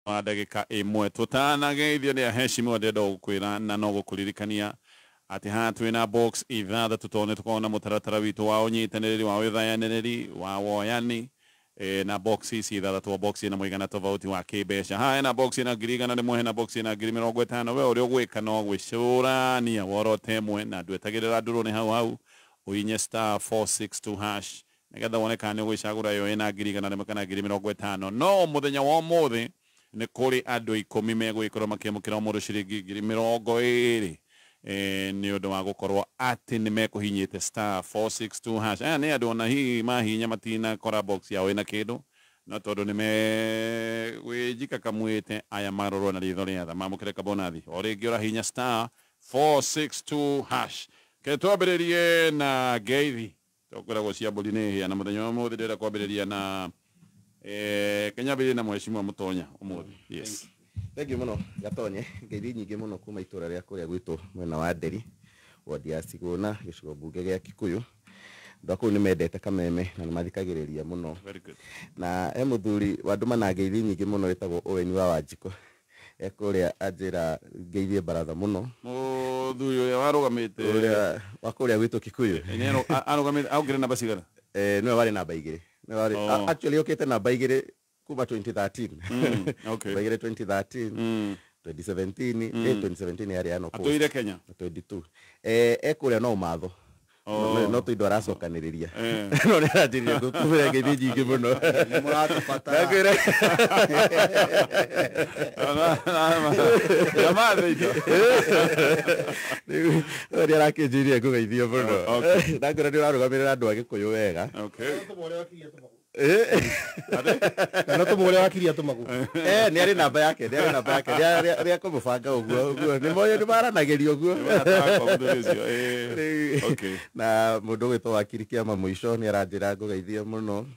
wa ndagika imwe tutanageithio ni aheshimiwa ndenda gukwira na no gukuririkania ati ha twina box ithathatũ tone tukona mutaratara witu wa unyitanĩrĩri wa withayanĩrĩri wa woyani na box ici ithathatũ box ina muigana tofauti wa kibeca ha na box ina ngirigana ni muhe na box ina ngiri 50 we uri ugwika no gwicurania worote mwe na ndwetagirira nduru ni hau uinye *462# nigetha wone kana gwicagura yo ina ngirigana ni makana ngiri 50 no muthenya wa muthi ni kuri andu 10 megwikorwo makiamukira mundu ciringi ngiri 20 ni undu wa gukorwo ati ni mekuhinyite *462# aya ni andu ona hihi mahinya matina kora box yao ina kindu no tondu ni megwijika kamwite aya marorwo na ritho riatha mamukire kabonathi o ringi ora hinya *462# ke twambiririe na ngeithi tukoragwo ciamburi ni hia na muthenya wa muthi ndira kwambiriria na Kenya bili na mheshimiwa Mutonya umuthi. Yes. Thank you muno Gatonye ngeithi nyingi muno kuma itura ria kuria gwitu mwena wa Nderi wodi ya Siguna gicigo bunge gia Kikuyu ndako ni mendete kameme na mathikagiriria muno. Very good. Na muthuri wanduma na ngeithi nyingi muno wetagwo Oweni wa Wanjiko kuria anjira ngeithi baratha muno muthuri uria warugamite uria wa kuria gwitu Kikuyu nero arugamite augire namba cigana no wari namba igire actually okete namba igire kuma 2013 okay bagire 2013 2017 2017 yari ano ko atuire Kenya 22 ekuria no matho no tu idora sokaniriria no ni radirio gukubira ngeithi nyingi muno ni muratufata ori arakijirie ngugeithio muno ndangora ndi warugamirira andu agikuyu wega okay no tumure wakiria tumagu ni ari namba yake ria kumubanga uguo ni moyo ni maranagirio uguo okay na mundu gwitwo wakiri kiama muico ni aranjira ngugeithio muno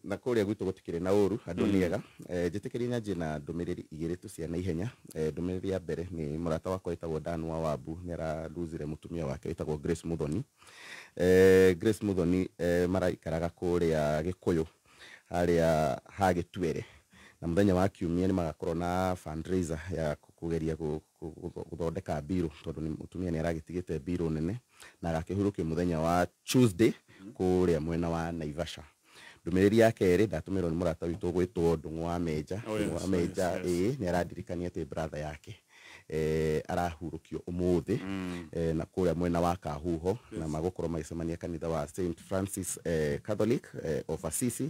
na kuria gwitu gutikire na uru andu niega njitikiria nyanji na ndumiriri igiri tu cia na ihenya ndumiriri ya mbere ni murata wakwa itagwo Dan wa Wambu ni araluzire mutumia wake itagwo Grace Muthoni Grace Muthoni maraikaraga kuria Gikuyu haria hagitwere na muthenya wa kiumia ni magakorwo na fundraiser ya kugeria guthondeka biro tondu mutumia ni aragitigite biro nene na agakihurukio muthenya wa Tuesday kuria mwena wa Naivasha. Ndumiriri yake ri ndatumiro ni murata witu gwitwo Ndung'u wa Meja ni arandirikania ati brother yake arahurukio umuthi na kuria mwena wa Kahuho na magukorwo magicemania kanitha wa St Francis Catholic of Assisi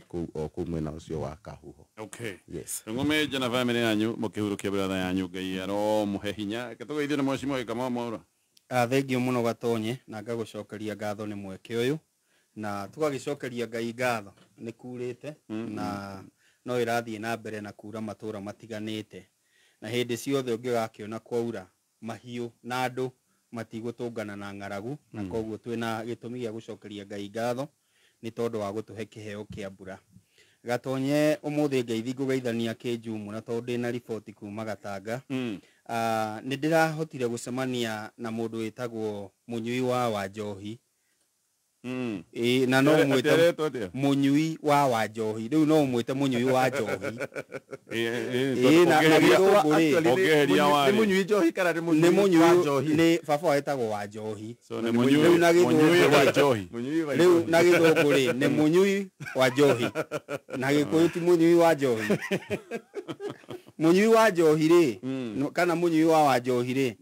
ku mwena ucio wa Kahuho. Okay. Yes. Ndung'u Meja na family yanyu mukihurukia brother yanyu Ngai aro muhe hinya ketugeithio ni mheshimiwa kama mwaura. Thengiũ muno Gatonye na ngagucokeria ngatho ni mweke uyu na tugagicokeria Ngai ngatho ni kurite na no irathie na mbere na kura matura matiganite na hindi ciothe ungigakiona kwaura mahiu na andu matigutungana na ngaragu na koguo twina gitumi gia gucokeria Ngai ngatho ni tondu wa gutuhe kiheo kia mbura. Gatonye umuthi ngeithi ngugeithania kinjumu na tondu na report kuma Gatanga ni ndirahotire gucemania na mundu witagwo Munyui wa Wanjohi na no mwite Munyui wa Wanjohi riu no mwite Munyui wa Njohi na ni Munyui Njohi kana ni Munyui wa Njohi ni baba wetagwo wa Njohi so ni Munyui wa Njohi riu na githungu ri ni Munyui wa Njohi na gikuyu ti Munyui wa Njohi Munyui wa Njohi ri kana Munyui wa Wanjohi ri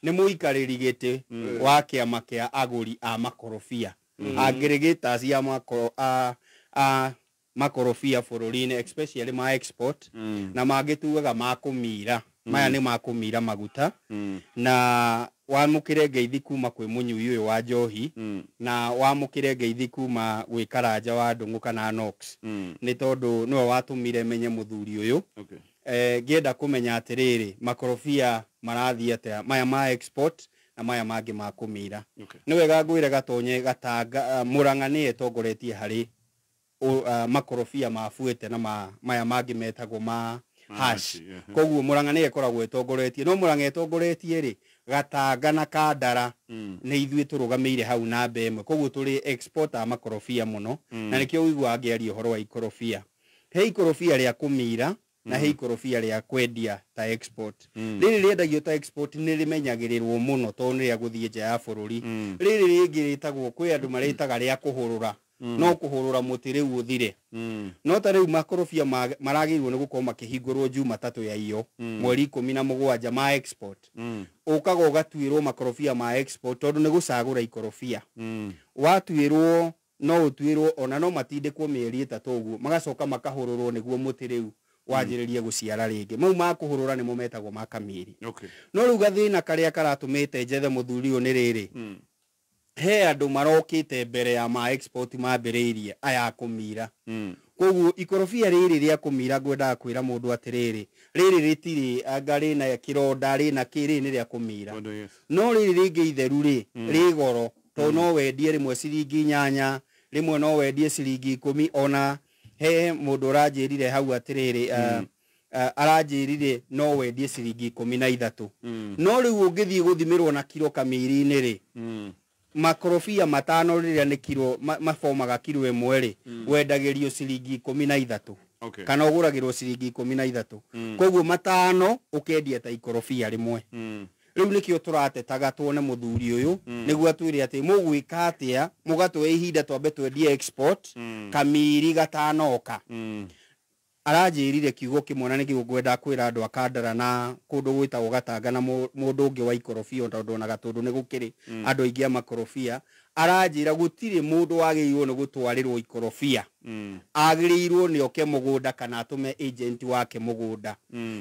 ni muikariri giti wa kiama kia aguri a makorofia agregators ya makorofia bururi-ini especially ma export na magitugaga makumira maya ni makumira maguta na wamukire ngeithi kuma kwi Munyui uyu wa Njohi na wamukire ngeithi kuma gwi Karanja wa Ndung'u kana Nox ni tondu niwe watumire menye muthuri uyu ngienda kumenya atiriri makorofia marathie atia maya ma export na maya mangi ma kumira ni wega ngwire Gatonye Gatanga Murang'a ni etongoretie hari makorofia mafuete na maya mangi metagwo ma hash koguo Murang'a ni ekoragwo etongoretie no Murang'a etongoretie ri Gatanga na Kandara ni ithuĩ turugameire hau namba ĩmwe koguo turi exporter makorofia muno na nikio wigua angiaria horo wa ikorofia he ikorobia rĩa kũmira na he ikorobia rĩa kwendia ta export. Rĩrĩ rĩendagio ta export nĩ rĩmenyagĩrĩrwo mũno tondũ rĩa gũthiĩ nja ya bũrũri. Rĩrĩ rĩngĩ rĩtagwo kwĩ andũ marĩtaga rĩa kũhũrũra. No kũhũrũra mũtĩ rĩu ũthire. No ta rĩu makorobia maragĩrĩirwo nĩ gũkorwo makĩhingũrwo Jumatatũ ya iyo mweri 17 ma export. Ũkaga ũgatuĩrwo makorobia ma export tondũ nĩ gũcagũra ikorobia. Watuĩrwo no ũtuĩrwo ona no matindĩkwo mĩeri 3 ũguo magacoka makahũrũrwo nĩguo mũtĩ rĩu wanjĩrĩrie gũciara rĩngĩ. Mau ma kũhũrũra nĩmo metagwo ma kamiri. No rĩu gathĩna karĩa karatũmĩte njethe mũthuri ũyũ nĩ rĩrĩ. He andũ marokĩte mbere ya ma export mambĩrĩirie aya kũmira. Koguo ikorobia rĩrĩ rĩa kũmira ngwendaga kwĩra mũndũ atĩrĩrĩ, rĩrĩ rĩtirĩ anga rĩna kĩronda rĩna kĩrĩ nĩ rĩa kũmira. No rĩrĩ rĩngĩ itheru rĩ goro to no wendie rĩmwe ciringi 8, rĩmwe no wendie ciringi 10. Ona he mũndũ ũranjĩrire hau atĩrĩrĩ aranjĩrire no wendie ciringi 13. No rĩu ũngĩthiĩ gũthimĩrwo na kilo kamiri-inĩ rĩ, makorobia matano rĩrĩa nĩ kilo mafomaga kilo 1 wendagĩrio ciringi 13. Kana ũgũragĩrwo ciringi 13. Koguo matano ũkendia ta ikorobia rĩmwe. Rĩu nĩkĩo tũratetaga tuone mũthuri ũyũ nĩguo atwĩre atĩ mũgwĩka atĩa mũgatũhe ihinda twambe twendie export kamiri gatanoka. Aranjĩrire kiugo kĩmwe na nĩkĩo ngwenda kwĩra andũ akandara na kũndũ gwĩtagwo Gatanga na mũndũ ũngĩ wa ikorobia tondũ ona Gatũndũ nĩ gũkĩrĩ andũ aingĩ a makorobia. Aranjĩra gũtirĩ mũndũ wagĩrĩirwo nĩ gũtwarĩrwo ikorobia. Agĩrĩirwo nĩ oke mũgũnda kana atũme agent wake mũgũnda.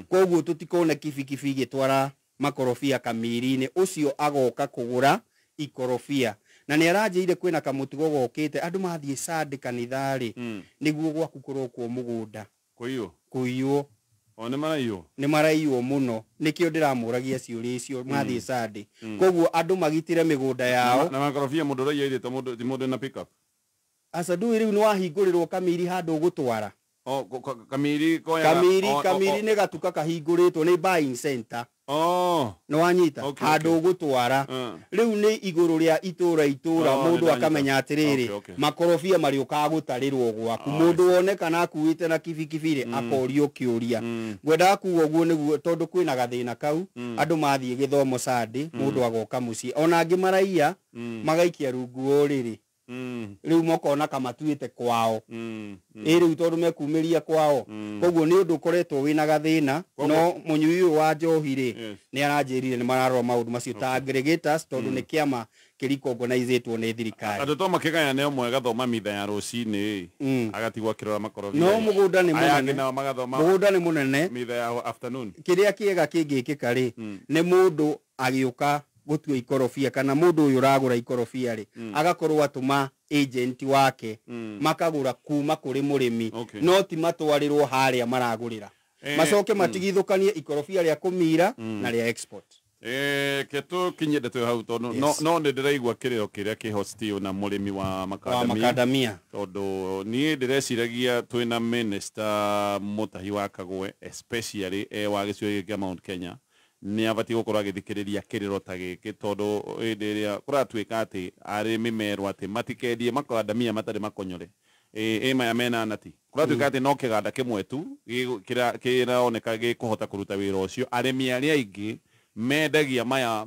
Koguo tũtikone kibikibi gĩtwara makorobia kamiri-inĩ, ũcio agoka kũgũra ikorobia. Na nĩ aranjĩire kwĩna kamũtugo gokĩte andũ mathiĩ Sunday kanitha-rĩ nĩguo gwaku kũrokwo mũgũnda kũiywo. Nĩ maraiywo mũno. Nĩkĩo ndĩramũragia ciũria icio mathiĩ Sunday. Koguo andũ magitĩre mĩgũnda yao. Na makorobia mũndũ ũraiyĩte mũndũ na pick up. Aca ndũĩ rĩu nĩ wahingũrĩrwo kamiri handũ ũgũtwara. Kamiri nĩ gatuka kahingũrĩtwo nĩ buying center. Nĩ wanyita handũ ũgũtwara. Rĩu nĩ igũrũ rĩa itũra mũndũ akamenya atĩrĩrĩ makorobia marĩũkaga gũtarĩrwo gwaku. Mũndũ wonekana akuĩte na kibikibi-rĩ akorio kĩũria. Ngwendaga kuuga ũguo nĩguo tondũ kwĩna gathĩna kau. Andũ mathiĩ gĩthomo Sunday mũndũ agoka mũciĩ. Ona angĩ maraiya magaikia rungu ũrĩrĩ. Rĩu mokona kamatuĩte kwao. Rĩu tondũ mekumĩria kwao. Koguo nĩ ũndũ ũkoretwo wĩna gathĩna. No mũnyui ũyũ wa njohi-rĩ nĩ aranjĩrire nĩ mararora maũndũ macio ta aggregators tondũ nĩ kĩama kĩrecognizĩtwo nĩ thirikari. Andũ to makĩgayane ũmwe gathoma mitha ya rũcinĩ agatigwo akĩrora makorobia. No mũgũnda nĩ mũnene. Mũgũnda nĩ mũnene. Mitha ya afternoon. Kĩrĩa kĩega kĩngĩkĩka-rĩ nĩ mũndũ agĩũka gũtua ikorobia kana mũndũ ũyũ ũragũra ikorobia-rĩ agakorwo atũma agent wake makagũra kuma kũrĩ mũrĩmi no ti matwarĩrwo harĩa maragũrĩra. Macoke matigithũkanie ikorobia rĩa kũmira na rĩa export. Keto kinyende tu hau tondũ no nĩ ndĩraigua kĩrĩro kĩrĩa kĩho still na mũrĩmi wa makadamia tondũ niĩ ndĩreciragia twĩna minister Mũtahi wa Kagwe especially wa gĩcigo kĩa Mount Kenya nĩ abatiĩ gũkorwo agĩthikĩrĩria kĩrĩro ta gĩkĩ tondũ hĩndĩ ĩrĩa kũratuĩka atĩ arĩmi merwo atĩ matikendie makadamia matarĩ makonyore maya mena nati kũratuĩka atĩ no kĩganda kĩmwe tu kĩraoneka gĩkũhota kũruta wĩra ũcio. Arĩmi arĩa aingĩ mendagia maya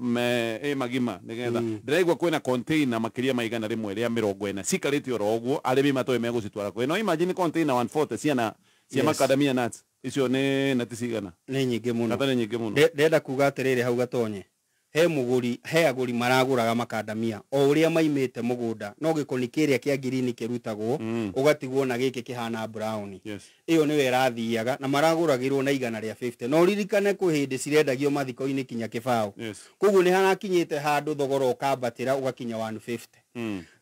magima nĩgetha ndĩraigua kwĩna container makĩria ma 100 rĩa 40 cikarĩtio oro ũguo arĩmi matoĩ megũcitwara kwĩ. No imagine container 140 cia macadamia nuts icio nĩ nati cigana? Nĩ nyingĩ mũno. Ndenda kuga atĩrĩrĩ hau gatonye he agũri maragũraga makadamia o ũrĩa maimĩte mũgũnda no gĩkoni kĩrĩa kĩa ngirini kĩrutagwo ũgatigwo na gĩkĩ kĩhana brown. Ĩyo nĩwe ĩrathiaga na maragũragĩrwo na 150. No ririkane kwĩ hĩndĩ cirendagio mathiko-inĩ kinya kĩbaũ. Koguo nĩ hanakinyĩte handũ thogora ũkambatĩra ũgakinya 150.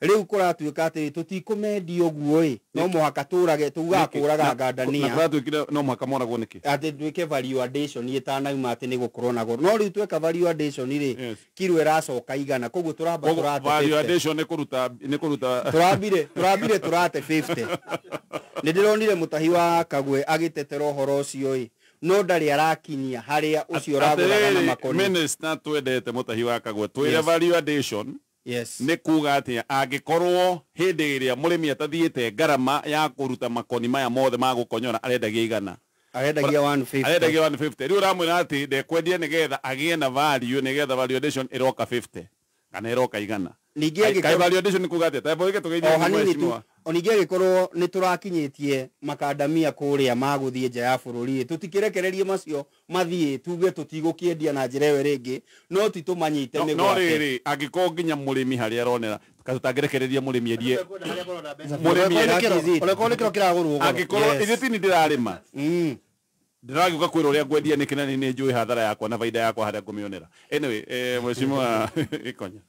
Rĩu kũratuĩka atĩ tũtikũmendia ũguo no mũhaka tũrage tugaga kũraga ngandania. Na kũratuĩkire no mũhaka moragwo nĩkĩ? Atĩ twĩke value addition ĩtanauma atĩ nĩ gũkorwo na goro. No rĩu tweka value addition rĩ kilo ĩracoka igana. Koguo turate value addition nĩ kũruta turambire turate 50. Nĩ ndĩronire Mũtahi wa Kagwe agĩtetera ũhoro ũcio no ndarĩ arakinyia harĩa ũcio ũragũraga na makoni. Minister twendete Mũtahi wa Kagwe twĩre value addition Yes. nĩ kuga atĩ angĩkorwo hĩndĩ ĩrĩa mũrĩmi atathiĩte ngarama ya kũruta makoni maya mothe ma gũkonyora arendagia igana Arendagia 150. arendagia 150 rĩu ũramwĩra atĩ ndekwendia nĩgetha agĩe na value nĩgetha valuation ĩroka 50 kana ĩroka igana Ningĩ kai valuation nĩ kuga atĩ tabũrĩke tũgeithie o hanini tu o ningĩ agĩkorwo nĩ tũrakinyĩtie makandamia kũrĩa magũthiĩ nja ya bũrũri tũtikĩrekererie macio mathiĩ tuge tũtigũkĩendia na njĩra ĩyo rĩngĩ no ti tũmanyite nĩ no rĩrĩ angĩkorwo nginya mũrĩmi harĩa aronera tũtangĩrekereria mũrĩmi endie mũrĩmi Ona kĩro kĩragũrwo angĩkorwo ithĩti nĩ ndĩrarĩma ndĩragĩũka kwĩra ũrĩa ngwendia nĩ kĩnene nĩ njũĩ hathara yakwa na faida yakwa harĩa ngũmĩonera anyway mheshimiwa Gĩkonya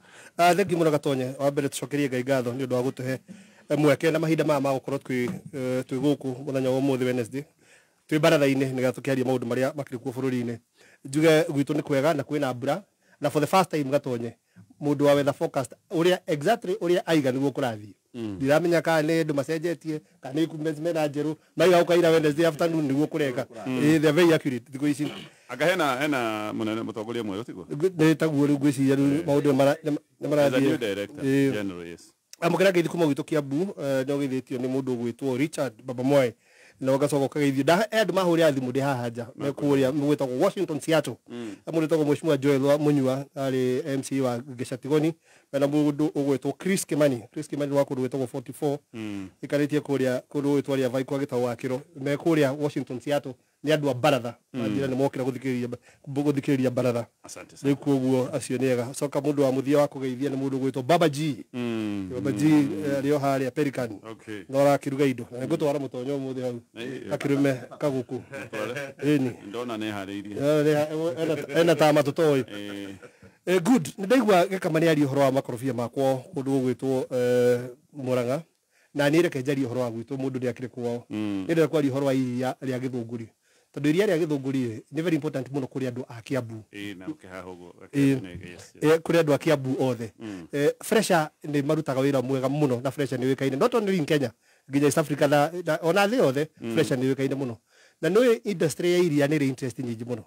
thengi mũno Gatonye wa mbere tũcokerie Ngai ngatho nĩ ũndũ wa gũtũhe mweke na mahinda maya ma gũkorwo twĩ gũkũ mũthenya wa ũmũthĩ Wednesday twĩ baratha-inĩ nĩgetha tũkĩaria maũndũ marĩa makĩrĩ kuo bũrũri-inĩ njuge gwitũ nĩ kwega na kwĩna mbura na for the first time Gatonye mũndũ wa weather forecast ũrĩa exactly ũrĩa aiga nĩguo kũrathiĩ ndiramenya kana nĩ andũ macenjetie kana nĩ ikumbens mena njerũ maiga ũkaira Wednesday afternoon nĩguo kũreka they are very accurate thikũ ici anga hena mũnene mũtongoria mwerũ tiguo nĩ taguo rĩu ngwĩciria maũndũ nĩ marathiĩ general yes amũkĩra ngeithi kuma gwitũ Kiambu nĩ ũgeithĩtio nĩ mũndũ ũgwĩtwo Richard Baba Mwai na ũgacoka ũkageithio andũ mahũrĩa thimũ ndĩ haha nja mekũrĩa mũgwĩtagwo Washington Seattle mũndũ wĩtagwo Mheshimiwa Joel Munyua arĩ MC wa Gĩcatigoni na mũndũ ũgwĩtwo Chris Kimani wa kũndũ gwĩtagwo 44 ikarĩtie kũrĩa kũndũ gwĩtwo rĩa Vai kwa Gĩtaũ wa Kĩro mekũrĩa Washington Seattle nĩ andũ a baratha njĩra nĩ mokĩra gũthikĩrĩria baratha rĩu kuoguo acio nĩ ega coka mũndũ wa mũthia wa kũgeithia nĩ mũndũ ũgwĩtwo Baba G arĩ o harĩa Pelican no arakĩruga indo na nĩngũtwara mũtonyo ũmũthĩ hau akĩrũme kagũkũ ĩni ndona nĩ harĩirie ena tama tũtoĩ good nĩ ndaigua Gĩkama nĩ aria ũhoro wa makorobia makwo kũndũ gũgwĩtwo Mũrang'a na nĩ reke njarie ũhoro wa gwitũ mũndũ nĩ akĩrĩ kwao nĩ ndĩrenda kwaria ũhoro wa iria rĩa Gĩthũngũri tondũ iria rĩa Gĩthũngũri nĩ very important mũno kũrĩ andũ a Kiambu kũrĩ andũ a Kiambu othe Fresha nĩ marutaga wĩra mwega mũno na Fresha nĩ wĩkaine not only in Kenya nginya East Africa na ona thĩ yothe Fresha nĩ wĩkaine mũno na nĩ industry ya iria nĩ interest nyingĩ mũno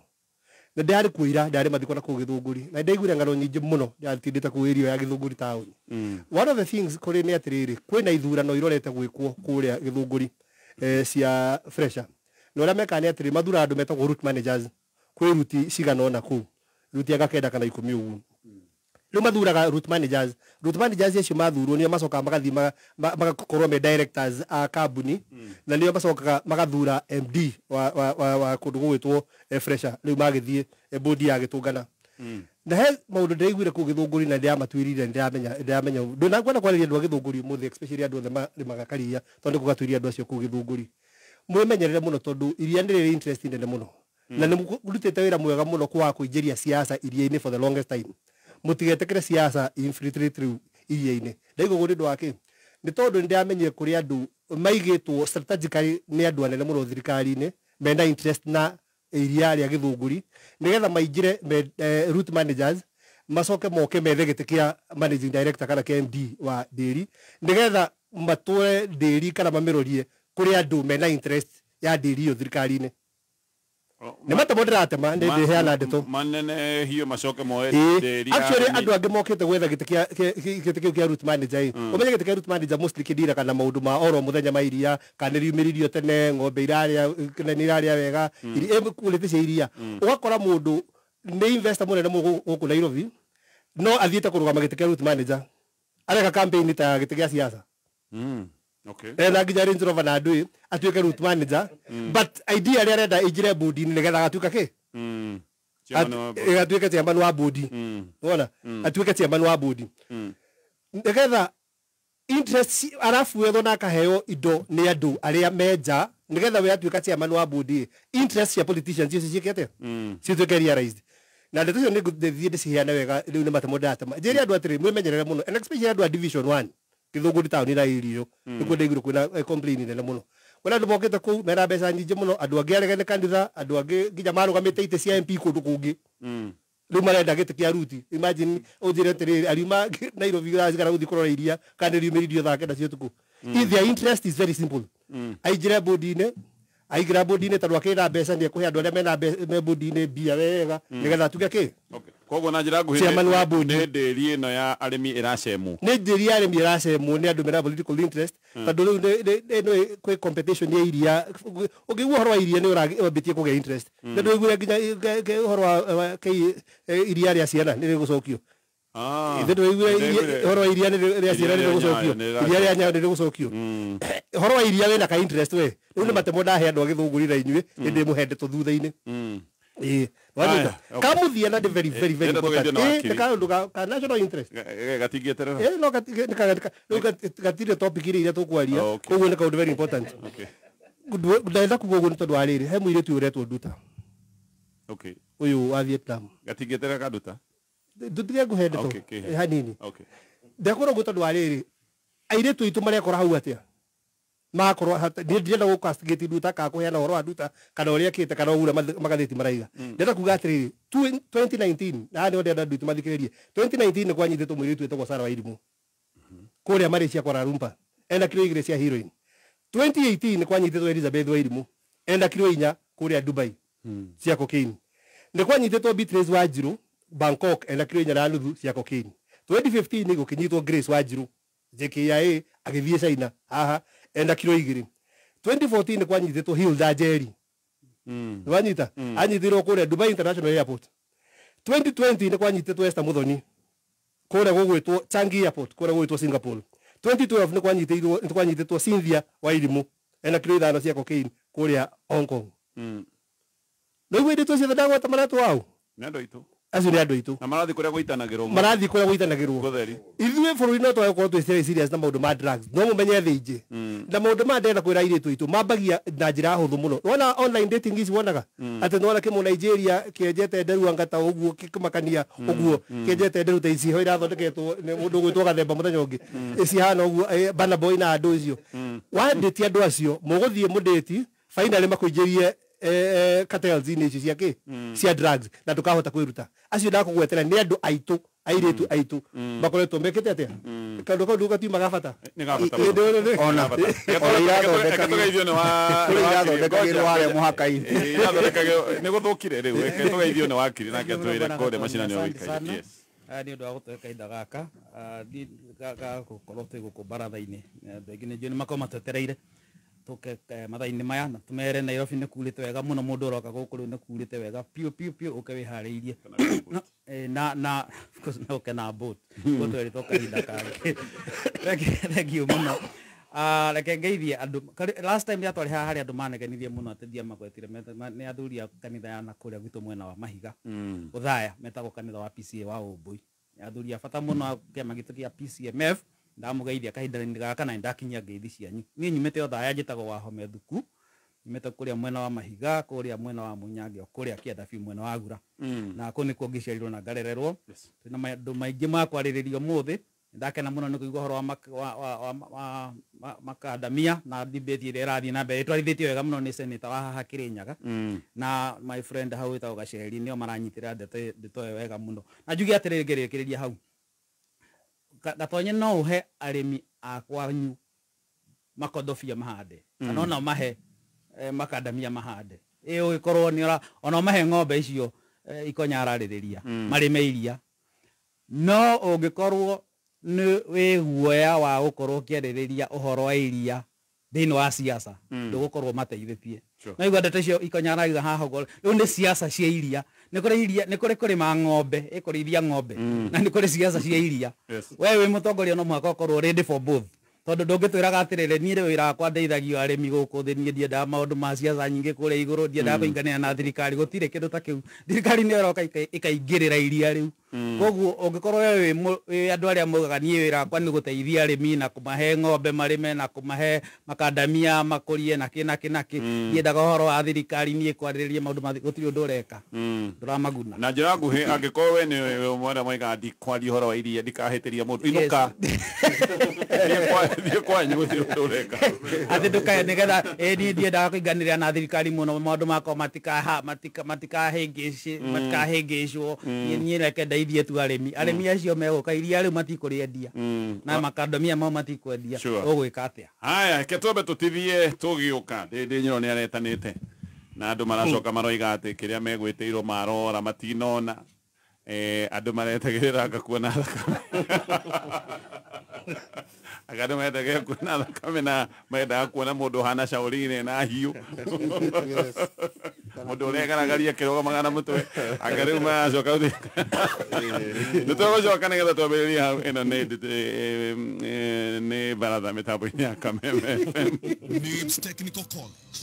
na ndarĩ kuira ndarĩ mathiko na kũu Gĩthũngũri na ndaiguire ng'ano nyingĩ mũno ndatindĩte kũu area ya Gĩthũngũri town one of the things kũrĩ nĩ atĩrĩrĩ kwĩna ithurano irorete gwĩkwo kũrĩa Gĩthũngũri cia Fresha na ũrĩa meka nĩ atĩrĩ mathura andũ metagwo route managers kwĩ ruti cigana ona kũu ruti agakenda kana 10 ũguo rĩu mathuraga route managers acio mathurwo nĩo macokaga magathiĩ magakorwo me directors a kambuni na nĩo macokaga magathura MD wa kũndũ gũgwĩtwo Fresha rĩu magĩthiĩ bodi ya Gĩtũngana na he maũndũ ndĩraiguire kũu Gĩthũngũri na ndĩramatuĩrire ndĩramenya ndũnakwenda kwarĩria andũ a Gĩthũngũri ũmũthĩ especially andũ othe marĩmaga karia tondũ kũgatuĩria andũ acio kũu Gĩthũngũri mwĩmenyerere mũno tondũ iria nĩ rĩrĩ interest nene mũno na nĩ mũrutĩte wĩra mwega mũno kwa kũingĩria siasa iria-inĩ for the longest time mũtigetekere siasa infiltrate rĩu iria-inĩ ndaigua ũguo nĩ ũndũ wa kĩ nĩ tondũ nĩ ndĩramenyire kũrĩ andũ maigĩtwo strategically nĩ andũ anene mũno thirikari-inĩ mena interest na iria rĩa Gĩthũngũri nĩgetha maingĩre route managers macoke moke methe gĩtĩ kĩa managing director kana kĩa MD wa ndĩri nĩgetha matũre ndĩri kana mamĩrorie kũrĩ andũ mena interest ya ndĩri ĩyo thirikari-inĩ nĩ matemo ndĩratema nĩ ndĩheana ndeto manene hiyo macoke moe ndĩri actually andũ angĩ mokĩte gwetha gĩtĩ kĩu kĩa route manager ũmenye gĩtĩ kĩa route manager mostly kĩndira kana maũndũ ma oro mũthenya ma iria kana riumĩririo tene ng'ombe irarĩa nĩ irarĩa wega kũrĩte cia iria ũgakora mũndũ nĩ investor mũnene gũkũ Nairobi no athiĩte kũrũgama gĩtĩ kĩa route manager areka campaign ta gĩtĩ gĩa siasa na nginya Range Rover na andũ atuĩke route manager but idea rĩa arenda ĩingĩre bodi-inĩ nĩgetha agatuĩka kĩ atuĩke chairman wa bodi wona atuĩke chairman wa bodi nĩgetha interest arafu wetho na akaheo indo nĩ andũ arĩa menja nĩgetha we atuĩka chairman wa bodi interest cia politicians icio ciĩkĩte cituĩke realized na ndeto icio nĩ ngũthiĩ ndĩciheane wega rĩu nĩ matemo ndatema njĩre andũ atĩrĩ mwĩmenyerere mũno and especially andũ a division 1 Gĩthũngũri town na irio nĩkuo ndaigire kwĩna complain nene mũno wala andũ mokĩte kũu mena mbeca nyingĩ mũno andũ angĩ aregane kanitha andũ angĩ nginya marũgamĩte itĩ cia MP kũndũ kũngĩ rĩu marenda gĩtĩ kĩa ruti imagine ũnjĩre atĩrĩrĩ ariuma Nairobi gũthigara gũthiĩ kũrora iria kana riumĩririo thaa kenda cia ũtukũ their interest is very simple aingĩre bodi-inĩ aingĩra bodi-inĩ tondũ akĩna mbeca nĩ ekũhe andũ arĩa mena bodi-inĩ mbia wega nĩgetha atuge kĩ koguo na njira nguhi chairman wa board nä ndä ri ä no ya arĩmi ĩracemwo nä njä ri arä mi äracemwo nä andå mena political interest tondå rä u kwä competition ya iria å ngä igua å horo wa iria nä å rambä tie kå gä interest nä ndå igure nginya å horo wa iria rä a ciana nä rä gå cokio ithe ndå igure å horo wa iria rä a ciana nä rä gå cokio iria rä a nyao nä rä gå cokio å horo wa iria wä na ka interest we rä u nä matemo ndahe andå agä thå ngå rä ra inyuä nä ndä må hende tå thutha-inä kamuthia na very very very important ka national interest gatingĩeterera no gatirĩ topic iria iria tũkwaria koguo nĩ kaũndũ very important ndenda kuga ũguo nĩ tondũ wa rĩrĩ he mũirĩtu ũretwo Nduta ũyũ wa Vietnam gatingĩeterera kanduta tũtige ngũhe ndeto hanini ndekora ũguo tondũ wa rĩrĩ airĩtu aitũ marekora hau atĩa makorwo ndirenda gå castigate Nduta ka kuheana horo wa Nduta kana ũrĩa kĩte kana ũguo magathĩti maraiga ndenda kuga atĩrĩrĩ 2019 na nĩ ndenda Nduta mathikĩrĩrie 2019 nĩ kwanyitĩtwo mũirĩtu wĩtagwo Sarah Wairimu kũrĩa Malaysia Kuala Lumpur enda kiro 2 cia heroin 2018 nĩ kwanyitĩtwo Elizabeth Wairimu enda kiro 4 kũrĩa Dubai cia cocaine nĩ kwanyitĩtwo Beatrice Wanjiru Bangkok enda kiro 4.5 cia cocaine 2015 nĩ gũkinyitwo Grace Wanjiru JKIA agĩthiĩ China haha enda kiro 2 2014 nĩ kwanyitĩtwo Hilda Njeri wanyita anyitirwo kũrĩa Dubai International Airport 2020 nĩ kwanyitĩtwo Esther Muthoni kũrĩa gũgwĩtwo Changi Airport kũrĩa gũgwĩtwo Singapore 2012 nĩ kwanyitĩtwo Cynthia Wairimu enda kiro 5 cia cocaine kũrĩa Hong Kong no igwĩtĩtwo ciothe ndagweta maratũ wao nĩ andũ aitũ acio nĩ andũ aitũ na marathiĩ kũrĩa gũitanagĩrwo gũitanagĩrwo ithuĩ bũrũri no twage gũkorwo twĩ serious na maũndũ ma drugs no mũmenye thĩ ingĩ na maũndũ ma ndenda kwĩra airĩtu aitũ mambagia na njĩra hũthũ mũno wona online dating ici wonaga atĩ nĩwona kĩmũ Nigeria kĩenjete nderu angata ũguo kĩmakania ũguo kĩenjete nderu ta ici ho irathondeketwo mũndũ gwĩtwo Gathemba mũthenya ũngĩ icihana ũguo Burna Boy na andũ icio wandĩti andũ acio mũgũthiĩ mũndĩti finally makũingĩrie cartels-inĩ ici cia kĩ cia drugs na tukahota kwĩruta acio ndakũgwetera nĩ andũ aitũ airĩtu aitũ makoretwo mekĩte atĩa kaũndũ kau ndũgatiumaga bata ona irathondekagĩrwo harĩa mũhaka-inĩ nĩ gũthũkire rĩu reke tũgeithio nĩ wakiri nake twĩre kũrĩa macinani wĩikaire nĩ ũndũ wa gũtũhe kahinda gaka gũkorwo twĩ gũkũ baratha-inĩ andũ aingĩ nĩ njũĩ nĩ makorwo matwetereire tũke mathaa-inĩ maya na tũmere Nairobi nĩ kurĩte wega mũno mũndũ ũroka gũkũ rĩu nĩ kurĩte wega piũ ũke wĩharĩirie na ũke na boat ũguo twerĩtwo kahinda kangĩ thengiũ mũno reke ngeithie andũ last time rĩrĩa twarĩ haha harĩ andũ manegenirie mũno atĩ ndiamagwetire nĩ athuri a kanitha ya nakũrĩa gwitũ mwena wa Mahiga Ũthaya metagwo kanitha wa PCA wa Ũmbũi nĩ athuri a bata mũno kĩama gitũ gĩa PCMF ndamugeithia kahinda-inĩ gaka na ndakinyia ngeithi cianyu niĩ nyumĩte Ũthaya njĩtagwo Wahome Thuku nyumĩte kũrĩa mwena wa Mahiga kũrĩa mwena wa Mũnyange kũrĩa Kĩanda biũ mwena wa Gura na kũu nĩkuo ngĩciarirwo na ngarererwo twĩna maũndũ maingĩ ma kwarĩrĩria ũmũthĩ ndakena mũno nĩ kũigua ũhoro wa makadamia na debate ĩrĩa ĩrathiĩ na mbere ĩtwarithĩtio wega mũno nĩ senator wa haha Kĩrĩnyaga na my friend hau wĩtagwo Gaceri nĩo maranyitĩrĩra ndeto ĩyo wega mũno na njuge atĩrĩrĩ ngĩrĩkĩrĩria hau Gatonye no uhe arĩmi akwanyu makondobia mahande kana ona mahe makadamia mahande ũgĩkorwo nĩ ona mahe ng'ombe icio ikonyararĩrĩria marĩme iria no ũngĩkorwo nĩ wĩ guoya wa gũkorwo ũkĩarĩrĩria ũhoro wa iria thĩinĩ wa siasa ndũgũkorwo mateithĩtie no igua ndeto icio ikonyarariga haha ũguo rĩu nĩ siasa cia iria nĩ kũrĩ kũrĩma ng'ombe ĩkũrĩithia ng'ombe na nĩ kũrĩ siasa cia iria we wĩ mũtongoria no mũhaka ũkorwo ready for both tondũ ndũngĩtwĩraga atĩrĩrĩ niĩ rĩ wĩra wakwa ndeithagio arĩmi gũkũ thĩ niĩ ndiendaga maũndũ ma siasa nyingĩ kũrĩa igũrũ ndiendaga kũingania na thirikari gũtirĩ kĩndũ ta kĩu thirikari nĩ ĩroka ĩkaingĩrĩra iria rĩu koguo ũngĩkorwo we wĩ andũ arĩa moigaga niĩ wĩra wakwa nĩ gũteithia arĩmi na kũmahe ng'ombe marĩme na kũmahe makandamia makũrie nakĩ ndiendaga ũhoro wa thirikari niĩ kwarĩrĩria maũndũ gũtirĩ ũndũ ũreka ndũramaguna na njĩra nguhĩ angĩkorwo we nĩ mwana moigaga ndikwaria ũhoro wa iria ndikahĩtĩria mũndũ inũka thiĩ kwanyu gũtirĩ ũndũ ũreka atĩ ndũkae nĩgetha niĩ ndiendaga kũinganĩrĩra na thirikari mũno maũndũ makwa matikahĩngĩcwo niĩ reke ndeithie tu arĩmi acio megũka iria rĩu matikũrĩendia na makandamia mau matikwendia ũgwĩka atĩa haya reke twambe tũtithie tũgĩũka ndĩ Nyiro nĩ aretanĩte na andũ maracoka maroiga atĩ kĩrĩa megwĩtĩirwo marora matinona andå maretagä ra ngakuona thakame akandå maretagä kuona thakame na mendaga kuona må ndå hana caåri-inä na hiå må ndå å rä egaragaria kä rogamaga na må twe anga rä u maracoka nä twagå coka nä getha twambä rä ria hau ä no nä baratha mä tambo-inä ya Kameme FM. NIBS Technical College.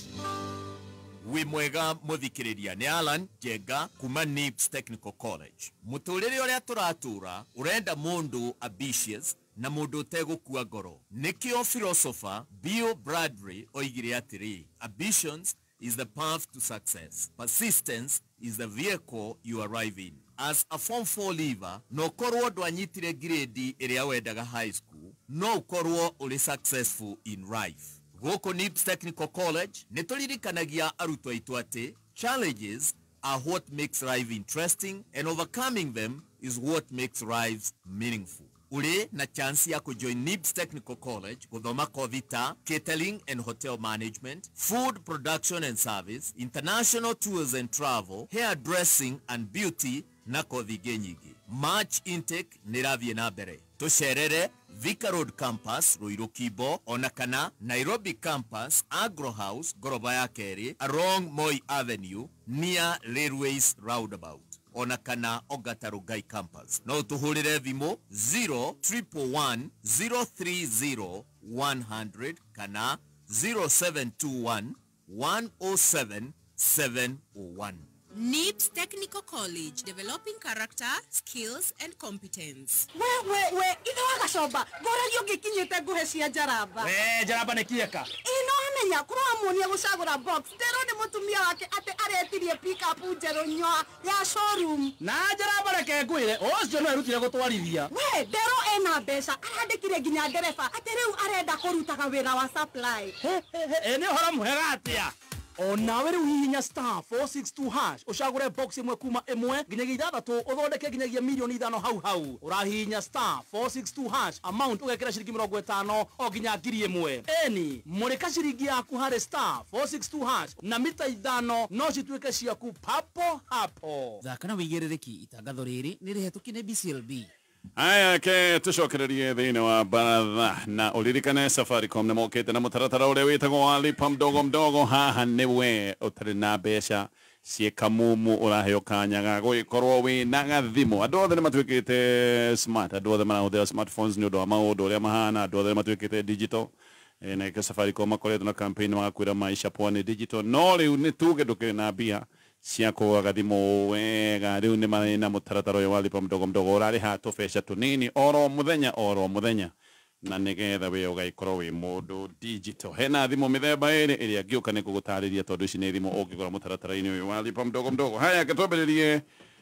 Wi mwega muthikiriria ni Alan Jenga kuma NIBS Technical College. Muturire uria turatura urenda mundu ambitious na mundu utegukua ngoro. Nikio philosopher Bill Bradbury oigire atiri, ambitions is the path to success. Persistence is the vehicle you arrive in. As a Form 4 leaver, no korwo ndwanyitire grade iria wendaga high school, no korwo uri successful in life. Goko NIBS Technical College nitulirikanagia arutwo aitu ati challenges are what makes life interesting and overcoming them is what makes lives meaningful. Ule na chance ya kujoin NIBS Technical College kuthoma kothi ta catering and hotel management, food production and service, international tours and travel, hairdressing and beauty na kothi genyigi. March intake niravie na mbere. Tusherere Vika Road Campus, Ruiru Kibo, Onakana, Nairobi Campus, Agro House, Goroba ya Keri, along Moi Avenue, near Railways Roundabout. Onakana Ogatarugai Campus. No tuhulire vimo 0111 030 100 kana 0721 107 701. NIBS Technical College, developing character, skills and competence. We, ino agacoba, ngora yonge kinyete nguhe cia Jaramba. Jaramba nä kieka Ino amenya kuro amuonia gucagura box. Tero ni mutumia wake ate aretirie pick up njeru nyoa ya showroom. na Jaramba reke ngwire ucio no erutire gutwarithia. We, Dero ena mbeca, arandikire nginya ndereba, ate riu arenda kurutaga wira wa supply. Nä å horo mwega atä onawe rä u hihinya star 462 hash ucagure box imwe kuma imwe nginyagia ithathatå uthondeke nginyagia milioni 5 hau å rahihinya star 462 hash amount ugekira ciringi 50 o nginya 1000 eni murika ciringi yaku harä star 462 hash na mita 5 no cituike ciaku papo hapo. Thaka na wĩigĩrĩrĩki itangatho rĩrĩ nĩ rĩhetũkie nĩ BCLB. Aya ke tucokererie thiini wa baratha na uririkane Safaricom nä mokite na mutaratara uria witagwo wa lipa mdogo mdogo. Haha niwe utari na mbeca cieka mumu uraheo kanya ga guikorwo wi na gathimo. Andu othe ni matuikite smart, andu othe marahuthira smartphones ni undu wa maundu uria mahana, andu othe matuikite digital. Na ke Safaricom makoretwo na campaign magakwira maisha pwani digital. No riu ni tuge ndukiri na mbia cia kugaga thimu wega riu ni marĩ na mũtaratara ũyũ wa lipa mdogo mdogo ũrarĩha tũbeca tũnini oro muthenya na nĩgetha we ũgaikorwo wĩ mũndũ digital. Hena thimũ mĩthemba ĩrĩ ĩrĩa ngĩũka nĩ kũgũtarĩria tondũ ici nĩ thimũ ũngĩgũra mũtaratara-inĩ ũyũ wa lipa mdogo mdogo. Haya ke twambĩrĩrie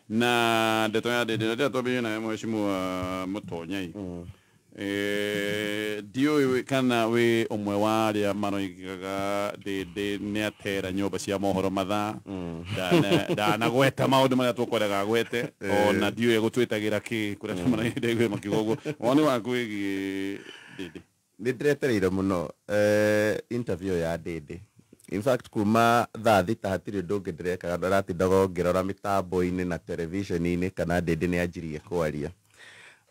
na ndeto ya Dede, twambĩrĩrie na mheshimiwa Mũtonyai. Ndiũĩ kana we ũmwe wa arĩa maroigaga Dede nĩ atera nyũmba cia mohoro mathaa ndanagweta maũndũ marĩa tũkwendaga gwete, ona ndiũĩ gũtwĩtagĩra kĩ kũrĩa maraigua makiuga ũguo. Woni waku wĩgiĩ Dede? Nĩ ndĩretereire mũno interview ya Dede. In fact kuma thaa thita hatirĩ ũndũ ũngĩ ndĩrekaga, ndĩratindaga ngĩrora mĩtambo-inĩ na television-inĩ kana Dede nĩ anjirie kwaria,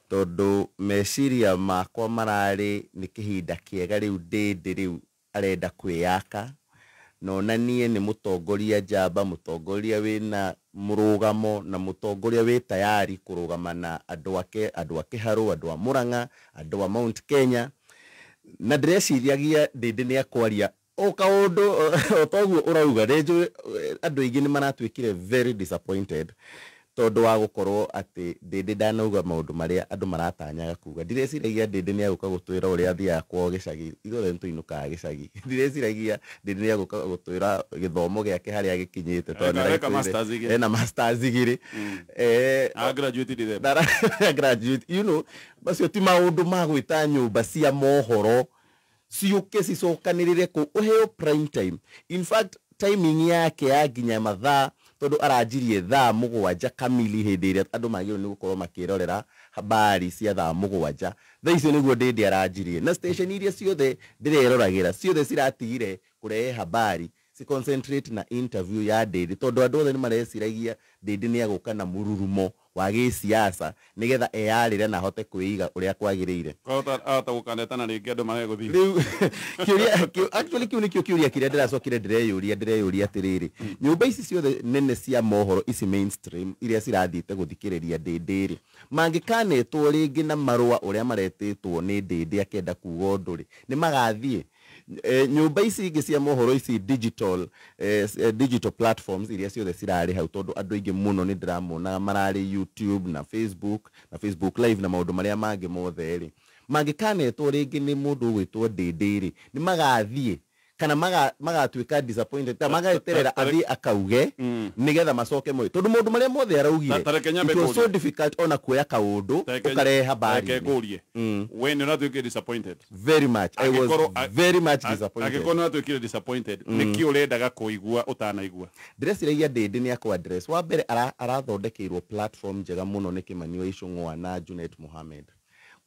tondu meciria makwa mararĩ nĩ kĩhinda kĩega rĩu Dede rĩu arenda kwĩyaka, no na niĩ nĩ mũtongoria njamba, mũtongoria wĩna mũrũgamo na mũtongoria wĩ tayari kũrũgama na andũ ake, andũ a Kĩharũ, andũ a Mũrang'a, andũ a Mount Kenya. Na ndĩreciriagia Dede nĩ akwaria o kaũndũ o toguo ũrauga. Rĩnjũ andũ aingĩ nĩ maratuĩkire very disappointed tondu wa gukorwo ati Dede ndanauga maundu maria andu maratanyaga kuga. Ndireciragia Dede ni aguka gutwira uria athiaga kwao gicagi, ithuothe nituinukaga gicagi. Ndireciragia Dede ni aguka gutwira githomo giake haria gikinyite tondu ena masters igiri graduate dide graduate, you know, bacio ti maundu ma gwita nyumba cia mohoro ciuke cicokanirire ku uheo prime time. In fact timing yake ya nginya mathaa tondu aranjirie thaa 7 kamili hindi iria andu magĩrĩirwo nĩ gũkorwo makĩrorera habari cia thaa 7. Thaa icio nĩguo Dede aranjirie, na station iria ciothe ndĩreroragĩra ciothe ciratigire kurehe habari si concentrate na interview ya Ndindi tondu andu othe ni mareciragia Ndindi ni aguka na mururumo wa gisiasa nigetha eyarire na hote kwiiga uria kwagirire ata gukandetana ringi andu mareguthi riu actually kiu nikio kiuria kiria ndiracokire ndireyuria atiriri nyumba ici ciothe nene cia mohoro ici mainstream iria cirathite guthikiriria Ndindi mangikanetwo ringi na marua uria maretitwo ni Ndindi akenda kuga undu ri ni magathie nyumba ici ingi cia mohoro ici digital platforms iria ciothe cirari hau tondu andu aingi muno ni ndiramona marari YouTube na Facebook live na maundu maria mangi mothe ri mangikanetwo ringi ni mundu gwitwo Ndindi ri ni magathie kana magatuika disappointed ta magaeterera athi akauge nigetha macoke moyo tondu maundu maria mothe araugire it was so difficult ona kuoya kaundu ukarehe habari when you not get disappointed very much I was very much disappointed agikono atuikire disappointed nikio urendaga kuigua utanaigua ndĩreciragia Ndindi ni akwa address wa mbere arathondekeirwo platform njega muno ni Kimani wa Icũng'wa na Junet Mohammed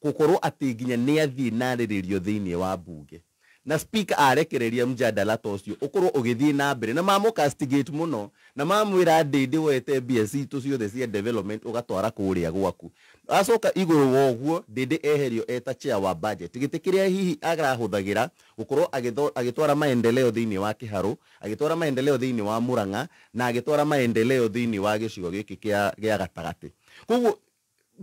gukorwo ati nginya ni athii narĩrĩrio thiini wa bunge na speaker arekereria mjadala tocio ukorwo ugithii na mbere na mamu castigate muno na mamwira Ndindi wete BSc tu ciothe cia development ugatwara kuria gwaku acoka iguru woguo Ndindi eherio eta chair wa budget gitikiria hihi agrahuthagira gukorwo agitwara maendeleo thiini wa Kiharu agitwara maendeleo thiini wa Murang'a na agitwara maendeleo thiini wa gicigo giki kia gatagati koguo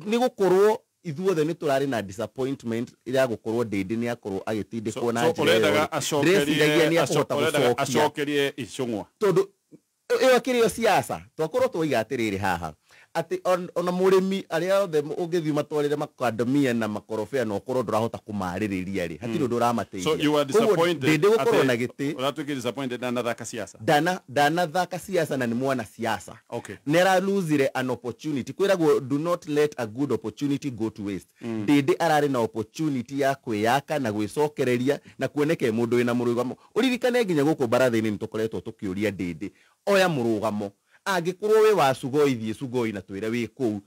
ni gukorwo ithuothe ni turari na disappointment ira gukorwo Ndindi ni akorwo agitindikwo na njira acokerie Icũng'wa tondu iyo kirio siasa twakorwo twiga atiriri haha ati ona murimi aria othe ungithi matwarire makandamia na makorofea no korwo ndurahota kumaririria ri hatiri nduramateithia so you are disappointed Ndindi gukorwo na giti uratuike disappointed na thaka siasa dana thaka siasa na ni mwana siasa okay nera lose an opportunity kwiragwo do not let a good opportunity go to waste Ndindi arari na opportunity ya kwiyaka na gwicokereria na kuoneke mundu wina murugamo uririkane nginya guku baratha-ini nitukoretwo tukiuria Ndindi oya murugamo angikorwo we wa Sugoi Sugoi na twire wi kuu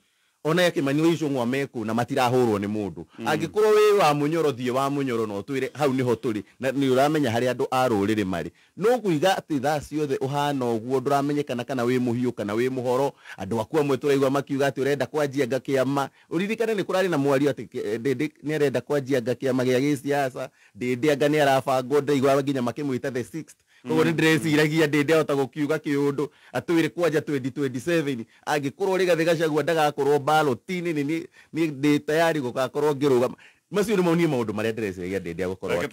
ona yake Kimani wa Icũng'wa meku na matirahurwo ni mundu angikorwo we wa Munyoro thie wa Munyoro no twire hau niho turi na ni uramenya hari andu arurire mari no kuiga ati tha ciothe uhana uguo nduramenyekana kana we muhiu kana we muhoro andu aku amwe turaigwa makiuga ati urenda kwanjia ngakiama uririkane ni kurari na mwario ati Ndindi ni arenda kwanjia ngakiama gia gisiasa Ndindi anga ni arabangwo ndaigwa nginya makimwita the 6th koguo ni ndireciiragia Ndindi ahota gukiuga kiundu atwire kwanja 2027 angikorwo rigathi Gachagua ndagakorwo ballot-ini ni tayari gugakorwo ngirugama macio ni maunie maundu maria ndireciiragia Ndindi agukorwo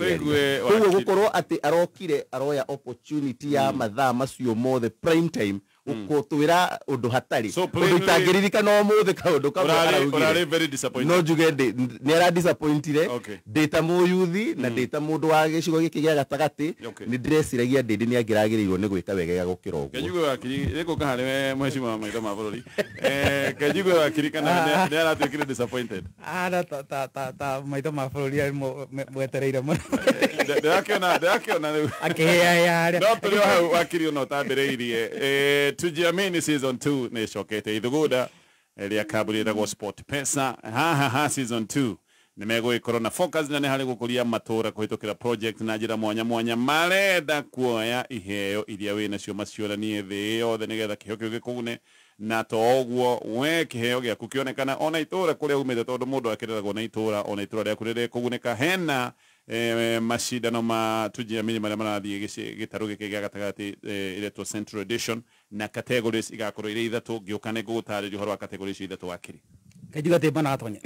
koguo gukorwo ati arokire aroya opportunity ya mathaa macio mothe prime time ukotwira undu hatari undu itangiririkana omuthe kaundu urari very disappointed no juge ni ara disappointed data mu yuthi na data mundu wa gicigo giki gia gatagati ni ndireciiragia Ndindi ni angiragiriirwo ni gwika wega gukira uguo Kanyigo wakiri riko kahare mheshimiwa maitho ma bururi Kanyigo wakiri kana ni aratuikire disappointed ta maitho ma bururi mwetereire muno ndakiona akihea no turi wakiri no tambiriirie tujiamini season 2 ni cokete ithuguda ria kaburira go sport pesa ha season 2 nimego ikorwo na focus na ni hari gukuria matura kuhitukira project na njira mwanya marenda kuoya iheo iria wina cio macioranie thi yothe nigetha kiheo kiu gikune na toguo we kiheo giaku kionekana ona itura kuria umite tondu mundu akireragwo na itura ona itura riaku riri kuguneka hena mashindano ma tujiamini maria marathie gitaru giki gia gatagati iretwo Central Edition na categories igakorwo ire ithatu giukane gutaririo horo wa categories ithatu wakiri kajuga te bana atonya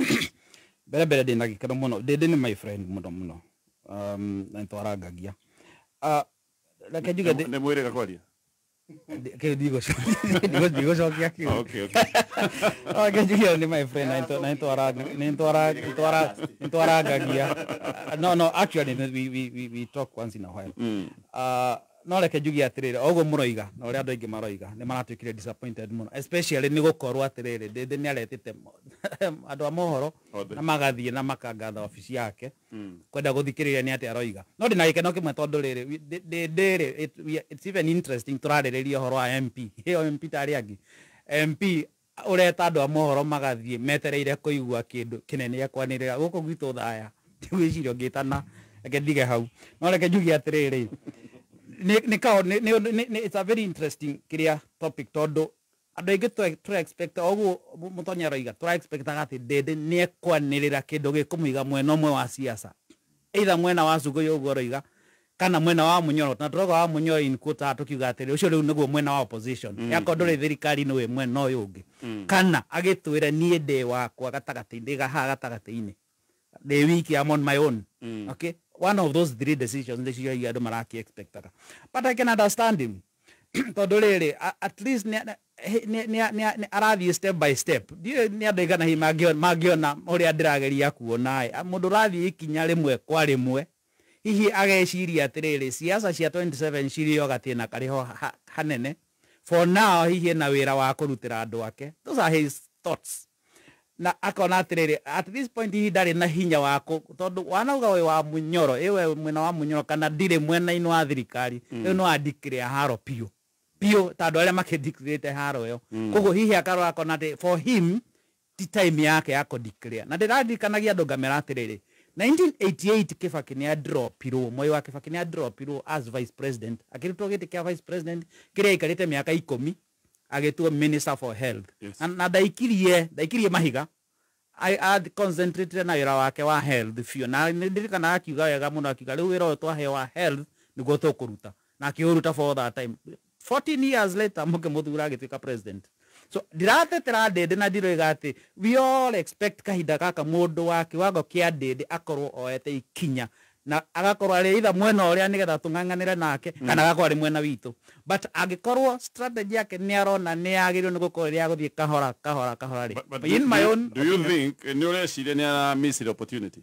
bere ndina gikero muno Ndindi ni my friend muno na ntwaragagia la kajuga ne mwire gakwaria que digo que aqui okay kajuga ni my friend na ntwaragagia no actually we talk once in a while no reke njugi atirire ogo muroiga no uri andu aingi maroiga ni maratwikire disappointed muno especially ni gukorwo atirire Ndindi ni aretete andu a mohoro na magathie na makangatha ofisi yake kwenda guthikiriria ni ati aroiga no ndina gikeno kimwe tondu riri Ndindi it's even interesting turaririria horo wa MP hiyo MP tari angi MP ureta andu a mohoro magathie metereire kuigua kindu kinene akwanirira guku gwitu thaya tigwicirio ngitana reke ndige hau no reke njugi atiriri it's a very interesting kiria topic todo ando ige to expect ogu mutonya roiga to expect agati dede ne kwanirira kindu gikumuiga mwena omwe wa siasa either mwena wa Sugo yogo roiga kana mwena wa Munyoro na turoga wa Munyoro in quote atukiuga atiri ucio riu niguo mwena wa opposition yako ndore thirikari no we mwena uyu ungi kana agitwira nie de wakwa gatagati ndiga ha gatagati-ini the week I'm on my own okay one of those three decisions that you are maraki expectaga but I can understand him todo rere at least ni arathi step by step ni andega na magiona uri andirageria kuona mundu rathi ikinya rimwe kwa rimwe hihi ageciria atiriri siasa cia 27 cirio gatina kariho hanene for now hihi na wira wa kurutira andu ake those are his thoughts na akona atiriri at this point hihi ndari na hinya wako tondu wanauga we wa Munyoro ewe mwena wa Munyoro kana ndire mwena ino wa thirikari no adikire haro pio tando ale makedictate haro yo kogo hihi akaro akona for him ti time yake yako declare na ndiradikanagia andu ngamera atiriri 1988 Kibaki ni drop iro Moi wa Kibaki ni drop iro as vice president akirutwo gite kia vice president kiria ikarite miaka 10 agitwo minister for health na daikirie mahiga I concentrated na wira wake wa health fio na ndirikana akiuga wega muno akiuga riu wira twa he wa health niguo tukuruta na akiuruta for that time 14 years later muke muthura agituika president so ndiratetera ndende na ndiroiga ati we all expect kahinda gaka mundu wa kiwango kia ndende akorwo oete ikinya na agakorwo ari either mwena uria nigetha tung'ang'anire nake kana agakorwo ari mwena witu but agikorwo strategy yake ni arona ni agirirwo ni gukorwo ria guthie kahora ri in my own do you think ni ureciria ni ara miss the opportunity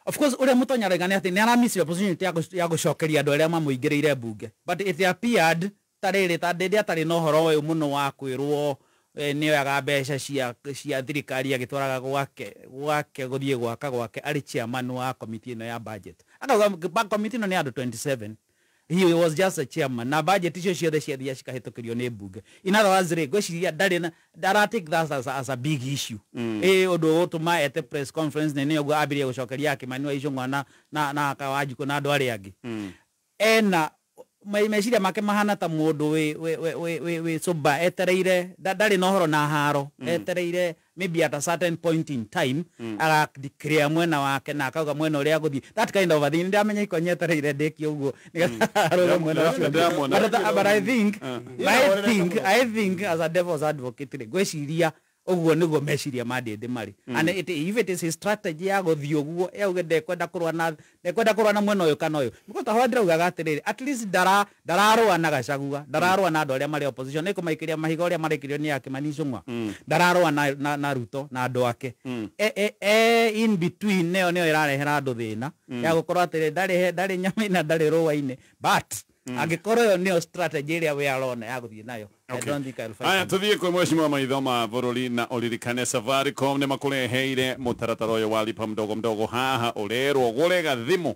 of course uria mutonya regane ati ni ara miss the opportunity ya gucokeria andu aria mamuingiriire bunge but it appeared tariri ndende atari no horo uyu muno wa kwirwo ni oyaga mbeca cia thirikari agitwaraga gwake guthie gwake ari chairman wa committee no ya budget akauga committee no ni andu 27 he was just a chairman na budget icio ciothe ciathia cikahitukirio ni bunge in other words gwiciria dara take that as a big issue undu utuma ete press conference ni oguo abirie gucokeria Kimani wa Icũng'wa na Akawanjikũ na andu aria angi ena meciria make mahana ta mundu we soba etereire ndari no horo na haro etereire maybe at a certain point in time aga declare mwena wake na akauga mwena uria guthi that kind of a thing ndamenya iko nyetereire ndeki uguo nigatha mwena ucio but I think as a devil's advocate gweciria uguo niguo meciria mandende mari and if it is his strategy ya guthii uguo yauge ndekwenda kurwa na mwena uyu kana uyu niko ta hwandira ugaga atiriri at least dararwa na Gachagua dararwa na andu aria mari opposition niko maikiria mahiga uria marikirio ni Kimani Icũng'wa dararwa na Ruto na andu ake in between neo irarehera andu thina ya gukorwo atiriri ndari nyama-ina ndari ruwa-ini but agikorwo yo neo strategy iria we arona ya guthii nayo I don't think I'll fight. Aya tuthie kwi mheshimiwa maitho ma bururi na uririkane Safaricom ni makureheire mutaratara uyu wa lipa mdogo haha urerwo gurega thimu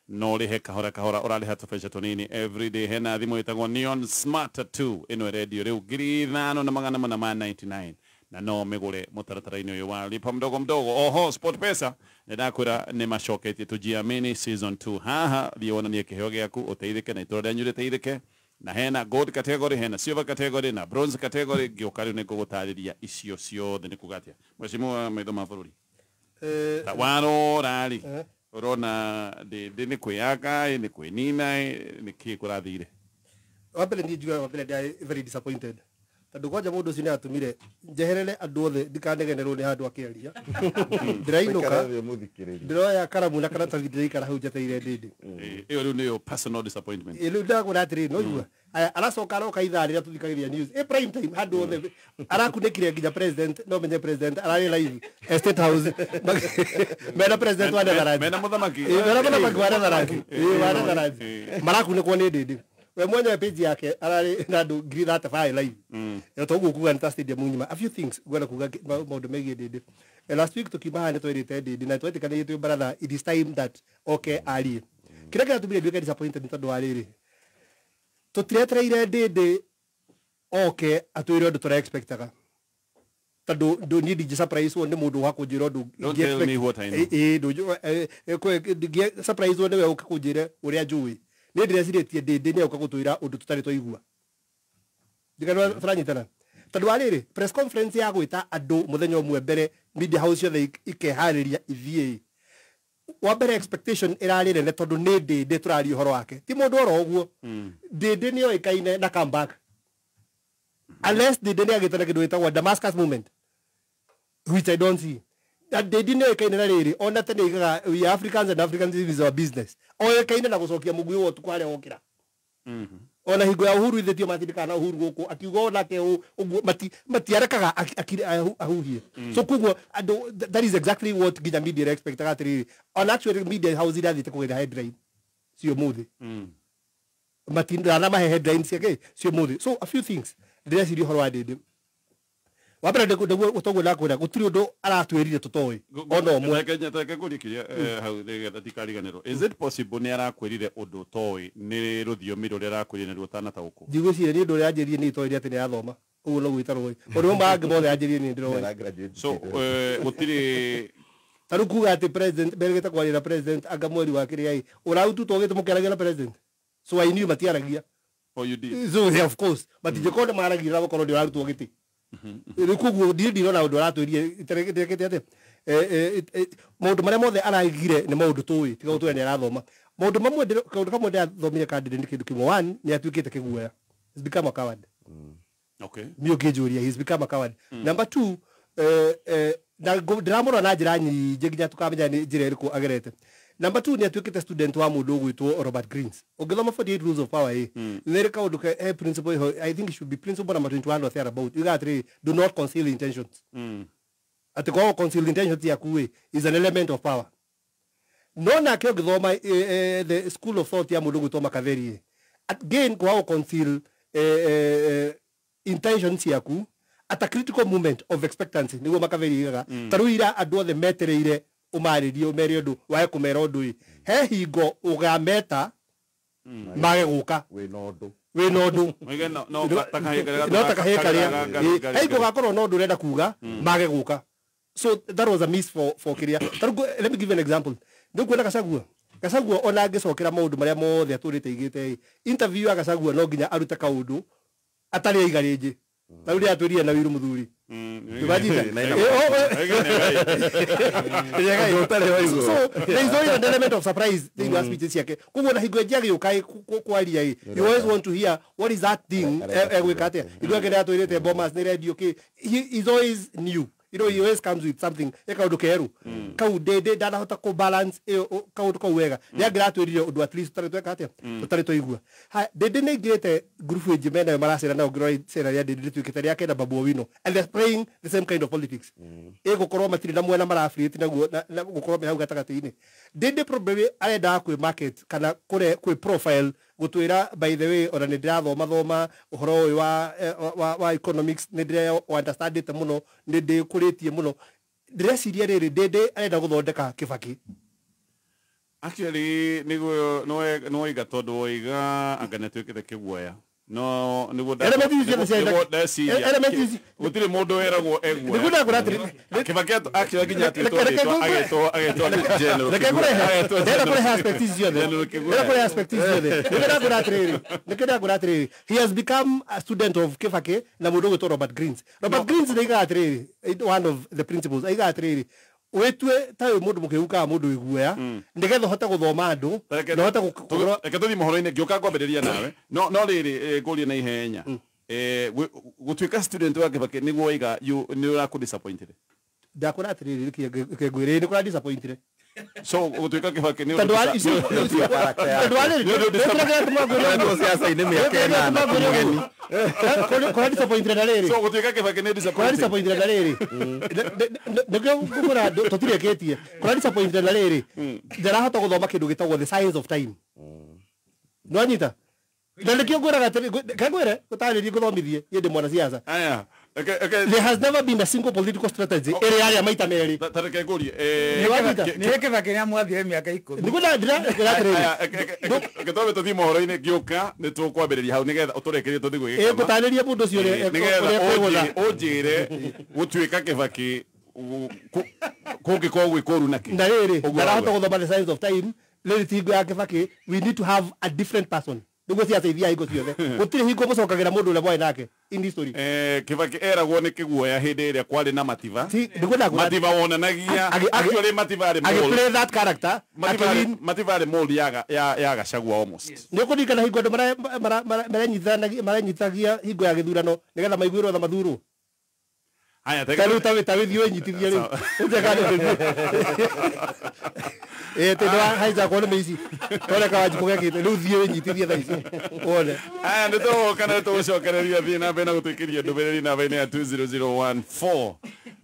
no rihe kahora urariha tubeca tunini everyday hena thimu itagwo Neon Smart 2 ino radio riu 5,499 na no migure mutaratara-ini uyu wa lipa mdogo oho SportPesa ndakwira ni macoketie tujiamini season 2 haha thiona kiheo giaku uteithike na itura ryanyu riteithike na hena gold category hena silver category na bronze category giokari ni kugutariria icio ciothe ni kugatia mheshimiwa maitho ma bururi waro rari urona de ni kwiyaka ni kwinina ni kikurathire wabele ndi juga wabele very disappointed tondu kwaja mundu ucio ni atumire njeherere andu othe ndikanegenerwo ni handu akiaria ndirainuka ndiroya karamu na karatathi ndiraikara hau njeteire ndindi iyo riu ni personal disappointment riu ndagura atiri no igua aracoka aroka ithaa rĩrĩa tuthikagĩrĩria news prime time handũ othe arakunĩkire nginya president no menye president ararĩ live State House mena president wa Netherlands mena mũthamaki wa Netherlands marakunĩkwo nĩ ndĩndĩ we mwenye page yake ararĩ na andũ 35 live toguo kuga nĩ ta stadium nyuma a few things ngwenda kuga maũndũ megiĩ ndĩndĩ last week tukiuma nĩ twĩrĩte ndĩndĩ na twetĩkanĩrie brother it is time that okay arie kĩrĩa kĩratũmire nduĩke disappointed nĩ tondũ wa rĩrĩ tutiretereire ndĩndĩ okay atwĩre ũndũ tũra expectaga tondũ ndĩ surprise nĩ mũndũ wa kũnjĩra ũndũ surprise nĩ we ũka kũnjĩra ũrĩa njũĩ nä ndä recirä ndä nä auka gå twä ra å ndå tå tarä twaigua ndikanä tåranyitana tondå wa rä rä press conference ya gwä ta andå må thenya å mwe mbere media house ciothe ikeharä ria ithiä wa mbere expectation ĩrarĩ nene tondũ nĩ ndĩndĩ tũraria ũhoro wake ti mũndũ oro ũguo ndĩndĩ nĩ oĩkaine na comeback unless ndĩndĩ nĩ agĩte na kĩndũ gĩtagwo Damascus movement which I don't see ndĩndĩ nĩ oĩkaine na rĩrĩ ona tene igaga we Africans and Africans is our business oĩkaine na gũcokia mũguĩ wo tukũ harĩa wokĩra ona hingo ya Uhuru ithĩtio matirikana Uhuru gũkũ akiuga onake ũguo matiarekaga ahuhie so kuguo that is exactly what ginya media expectaga atĩrĩrĩ on actually media house irathiĩte kũgĩra headline cio mũthĩ matinana mahe headlines ciake cio mũthĩ so a few things ndĩreciria ũhoro wa ndĩndĩ wa mbere gũtogwo na kwĩra gũtirĩ ũndũ aratwĩrire tũtoĩ ona ũmwe Reke ngũrikirie hau nĩgetha tikariganĩrwo. Is it possible nĩ arakwĩrire ũndũ ũtoĩ nĩ rũthiomi rũrĩa arakwĩrire nĩruo ũtanataũkwo? Ndigwĩciria nĩ ũndũ ũrĩa anjĩrire nĩ itoĩ atĩ nĩ arathoma ũguo no gwĩta rũĩ ũndũ mangĩ mothe anjĩrire nĩ ndĩroĩ so gũtirĩ tarũ kuga atĩ president mbere gĩtakwarĩra president anga mweri wa kĩrĩa ũraututwo gĩtũ mũkĩaragia na president so I knew matiaragia you did so yeah, of course but ndikorwo maragia na gũkorwo ndĩrarutwo gĩtĩ kuguo ndirona ũndũ aratwĩrie ĩterekete atĩ maũndũ marĩa mothe araigire nĩ maũndũ tũĩ tiga gũtwĩra nĩ arathoma maũndũ mamwe kaũndũ kamwe ndĩrathomire kandĩrĩ nĩ kĩndũ kĩmwe one nĩ atuĩkĩte kĩguoya he's become a coward okay niĩ ũkĩnjũria he's become a coward number two ndĩramũrora na njĩra nyingĩ nginya tũkamenya nĩ njĩra ĩrĩkũ agerete number two nĩ atuĩkĩte student wa mũndũ ũgwĩtwo Robert Greens ũngĩthoma 48 rules of power nĩ kaũndũ ka principle I think it should be principle number 21 or thereabout you got do not conceal intentions atĩ kwa conceal intentions yaku is an element of power no nake ũngĩthoma the school of thought ya mũndũ ũgwĩtwo Machiavelli again kwa conceal intentions yaku at a critical moment of expectancy nĩguo Machiavelli igaga tarũ ira andũ othe metereire umarĩrie ũmere ũndũ wae kũmera ũndũ he hingo ũgameta mage gũka wĩna ũndũ no takahĩ karĩa he hingo gakorwo na ũndũ ũrenda kuga mage gũka so that was a miss for kĩrĩa let me give you an example nĩkuona Gachagua ona angĩcokera maũndũ marĩa mothe atũrĩte igĩte interview ya Gachagua no nginya arute kaũndũ atarĩ aiga rĩngĩ na ũrĩa atwĩrire na Wiru Mũthuri so there is always an element of surprise thing was speeches yake kuguo na hingo ĩngĩ agĩũka kwaria you always want to hear what is that thing egwĩka atĩa hingo ĩngĩ atwĩrĩte Bomas nĩ radio he is always new you know he always comes with something kaũndũ keru kau ndanahota ku balance kaũndũ kau wega nĩ angĩratwĩrire ũndũ at least tũtarĩ atĩa tũtarĩ twaigua ndĩndĩ nĩ ingĩte group ĩngĩ mena maracera nao ngĩrora cera rĩa ndĩndĩ rĩtuĩkĩte rĩa kenda Babu Owino and they're playing the same kind of politics gũkorwo matirĩ na mwena marafirĩti naguo na gũkorwo me hau gatagatĩ-inĩ ndĩndĩ probably arenda kwĩ market kana kwĩ profile gũtwĩra by the way ona nĩ ndĩrathoma ũhoro ũyũ wa economics nĩ ndĩre understand it mũno nĩ ndĩkũrĩtie mũno ndĩreciria rĩrĩ ndĩndĩ arenda gũthondeka Kibaki actually nĩguo no oiga tondũ oiga anga nĩ atuĩkĩte kĩguoya no nĩguo gũtirĩ mũndũ weragwo eguoya Kibaki actually nginya agĩtwo general he has become a student of Kibaki na mũndũ ũgwĩtwo Robert Greens nĩ aigaga atĩrĩrĩ one of the principles aigaga atĩrĩrĩ wetwe tayo mũndũ mũkĩhukaga mũndũ iguoya nĩgetha ũhote gũthoma andũ na ũhote reke tũthiĩ mohoro-inĩ ngĩũka kwambĩrĩria nawe no rĩrĩ ngũrie na ihenya gũtuĩka student wa Kibaki nĩguo oiga nĩ ũrakũ disappointed ndakũra atĩrĩrĩ kĩngwĩrĩ nĩ kũra disappointed so gũtuĩka Kibaki nĩ kũra disappointed na rĩrĩ so gũtuĩka Kibaki nĩ kũra disappointed na rĩrĩ nĩkĩo ngũmũra tũtirĩkĩtie kũra disappointed na rĩrĩ ndarahota gũthoma kĩndũ gĩtagwo the science of time no anyita na nĩkĩo ngwĩraga kangwĩre gũtarĩrie gũthomithie niĩ ndĩ mwana siasa there has never been a single political strategy ĩrĩ yarĩa maita merĩ tareke ngũrie nĩ Kibaki nĩ amwathire mĩaka 10 nĩguo gĩtũmi tũthiĩ mohoro-inĩ ngĩũka nĩ tũkwambĩrĩria hau nĩgetha ũtũrekerie tũthiĩ gwĩka ngũtarĩrie mũndũ ũcio nĩgetha ũnjĩre gũtuĩka Kibaki kũngĩkorwo gwĩ kũru nake na rĩrĩ ndarahota gũthoma the science of time Lele ti hingo ya Kibaki, we need to have a different person. Niguo cia teithia hingo ciothe. Gutiri hingo mucokagira mundu ule mwae nake in this story. Kibaki eragwo ni kiguoya hindi iria kwari na Mativa. Mativa wonanagia actually Mativa ari mold. Play that character. Mativa ari mold ya Gachagua almost. Ni kuririkana hingo andu maranyithagia hingo ya githurano nigetha maiguirwo tha mathuru. Aya tawithi wenyitithia riu. Tendo haiza kuona meici. Tore ka wajipoke kite riu thie wenyitithia tha ici. Wone. Aya ndito kana tucokereria thina bena gutwikiria ndumiriri na baina ya 20014.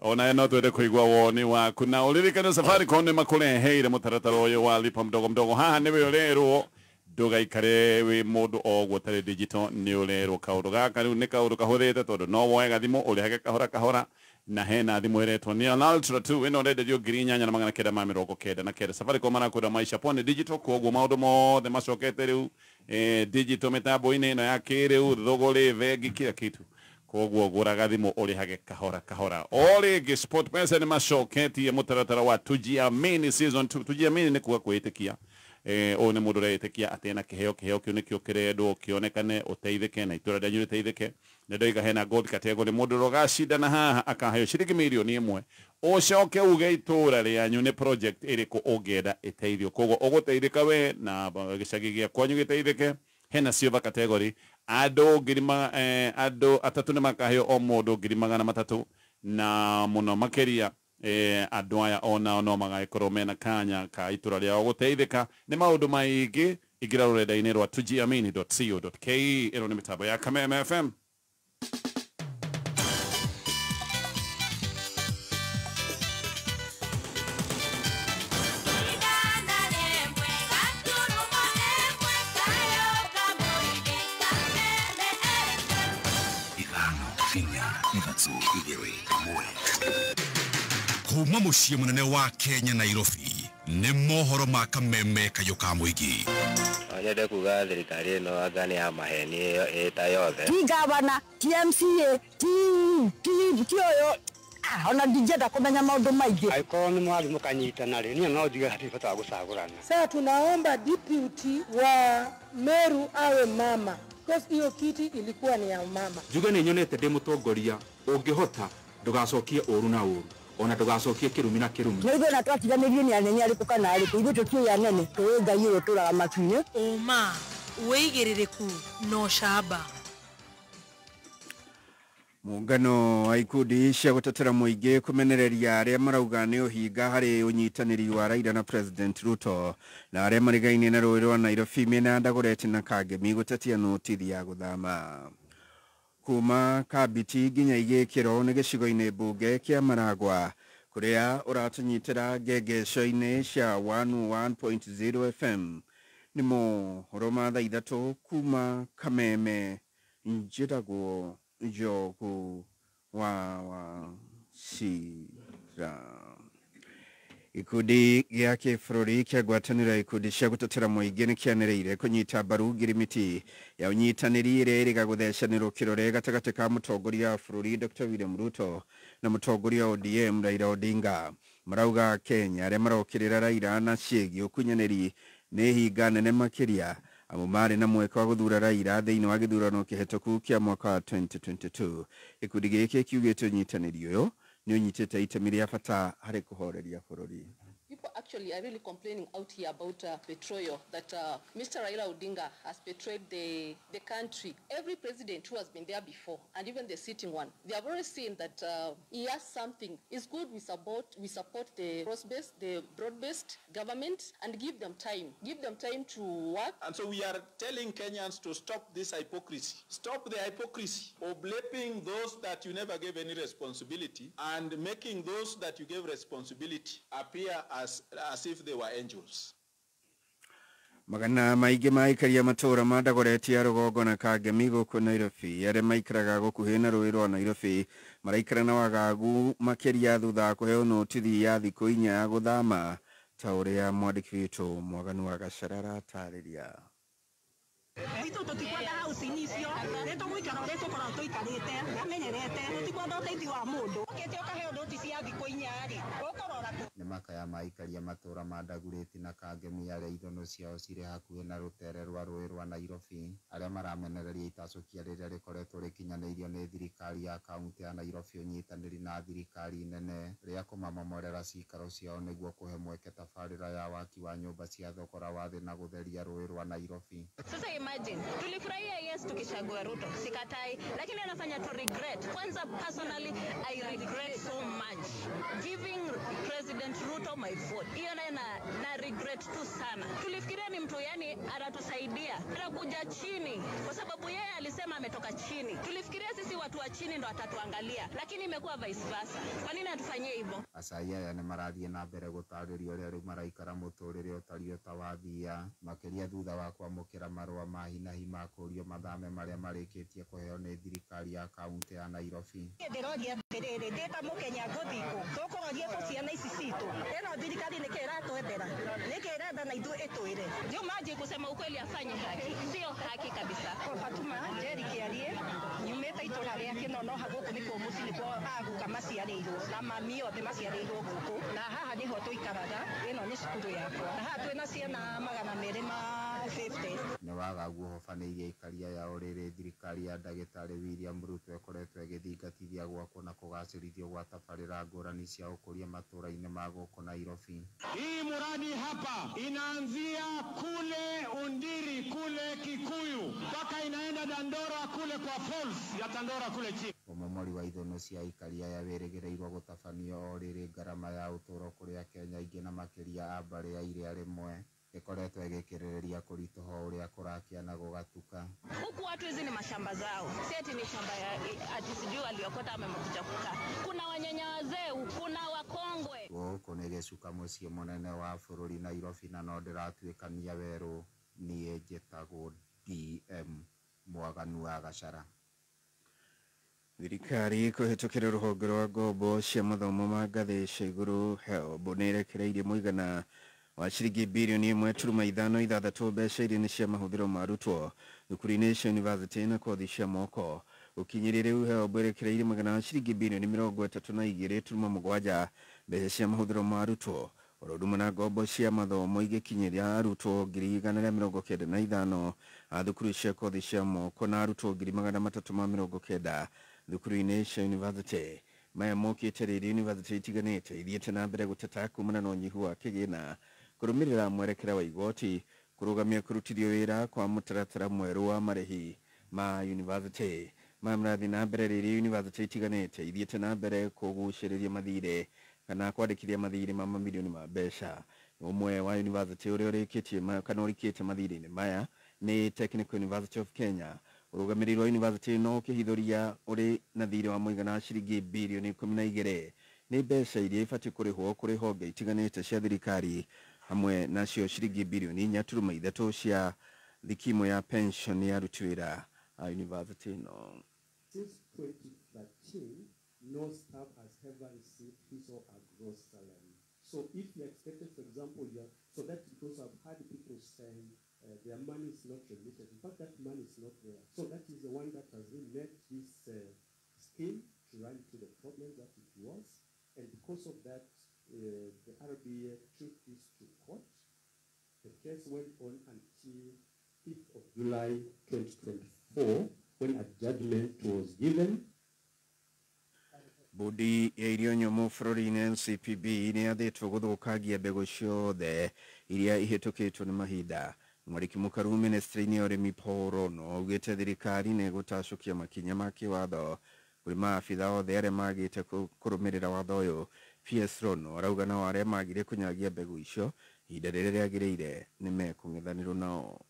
Ona no twende kuigwa woni waku na uririkane Safaricom ni makureheire mutaratara uyu wa lipa mdogo mdogo. Haha niwe urerwo ndugaikare wi mundu o gutari digital ni urerwo kaundu gaka riu ni kaundu kahuthite tondu no woe gathimu urihage kahora na hena thimu iretwo ni Ultra 2 ino renderio ngiri 8,999 Safaricom marakwira maisha pone digital koguo maundu mothe macokete riu digital mitambo-ini ino ya kiriu thogori vengi kila kitu koguo guraga thimu urihage kahora o ringi SportPesa ni macoketie mutaratara wa tujiamini season 2 tujiamini ni kuga kwitikia o ne mundu reitikia atena kiheo kiu nikio kirendwo kionekane uteithike na itura ryanyu riteithike ne ndoiga hena gold category mundu rogashida na haha akaheo ciringi milioni 1 ucoke uge itura ryanyu ni project iriku ungenda iteithio koguo uguteithika we na gicagi gia kwanyu giteithike hena silver category ando ngirima ando atatu ni makaheo o mundu 300 na muno makeria andu aya ona no magaikorwo mena kanya ka itura riao guteithika ni maundu maingi igira rurenda-ini rwa tujiamini.co.ke ino ni mitambo ya Kameme FM. Kuma muciĩ munene wa Kenya Nairobi nĩ mohoro ma Kameme kayo ka muigi. Nyende kuga thirikari ĩno anga nĩ ya maheni ĩta yothe. Ti gavana, ti MCA, ti oyo. Ona ndingĩenda kũmenya maũndũ maingĩ. Angĩkorwo nĩ mwarimũ kanyitana rĩ, niĩ no njuge hatirĩ bata wa gũcagũrana. Sasa tunaomba deputy wa Meru awe mama. Because hiyo kiti ilikuwa ni ya mama. Njuge nĩ nyonete ndĩ mũtongoria ũngĩhota ndũgacokie ũru na ũru. Ona tugacokie kirumi na kirumi. Nĩguo na twatiganĩrie ni anene arĩkũ kana arĩkũ ithuĩ tũtiũĩ anene tũĩ Ngai ũyũ tũraga makinya. Uma wĩigĩrĩrĩku no camba. Muungano wa ikundi cia gutetera muingi kumenereria aria marauga ni uhinga hari unyitaniri wa Raila na President Ruto na aria marigaine na rũĩ rwa Nairobi mena Dagoretti na Kangemi gutetia notisi ya guthama. Kuma Kabiti nginya igikiro ni gicigo-ini mbunge kia Maragwa kuria uratunyitira ngengeco-ini cia 101.0 FM ni mohoro ma thaa ithatu kuma Kameme. Njitagwo Njogu wa Shira. Ikundi gia kĩbũrũri kia ngwatanĩro ikundi cia gutetera muingi ni kianĩrĩire kunyita mbaru ngirimiti ya unyitanĩri ĩrĩa ĩrĩga gũthecanĩrwo kĩrore gatagatĩ ka mũtongoria wa bũrũri Dr. William Ruto na mũtongoria wa ODM Raila Odinga. Marauga Kenya arĩa marokĩrĩra Raila na ciĩgiĩ ũkunyanĩri nĩ hinga nene makĩria amo mari na mweka wa guthura Raila thĩinĩ wa gĩthurano kĩhĩtũku kĩa mwaka wa 2022. Ikundi gĩkĩ kiugĩte ũnyitanĩri ũyũ ni unyitĩte itemi rĩa bata harĩ kũhoreria bũrũri. People actually are really complaining out here about betrayal, that Mr. Raila Odinga has betrayed the country. Every president who has been there before, and even the sitting one, they have already seen that he has something. It's good we support the broad-based government and give them time to work. And so we are telling Kenyans to stop this hypocrisy. Stop the hypocrisy of blaming those that you never gave any responsibility and making those that you gave responsibility appear as if they were angels. Magana maingĩ maikaria matũra ma Dagoretti ya rũgongo na Kangemi gũkũ Nairobi arĩa maikaraga gũkuhĩ na rũĩ rwa Nairobi maraikara na wagagu makĩria thutha wa kũheo notisi ya thikũ 4 ya gũthama ta ũrĩa mwandĩki witũ Mwaganu wa Gacarara atarĩria. Itu tutikwenda house inicio neto mwikaro reto kora tuikarite amenyerete tutikwenda uteithio wa mundu ukete ukahe noti cia thiko inyari ukorora nĩ makaya maikaria matũra ma Ndagurĩti na Kangemi arĩa ithono ciao cirĩ hakuhĩ na rũtere rwa rũĩ rwa Nairobi arĩa maramenereria itacokia rĩrĩa rĩkoretwo rĩkinyanĩirio nĩ thirikari ya kaunti ya Nairobi ũnyitanĩri na thirikari nene rĩa kũmamomorera cikaro ciao nĩguo kũhe mweke tabarĩra ya waki wa nyũmba cia thogora wa thĩ na gũtheria rũĩ rwa Nairobi. Sasa imagine tulifurahia yes tukichagua Ruto sikatai, lakini anafanya to regret. Kwanza personally I regret so much giving President Ruto my vote. Hiyo na regret tu sana. Tulifikiria ni mtu yani anatusaidia anakuja chini kwa sababu yeye alisema ametoka chini. Tulifikiria sisi watu wa chini ndo atatuangalia, lakini imekuwa vice versa. Kwa nini atufanyie hivyo? Acai aya nĩ marathiĩ na mbere gũtarĩria ũrĩa rĩu maraikara mũtũrĩre ũtariĩ ta wathia makĩria thutha wa kwamũkĩra marũa ma hi na hi ma kũũrio mathame marĩa marĩkĩtie kũheo nĩ thirikari ya kaunti ya Nairobi. Ndĩroria atĩrĩrĩ ndĩta mũkenya ngũthikũ tũkũroria tũciana ici citũ ĩno thirikari nĩkĩ ĩratwendera nĩkĩ ĩrenda na ithuĩ ĩtwĩre ndio maji kusema ukweli afanye haki sio haki kabisa. Fatuma Jerry Kiarie nyumĩte itũra rĩa Kĩnono gũkũ nĩkuo mũciĩ nĩkuo aguka maciarĩirwo na mami othe maciarĩirwo gũkũ na haha nĩho tũikaraga ĩno nĩ cukuru yakwa na haha twĩna ciana 250. nĩ wagagu ũhobanĩirie ikaria yao rĩrĩ thirikari ya Ndagĩtarĩ William Ruto ĩkoretwo ĩgĩthingatithia gwakwo na kũgacĩrithio gwa tabarĩra ngũrani cia ũkũria matũra-inĩ ma gũkũ Nairobi. Hii mradi hapa inaanzia kule Undiri kule Kikuyu mpaka inaenda Dandora kule kwa falls ya Dandora kule chini. Ũmomori wa ithono cia ikaria ya wĩrĩgĩrĩirwo gũtabanio o rĩrĩ ngarama ya ũtũũro kũrĩa Kenya ingĩ na makĩria a mbarĩ ya iria rĩmwe ĩkoretwo ĩgĩkĩrĩrĩria kũritũha ũrĩa kũrakia na gũgatuka. Huku watu hizi ni mashamba zao, si ati ni shamba ya ati sijui aliokota amekuja kukaa. Kuna wanyanya wazee, kuna wakongwe. Gũkũ nĩ gĩcuka mũciĩ mũnene wa bũrũri Nairobi na no ndĩratuĩkania werũ niĩ njĩtagwo DM Mwaganu wa Gacara. Thirikari kũhetũkĩra rũhonge rwa ngombo cia mathomo ma ngathĩ cia igũrũ HELB nĩĩrekereirie mũigana wa ciringi birioni 1.56 mbeca iria nĩ cia mahũthĩro ma arutwo thukuru-inĩ cia university na kothi cia moko. Gũkinyĩria rĩu HELB ĩrekereirie mũigana wa ciringi birioni 32.7 mbeca cia mahũthĩro ma arutwo oro ũndũ ũmwe na ngombo cia mathomo igĩkinyĩria arutwo 195 a thukuru cia kothi cia moko na arutwo 390 thukuru-inĩ cia university. Maya mokĩte rĩrĩ university itiganĩte ithiĩte na mbere gũteta kumana na ũnyihu wa kĩgĩna kũrũmĩrĩra mwerekera wa igoti kũrũgamia kũrutithio wĩra kwa mũtaratara mwerũ wa marĩhi ma university. Maya marathiĩ na mbere rĩrĩ university itiganĩte ithiĩte na mbere kũgucĩrĩria mathirĩ kana kwandĩkithia mathirĩ ma mamirioni ma mbeca. Ũmwe wa university ũrĩa ũrĩkĩtie kana ũrĩkĩte mathirĩ-inĩ maya nĩ Technical University of Kenya. Ũrũgamĩrĩri wa university no ũkĩhithũria ũrĩ na thirĩ wa mũigana wa ciringi birioni 12 nĩ mbeca iria ibatiĩ kũrĩhwo kũrĩ honge itiganĩte cia thirikari hamwe nacio ciringi birioni 4.3 cia thikimo ya pension ya aruti wĩra a university no. Since 2013, no staff has ever received his or her gross salary. So if you expected, for example, so that's because I've had people saying their money is not remitted. In fact, that money is not there. So that is the one that has really made this scheme to run into the problems that it was. And because of that, the RBA took this to court. The case went on until 5th of July 2024, when a judgment was given. Bodi ya irio nyũmũ bũrũri-inĩ NCPB nĩ yathĩtwo gũthũkangia mbegũ ciothe iria ihĩtũkĩtwo nĩ mahinda. Mwariki mũkaru ministry-inĩ ya ũrĩmi Paul Rono augĩte thirikari nĩ ĩgũtacũkia makinya ma kĩwatho kũrĩ maabitha othe arĩa magĩte kũrũmĩrĩra watho ũyũ. PS Rono arauga nao arĩa magire kũnyagia mbegũ icio ihinda rĩrĩa rĩagĩrĩire nĩ mekũng'ethanĩrwo nao.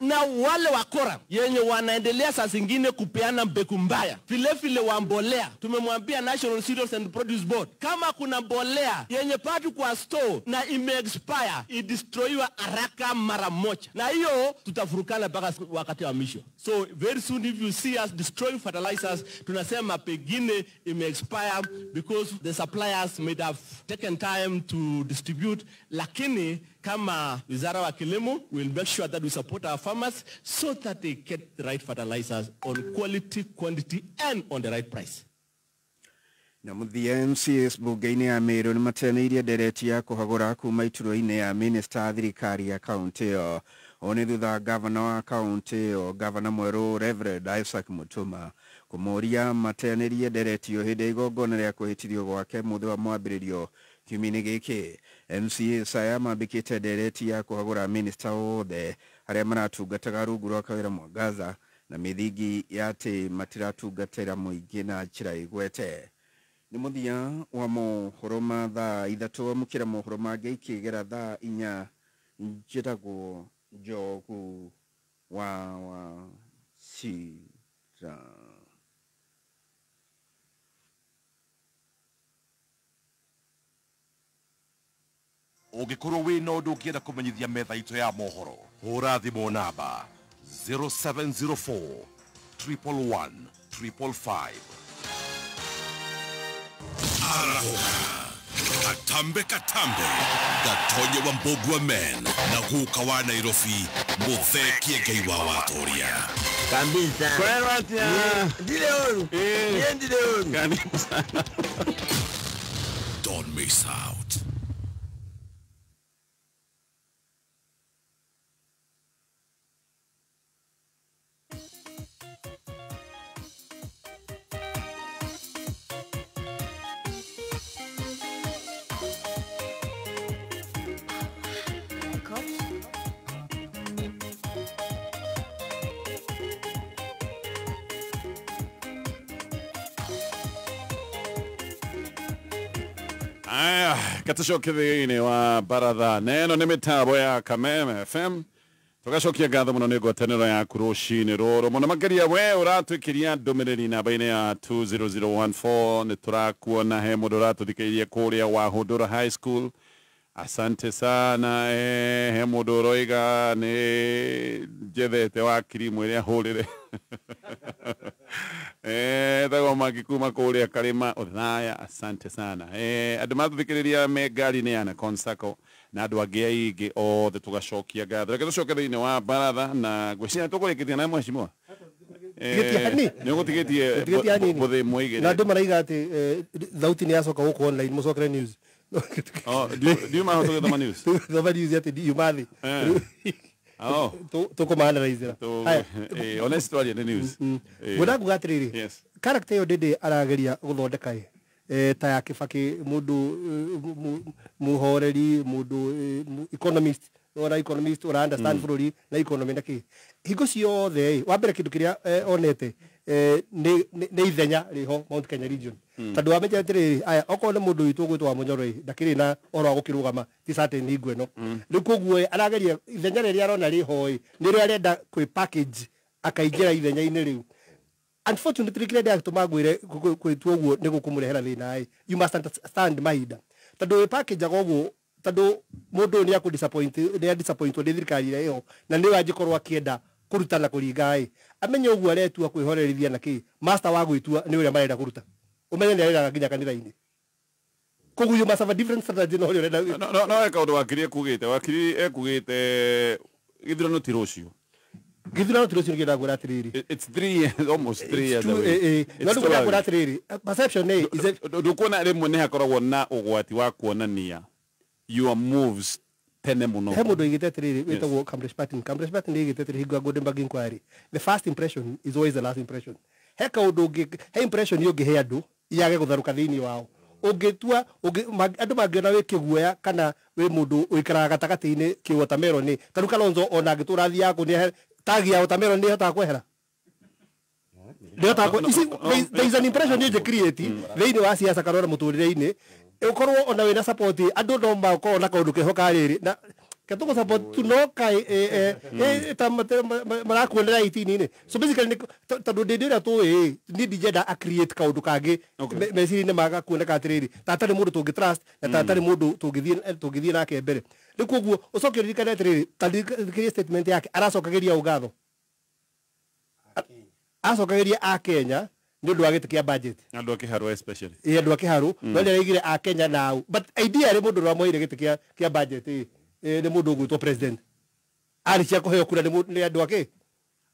Na wale wakora yenye wanaendelea saa zingine kupeana mbegu mbaya, vile vile wa mbolea. Tumemwambia National Cereals and Produce Board, kama kuna mbolea yenye patu kwa store na ime-expire, idestroyiwa haraka mara moja, na hiyo tutafurukana mpaka wakati wa misho. So very soon if you see us destroy fertilizers, tunasema pengine ime-expire because the suppliers may have taken time to distribute, lakini kama wizara wa kilimo, we'll make sure that we support our farmers so that they get the right fertilizers on quality, quantity, and on the right price. Na muthia MCS bunge-inĩ ya Meru nĩ mateanĩirie ndereti ya kũhagũra kuma iturwa-inĩ ya minista thirikari ya kaunti ĩyo. Oni thutha gavana wa kaunti ĩyo, gavana mwerũ Reverend Isaac Mutuma kũmũria mateanĩirie ndereti ĩyo hĩndĩ ya igongona rĩa kwĩhĩtithio gwake mũthĩ wa mwambĩrĩrio kiumia-inĩ gĩkĩ. MCS aya mambĩkĩte ndereti ya kũhagũra minista othe arĩa maratungataga rungu rwa Kawĩra Mwangaza na mĩthingi ya atĩ matiratungatĩra mũingĩ na njĩra ĩgwete. Ni muthia wa mohoro ma thaa ithatu mukira mohoro mangĩ ikĩgera thaa 4 njĩtagwo Njogu wa Cira. Ũngĩkorwo wĩ na ũndũ ũngĩenda kũmenyithia metha itũ ya mohoro, hũra thimũ namba 0704 111 555. Katambe katambe Gatonye wa Mbogwa Men na Guka wa Nairobi Muthekie Ngai wa Watoria kabisa kweratia ndile oru ndile oru kabisa. Don't miss out. Aya, katacokia thĩinĩ wa baratha neno nĩ mĩtambo ya Kameme FM. Tugacokia ngatho mũno nĩ ngwatanĩro yaku rũcinĩ rũrũ mũno makĩria we ũratwĩkĩria ndũmĩrĩri namba-inĩ ya 20014 nĩ tũrakuona he mũndũ ũratũthikĩrĩria kũrĩa wa Hũndũra High School. Asante sana. He mũndũ ũroiga nĩ njethete wakiri mwĩrĩa hũrĩre Tago magikuma kũrĩa Karĩma Othaya. Asante sana. Andũ matũthikĩrĩria me ngari-inĩ ya Nakon Sacco na andũ angĩ aingĩ othe tũgacokia ngatho. Reke tũcoke thĩinĩ wa baratha na ngwĩciria tũkũrĩkĩtie na mheshimiwa nĩ ũgũtigĩtie mũthĩ mwĩigĩre na andũ maraiga atĩ thauti nĩ yacoka gũkũ online mũcokere news. Diuma hoto thoma news. Thoma news ati yumathi. Toko maanalize. Honest story the news. Wona kugatiriri. Yes. Character yo dede arageria guthondeka ta ya Kibaki mundu muhoreri mundu economist ora economist ora understand bururi na economy naki hingo ciothe wa mbere kindu kiria onete nĩ ithenya riho Mount Kenya region tondu wamenye atĩrĩrĩ aya okorwo nĩ mũndũ witũ gwĩtwo Mũnyoroi ndakĩrĩ na oro wa gũkĩrũgama ti certain hingo ĩno rĩu koguo arageria ithenya rĩrĩa arona rĩho nĩ rĩo arenda kwĩ package akaingĩra ithenya-inĩ rĩu. Unfortunately kile ndio gĩtũma ngwĩre kwĩtua ũguo nĩ gũkũmũrehera thĩna you must understand mahinda tondu package agoguo tondu mũndũ nĩ disappointwo nĩ thirikari ĩyo na nĩ wanjikorwo akĩenda kurutana kuringa amenye ũguo aretua kwĩhorerithia na kĩ master wa gwĩtua nĩ ũrĩa marenda kuruta umenye nĩ arenda nginya kanitha-inĩ koguo you must have a different strategy no ũrenda no eka ũndũ wakiri ekugĩte gĩthurano ti rũciũ githurano ti rũciũ nĩkĩenda ngwĩra atĩrĩrĩ it's 3 years almost 3 years away no ndũkwenda ngwĩra atĩrĩrĩ perception ndũkuona rĩmwe nĩ hakoragwo na ũgwati wa kuonania your moves tene muno. He mundu igite atĩrĩrĩ wĩtagwo Cambridge Pattern nĩ igite atĩrĩrĩ hingo Goldenberg inquiry. The first impression is always the last impression. He kaũndũ ũngĩ he impression ũngĩhe andũ yage gũtharũka thĩinĩ wao ũngĩtua andũ mangĩona wĩ kĩguoya kana wĩ mũndũ ũikaraga gatagatĩ-inĩ kĩ watermelon tarũ Kalonzo ona angĩtũra thia yako nĩ tagi ya watermelon nĩ hotaga kwehera there is an impression you create thĩinĩ wa siasa kana mũtũrĩre-inĩ ukorwo ona wina support andu no makorwo na kaundu kehoka riri na ketuko support tunoka marakuonera 18 so basically tondu ndindira tu ni dijeda a create kaundu kangi meciri-inĩ maga kuoneka atiriri tatari mundu tungi trust na tatari mundu tungithie nake mbere ni koguo ucoke ririkane atiriri tandikiri statement yake aracokagiria ugatho acokagiria a Kenya nĩ ũndũ wa gĩtĩ kĩa budget andũ akĩharwo especially andũ akĩharwo no nĩ araigire a Kenya now but idea rĩ mũndũ ũramũire gĩtĩ kĩa budget nĩ mũndũ ũgwĩtwo president arĩ cia kũheo kura nĩ andũ ake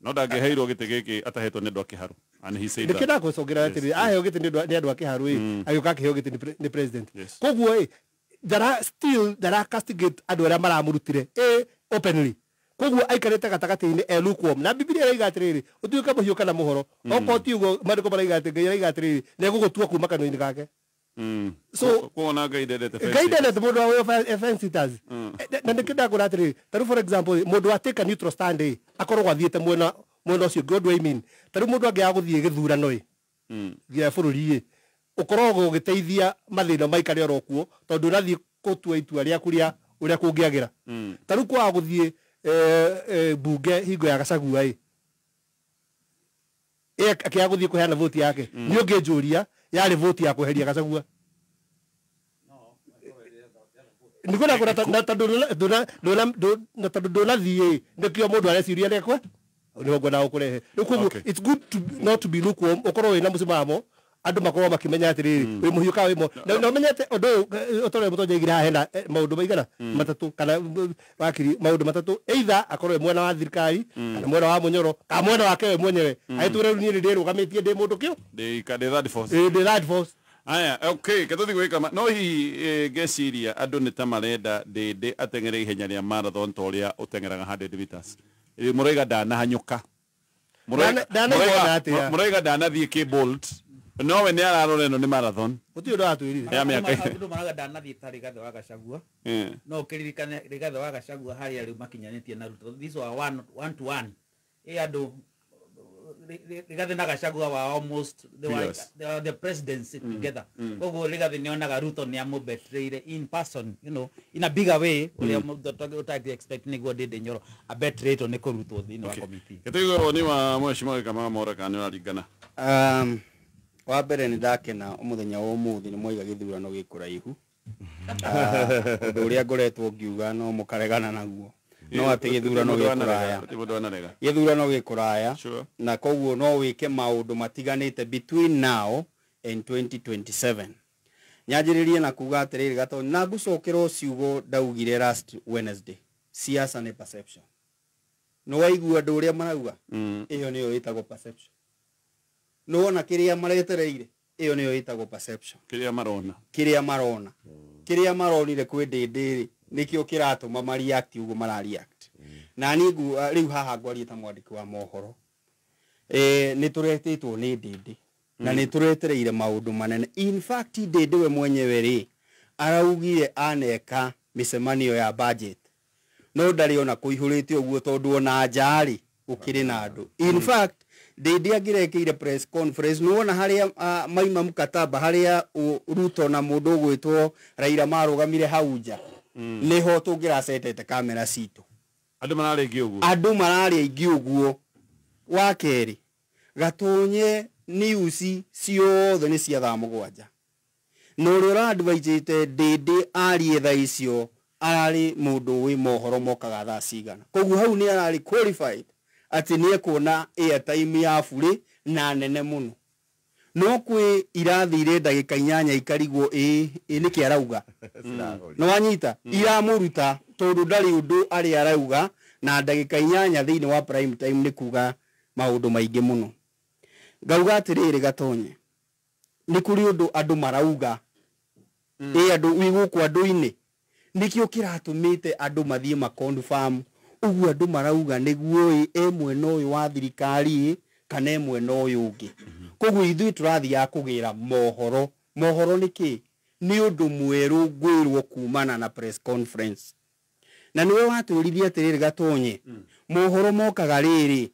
no ndangĩheirwo gĩtĩ gĩkĩ atahetwo nĩ andũ a kĩharu and he said that ndĩkĩenda kwĩcongera atĩrĩrĩ aheo gĩtĩ nĩ andũ a kĩharu agĩũka akĩheo gĩtĩ nĩ president koguo ndara castigate andũ arĩa maramũrutire openly koguo aikarĩte gatagatĩ-inĩ lukewarm na Biblia ĩrauga atĩrĩrĩ ũtuĩke mũhiũ kana mũhoro okorwo ti ũguo maandĩko marauga atĩ Ngai arauga atĩrĩrĩ nĩegũgũtua kuma kanua-inĩ gake so kuona Ngai ndendete mũndũ wa offensitas na nĩkĩenda kwĩra atĩrĩrĩ tarĩu for example mũndũ wa take a neutral stand akoragwo athiĩte mwena ũcio God do I mean tarĩu mũndũ angĩaga gũthiĩ gĩthurano gĩa bũrũri ũkoragwo ũgĩteithia mathĩna maikare oro kuo tondũ ũrathiĩ gũtua itua rĩaku ũrĩa kũngĩagĩra tarĩu kwaga gũthiĩ bunge hingo ya Gachagua akĩaga gũthiĩ kũheana vote yake nĩ ũngĩnjũria yarĩ vote ya kweheria Gachagua nĩkwenda kũna tondũ ndũnathiĩ nĩkĩo mũndũ areciria nekwe nĩho ngwenda gũkũrehe rĩu koguo it's good not to be lukewarm ũkorwo wĩna mũcimamo andũ makorwo makĩmenya atĩrĩrĩ wĩ mũhiũ ka wĩmo na ũmenyete ũndũ ũyũ ũtorĩa mũtonja igĩra haha hena maũndũ maigana matatũ kana wakiri maũndũ matatũ either akorwo mwena wa thirikari kana mwena wa Munyoro kana mwena wake we mwenyewe aitũre niĩ ndĩrũgamĩtie ndĩ mũndũ kĩo ndĩ that force aya okay ketũthi gwĩka no hihi ngeciria andũ nĩ ta marenda ndĩndĩ ateng'ere ihenya rĩa marathon ta ũrĩa ũteng'eraga 100 meters mũraiga ndanahanyũka mũraiga ndanathiĩ kĩ bolt nowe nĩ ararora ĩno nĩ marathon gũtirĩ ũndũ atwĩrire ya mĩaka andũ maraga ndanathiĩ ta Rigathĩ wa Gachagua no ũkĩririkane Rigathĩ wa Gachagua harĩa rĩu makinyanĩtie na Ruto these were one to one andũ Rigathĩ na Gachagua were almost they were the presidency together koguo Rigathĩ nĩonaga Ruto nĩ amũbetreire in person you know in a bigger way ũrĩa ũtangĩ expect nĩguo Ndĩndĩ Nyoro abetreitwo nĩ kũrutwo thĩinĩ wa committee gĩtũigwo nĩ wa Mheshimiwa Kamau Mwaura kana nĩ ũraringana wa mbere nĩ ndakena mũthenya wa ũmũthĩ nĩ mwaiga gĩthurano gĩkũraihu ũndũ ũrĩa ngoretwo ngiuga no mũkaregana naguo no atĩ gĩthurano gĩkũraya na koguo no wĩke maũndũ matiganĩte between now and 2027 nyanjĩrĩrie na kuga atĩrĩrĩ Gatonyi na ngũcokera ciugo ndaugire last Wednesday siasa nĩ perception no waigua andũ ũrĩa marauga ĩyo nĩyo ĩtagwo perception no ona kĩrĩa maretereire ĩyo nĩyo ĩtagwo perception kĩrĩa maronire kwĩ Ndĩndĩ nĩkĩo kĩratũma mareact ũguo marareact na niĩ rĩu haha ngwaria ta mwandĩki wa mohoro nĩ tũretĩtwo nĩ Ndĩndĩ na nĩ tũretereire maũndũ manene in fact Ndĩndĩ we mwenyewe araugire aneka mĩcemanio ya budget no ndarĩ ona kũihũrĩte ũguo tondũ ona njarĩ gũkĩrĩ na andũ in fact Ndĩndĩ angĩrekeire press conference nuona harĩa maima mkataba harĩa Ruto na mũndũ ũgwĩtwo Raila marũgamire hau nja niho tũngĩracetete kamera citũ andũ mararĩ aingĩ ũguo wa kerĩ Gatonye news ciothe nĩ cia thaa mũgwanja na ũrĩa ũra-advise-ĩte Ndĩndĩ arie thaa icio ararĩ mũndũ wĩ mohoro mokaga thaa cigana koguo hau nĩ ararĩ qualified atĩ nĩ ekuona airtime ya bure na nene mũno no kwĩ irathire ndagĩka 8 ikarigwo nĩkĩ arauga no wanyita iramũruta tondũ ndarĩ ũndũ arĩ arauga na ndagĩka 8 thĩinĩ wa prime time nĩ kuga maũndũ maingĩ mũno ngauga atĩrĩrĩ Gatonye nĩ kũrĩ ũndũ andũ marauga andũ wĩgũkũ andũ-inĩ nĩkĩo kĩratũmĩte andũ mathiĩ maconfirm ũguo andũ marauga nĩguo mwena ũyũ wa thirikari kana mwena ũyũ ũngĩ koguo ithuĩ tũrathiaga kũgĩra mohoro nĩkĩ nĩ ũndũ mwerũ ngwĩrwo kumana na press conference na nĩwe watwĩrithia atĩrĩrĩ Gatonye mohoro mokaga rĩrĩ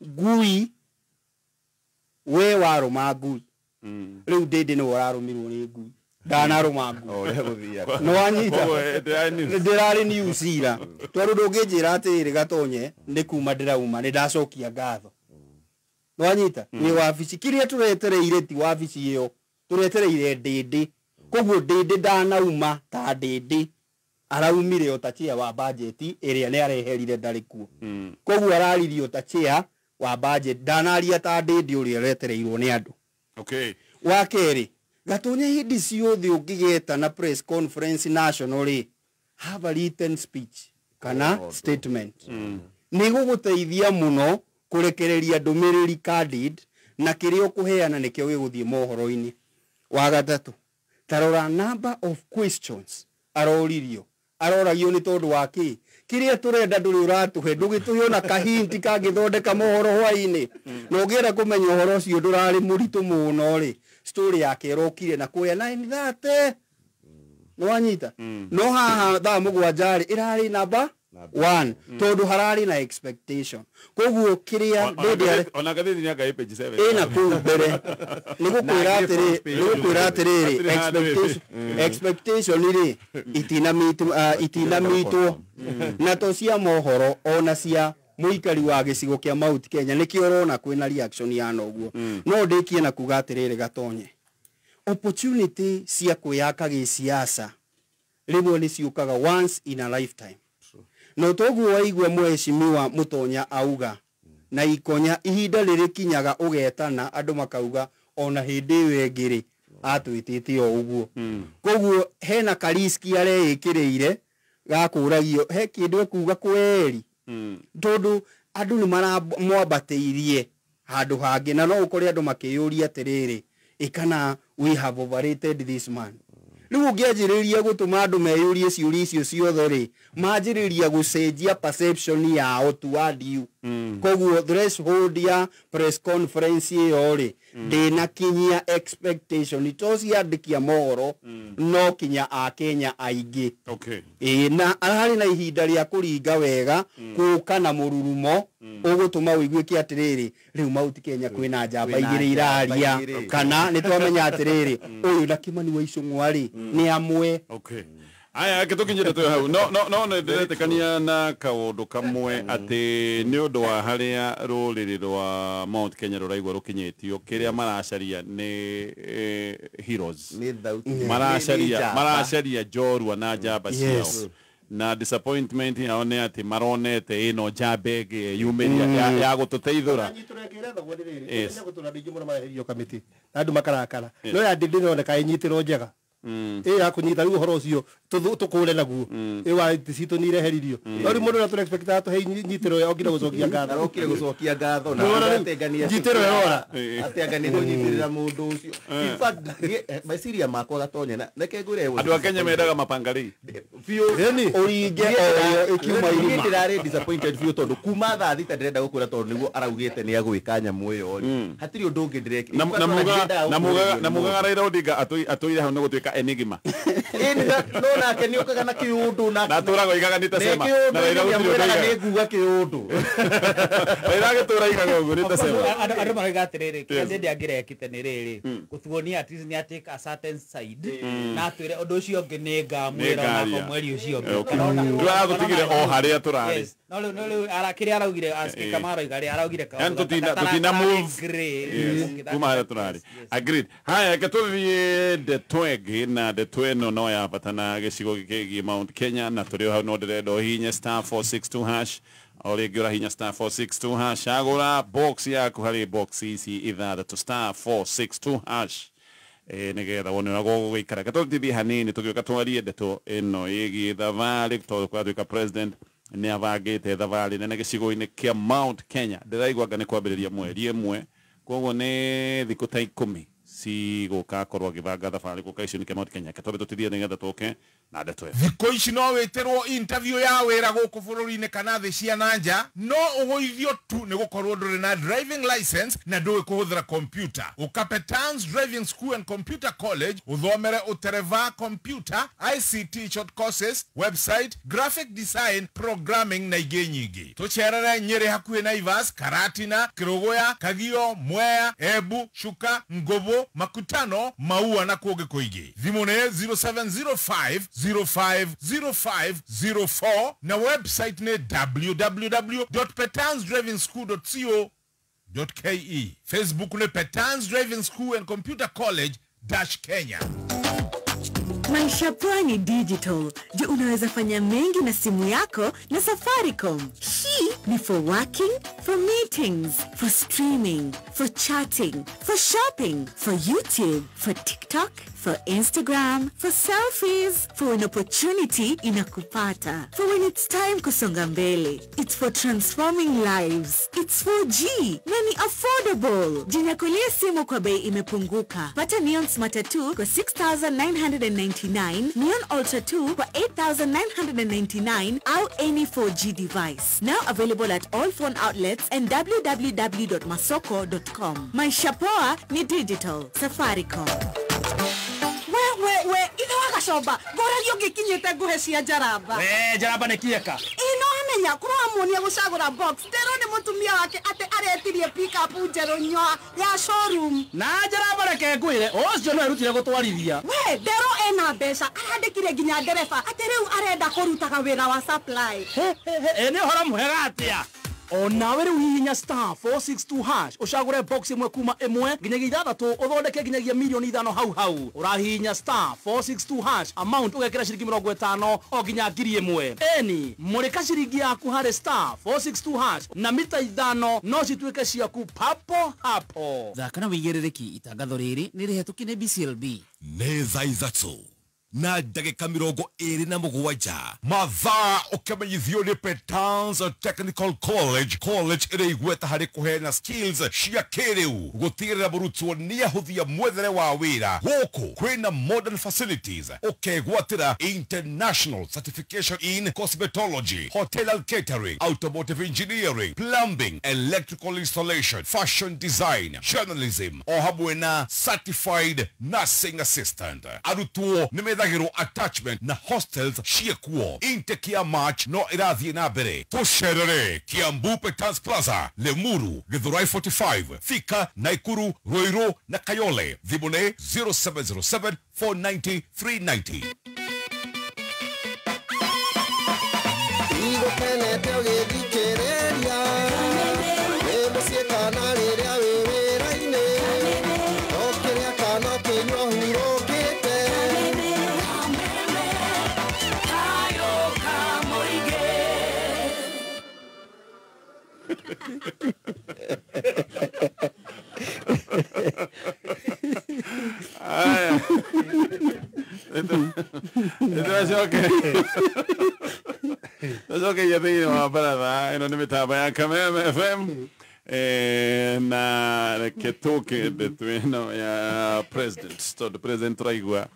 ngui we warũma ngui rĩu Ndĩndĩ nĩwe ũrarũmirwo nĩ ngui ndanarũma ngui no wanyita ndĩrarĩ news ira tondũ ndũngĩnjĩra atĩrĩrĩ Gatonye nĩ kuma ndĩrauma nĩ ndacokia ngatho no wanyita nĩ wabici kĩrĩa tũretereire ti wabici ĩyo tũretereire Ndĩndĩ koguo Ndĩndĩ ndanauma ta Ndĩndĩ araumire o ta chair wa budget ĩrĩa nĩ areherire ndarĩ kuo koguo araririo ta chair wa budget ndanaria ta Ndĩndĩ ũrĩa aretereirwo nĩ andũ wa kerĩ Gatonye hĩndĩ ciothe ũngĩgeta na press conference national have a written speech kana statement ni guguteithia muno kurekereria ndumiriri candid na kirio kuheana nikio giguthie mohoro-ini. Wa gatatu, tarora number of questions aroragio ni tondu wa ki kiria turenda nduri uratuhe ndugituhe na kahinti kangithondeka mohoro hwa-ini no ngira kumenya uhoro ucio ndurari muritu muno ri story yake irokire na kuya 9:30 no wanyita no haha thaa mugwanjari irari number 1 tondu harari na expectation koguo kiria ona gatheti ni anga page 7 ina kumbere nigukwira atiriri expectation iri itina mitu na to cia mohoro ona cia muikari wa gicigo kia Mount Kenya nikio rona kwina reaction ya noguo no ndikie na kuga atiriri gatonye opportunity cia kuyaka gisiasa rimwe ni ciukaga once in a lifetime. No toguo waigua mweshimiwa Mutonya auga na ikonya ihinda riri kinyaga ugetana andu makauga ona hindi wengiri atwitite o uguo koguo hena kariski areikiriire gakuragio he kindu ekuga kweri tondu andu ni maramwambateirie handu hangi na no ukore andu makiyuria atiriri ikana we have overrated this man. Riu ngianjiriria gutuma andu meyurie ciuria icio ciothe ri manjiriria gucenjia perception yao toward you koguo threshold ya press conference iyo ri ndina kinyia expectation to ciandikia mohoro no kinya a Kenya aingi na arari na ihinda ria kuringa wega kuka na mururumo ugutuma uigue ki atiriri riu Mount Kenya kwina njamba igiri iraria kana nitwamenya atiriri uyu na Kimani wa Icung'wa ni amwe. Aya kitukinyira tu hau no ndiretekania na kaundu kamwe ati ni undu wa haria ruriri rwa Mount Kenya ruraigwa rukinyitio kiria maracaria ni heroes maracaria jorua na njamba ciao na disappointment yao ni ati maronete ino njamba igi yumiria ya gututeithura andu makarakara no ya ndinoneka inyitiro njega akunyita riu horo ucio tukure naguo wa cito ni reheririo ori mundu na tu expect atu he nyitiro yokire gucokia ngatho na ategania nyitiro yora ategania kunyitirira mundu ucio in fact meciria makwa gatonye na neke ngure andu a Kenya mendaga mapangari fio uringe ikiuma iri ndirari disappointed fio tondu kuma thaa thita ndirenda gukura tondu niguo araugite ni agwika nyamu iyo ri hatiri undu ungi ndireki na muga Raila Odinga atoire hau nigutuika enigma no nake ni ukaga na kiundu na turago igaga nitasema na Raila Odinga ni nguga kiundu Raila getura igaga ugu nitasema andu mariga atiriri kiaje ndiangirekite ni riri gutuonia at least ni atake a certain side na atwire undu ucio ngi ni ngamwira na mweri ucio kana ndura gutigire o haria turari no arakiri araugire aski Kamaro igari araugire ka tutina move kuma haria turari agreed. Haya ketuthie de twegi na de tweno no ya batana gicigo giki Mount Kenya na turi hau no ndirendo hinya *462# ori ngira hinya *462# agura box yaku hari box ici ithathatu *462# nigetha wone wago gwikara katothithi hanini tugiuka twarie ndeto ino igi thavari tondu kwatuika president ni avagite thavari nene gicigo-ini kia Mount Kenya ndiraigua anga ni kwambiriria mweri imwe koguo ni thiku ta 10 si guka korwo gibanga thabari guka icio ni kia Mount Kenya katobe tutithie nigetha tuke na ndeto thiku ici no witirwo interview ya wira guku bururi-ini kana thi cia nanja no uguithio tu ni gukorwo nduri na driving license na ndui kuhuthira computer Ukapetans Driving School and Computer College uthomere utereva computer ICT short courses website graphic design programming na ingi nyingi tucerere Nyeri hakuhi Naivas Karatina Kirogoya Kagio Mwea Embu Chuka Ngobo Makutano Maua na kuoge kuingi thimu ni 0705050504 na website ni www.petansdrivingschool.co.ke Facebook ni Petans Driving School and Computer College -Kenya. Maisha Pwani Digital. Je, unaweza fanya mengi na simu yako na Safaricom. Hii Ni for working, for meetings, for streaming, for chatting, for shopping, for YouTube, for TikTok, for Instagram, for selfies, for an opportunity inakupata. For when it's time kusonga mbele. It's for transforming lives. It's 4G. Nani affordable. Jinyakulia simu kwa bei imepunguka. Pata Neon Smart 2 kwa 6,999, Neon Ultra 2 kwa 8,999 au any 4G device. Now available at all phone outlets and www.masoko.com. Maisha poa ni digital. Safaricom. We, ino agacomba ngora giũngĩkinyĩte nguhe cia Njaramba. Njaramba nĩ kieka. Ino amenya kũramuonia gũcagũra box. Ndero nĩ mũtumia wake atĩ aretirie pick up njerũ nyoa ya showroom. Na Njaramba reke ngwĩre, ũcio no erutire gũtwarithia. We, Ndero ena mbeca, arandĩkire nginya ndereba atĩ rĩu arenda kũrutaga wĩra wa supply. Nĩ ũhoro mwega atĩa? Onawe rĩu hihinya star 462# ucagure box imwe kuma imwe nginyagia ithathatũ uthondeke nginyagia milioni 5 hau urahihinya star 462# amount ugekira ciringi 50 o nginya 1,000 eni murika ciringi yaku harĩ star 462# na mita 5 no cituĩke ciaku papo hapo. Thaka na wĩigĩrĩrĩki itangatho rĩrĩ nĩ rĩhetũkie nĩ BCLB nĩ thaa ithatũ na ndagĩka 27 mathaa ũkĩmenyithio nĩ Petans Technical College ĩrĩa igweta harĩ kũheana skills cia kĩrĩu gũtigĩrĩra mũrutwo nĩ ahũthia mwethere wa wĩra gũkũ kwĩna modern facilities ũkegwatĩra international certification in cosmetology, hotel and catering, automotive engineering, plumbing, electrical installation, fashion design, journalism o hamwe na certified nursing assistant. Arutwo nĩ attachment na hostels ciekuo. Intake ya March no irathiĩ na mbere. Tũcerere Kiambu Petans Plaza, Lemuru, Githurai 45, Thika, Naikuru, Ruiru na Kayole. Thimũ nĩ 0707 490 390. Igũkenete ũgĩthikĩrĩria nĩ mũciĩ kana rĩrĩa wĩ wĩra-inĩ no kĩrĩa kana kĩnyua hurũkĩte. That's okay, ya tengo una parada, no me estaba ya Kameme FM na que toque de tueno ya president, so the president Traigua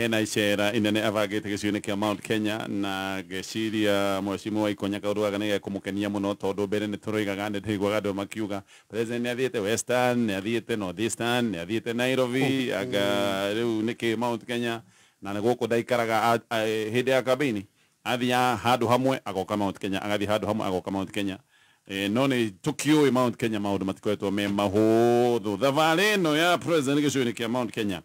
na ishera inene avagete gĩcigo-inĩ kĩa Mount Kenya na gĩciria mwecimu wa ikonya kaũruaga nĩ gekũmũkenia mũno tondũ mbere nĩ tũroigaga nĩ tũiguaga andũ makiuga president nĩ athiĩte Western, nĩ athiĩte Northeastern, nĩ athiĩte Nairobi, aga rĩu nĩkĩ Mount Kenya na nĩ gũkũ ndaikaraga hĩndĩ ya kambĩini athiĩ handũ hamwe agoka Mount Kenya, agathiĩ handũ hamwe agoka Mount Kenya. No nĩ tũkĩũĩ Mount Kenya maũndũ matikoretwo me mahũthũ. Thabarĩ ĩno ya president gĩcigo-inĩ kĩa Mount Kenya